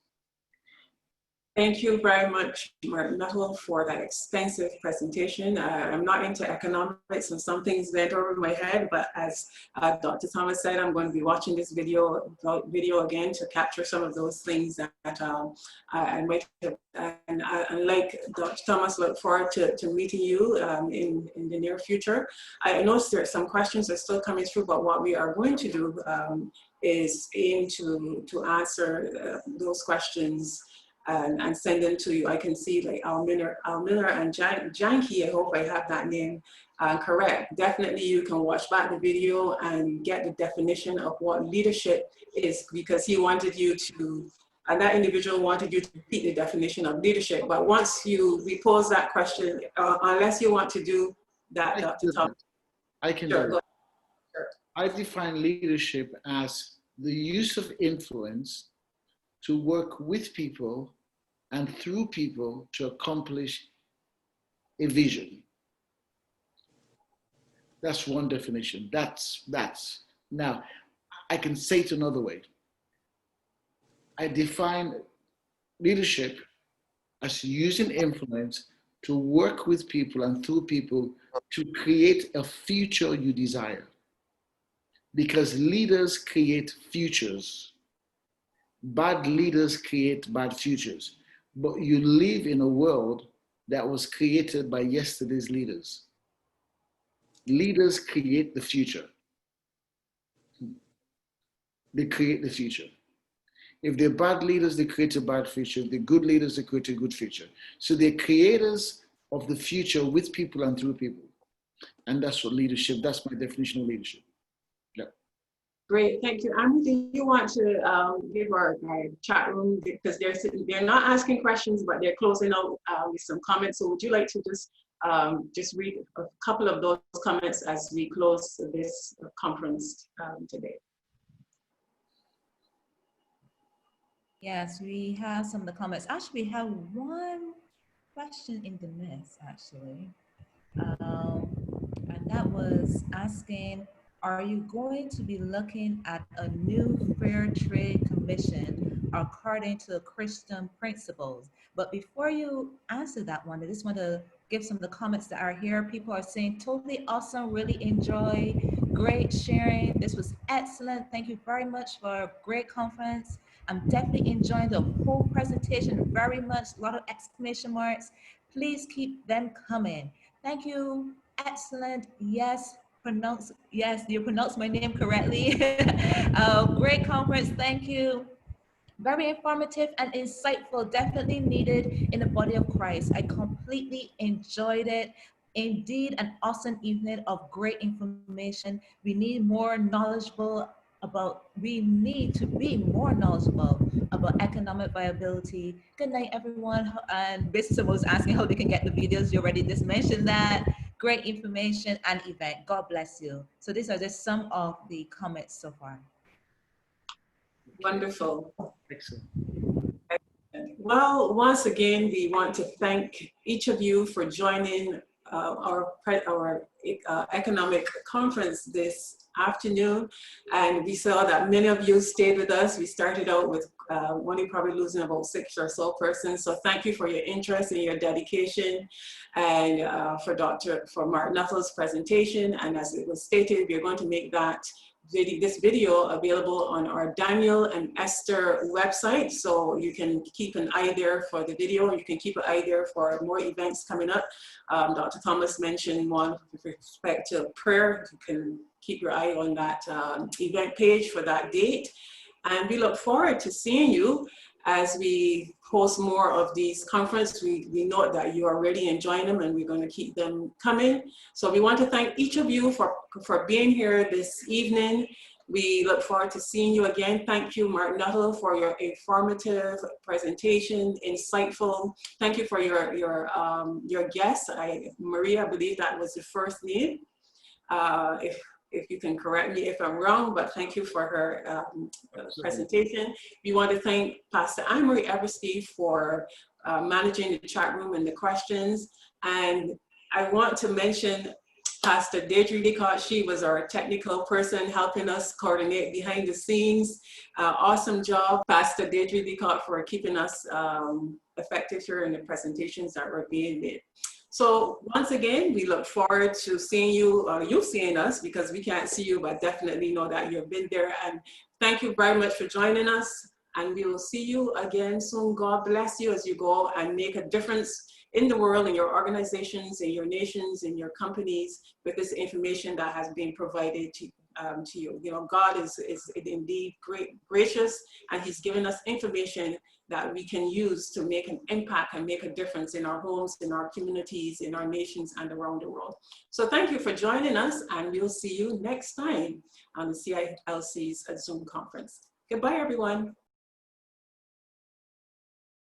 Thank you very much, Martin Nuttall, for that extensive presentation. I'm not into economics and some things went over my head, but as Dr. Thomas said, I'm going to be watching this video again to capture some of those things that I might have. And like Dr. Thomas, look forward to meeting you in the near future. I noticed there are some questions that are still coming through, but what we are going to do is aim to answer those questions and send them to you. I can see like Al Miller and Janky, I hope I have that name correct. Definitely you can watch back the video and get the definition of what leadership is, because he wanted you to, and that individual wanted you to repeat the definition of leadership. But once we pose that question, unless you want to do that, Dr. Thomas. I can Sure, do go it. ahead. I define leadership as the use of influence to work with people and through people to accomplish a vision. That's one definition. That's. Now, I can say it another way. I define leadership as using influence to work with people and through people to create a future you desire. Because leaders create futures. Bad leaders create bad futures. But you live in a world that was created by yesterday's leaders. Leaders create the future. They create the future. If they're bad leaders, they create a bad future. If they're good leaders, they create a good future. So they're creators of the future with people and through people. And that's what leadership, that's my definition of leadership. Yeah. Great, thank you. Amy, do you want to give our chat room, because they're not asking questions, but they're closing out with some comments. So would you like to just read a couple of those comments as we close this conference today? Yes, we have some of the comments. Actually, we have one question in the mix, actually. And that was asking, are you going to be looking at a new Fair Trade Commission according to Christian principles? But before you answer that one, I just want to give some of the comments that are here. People are saying, totally awesome, really enjoy, great sharing. This was excellent. Thank you very much for a great conference. I'm definitely enjoying the whole presentation very much, a lot of exclamation marks. Please keep them coming. Thank you, excellent, yes, you pronounced my name correctly. Great conference, thank you. Very informative and insightful, definitely needed in the body of Christ. I completely enjoyed it. Indeed, an awesome evening of great information. We need to be more knowledgeable about economic viability. Good night, everyone. And Bishop was asking how they can get the videos. You already just mentioned that. Great information and event. God bless you. So these are just some of the comments so far. Wonderful. Excellent. Well, once again, we want to thank each of you for joining our economic conference this afternoon. And we saw that many of you stayed with us. We started out with only probably losing about 6 or so persons. So thank you for your interest and your dedication, and for Martin Nuttall's presentation. And as it was stated, we're going to make this video available on our Daniel and Esther website. So you can keep an eye there for the video. You can keep an eye there for more events coming up. Dr. Thomas mentioned one with respect to prayer. You can keep your eye on that event page for that date. And we look forward to seeing you as we host more of these conferences. We know that you are really enjoying them, and we're going to keep them coming. So we want to thank each of you for being here this evening. We look forward to seeing you again. Thank you, Martin Nuttall, for your informative presentation, insightful. Thank you for your guest. Maria, I believe that was the first name. If you can correct me if I'm wrong, but thank you for her presentation. We want to thank Pastor Anne-Marie Eversty for managing the chat room and the questions. And I want to mention Pastor Deirdre Dicott, she was our technical person helping us coordinate behind the scenes. Awesome job, Pastor Deirdre Dicott, for keeping us effective here in the presentations that were being made. So once again, we look forward to seeing you, you seeing us, because we can't see you, but definitely know that you've been there. And thank you very much for joining us. And we will see you again soon. God bless you as you go and make a difference in the world, in your organizations, in your nations, in your companies, with this information that has been provided to you. You know, God is indeed gracious, and He's given us information that we can use to make an impact and make a difference in our homes, in our communities, in our nations, and around the world. So thank you for joining us, and we'll see you next time on the CILC's Zoom conference. Goodbye, everyone.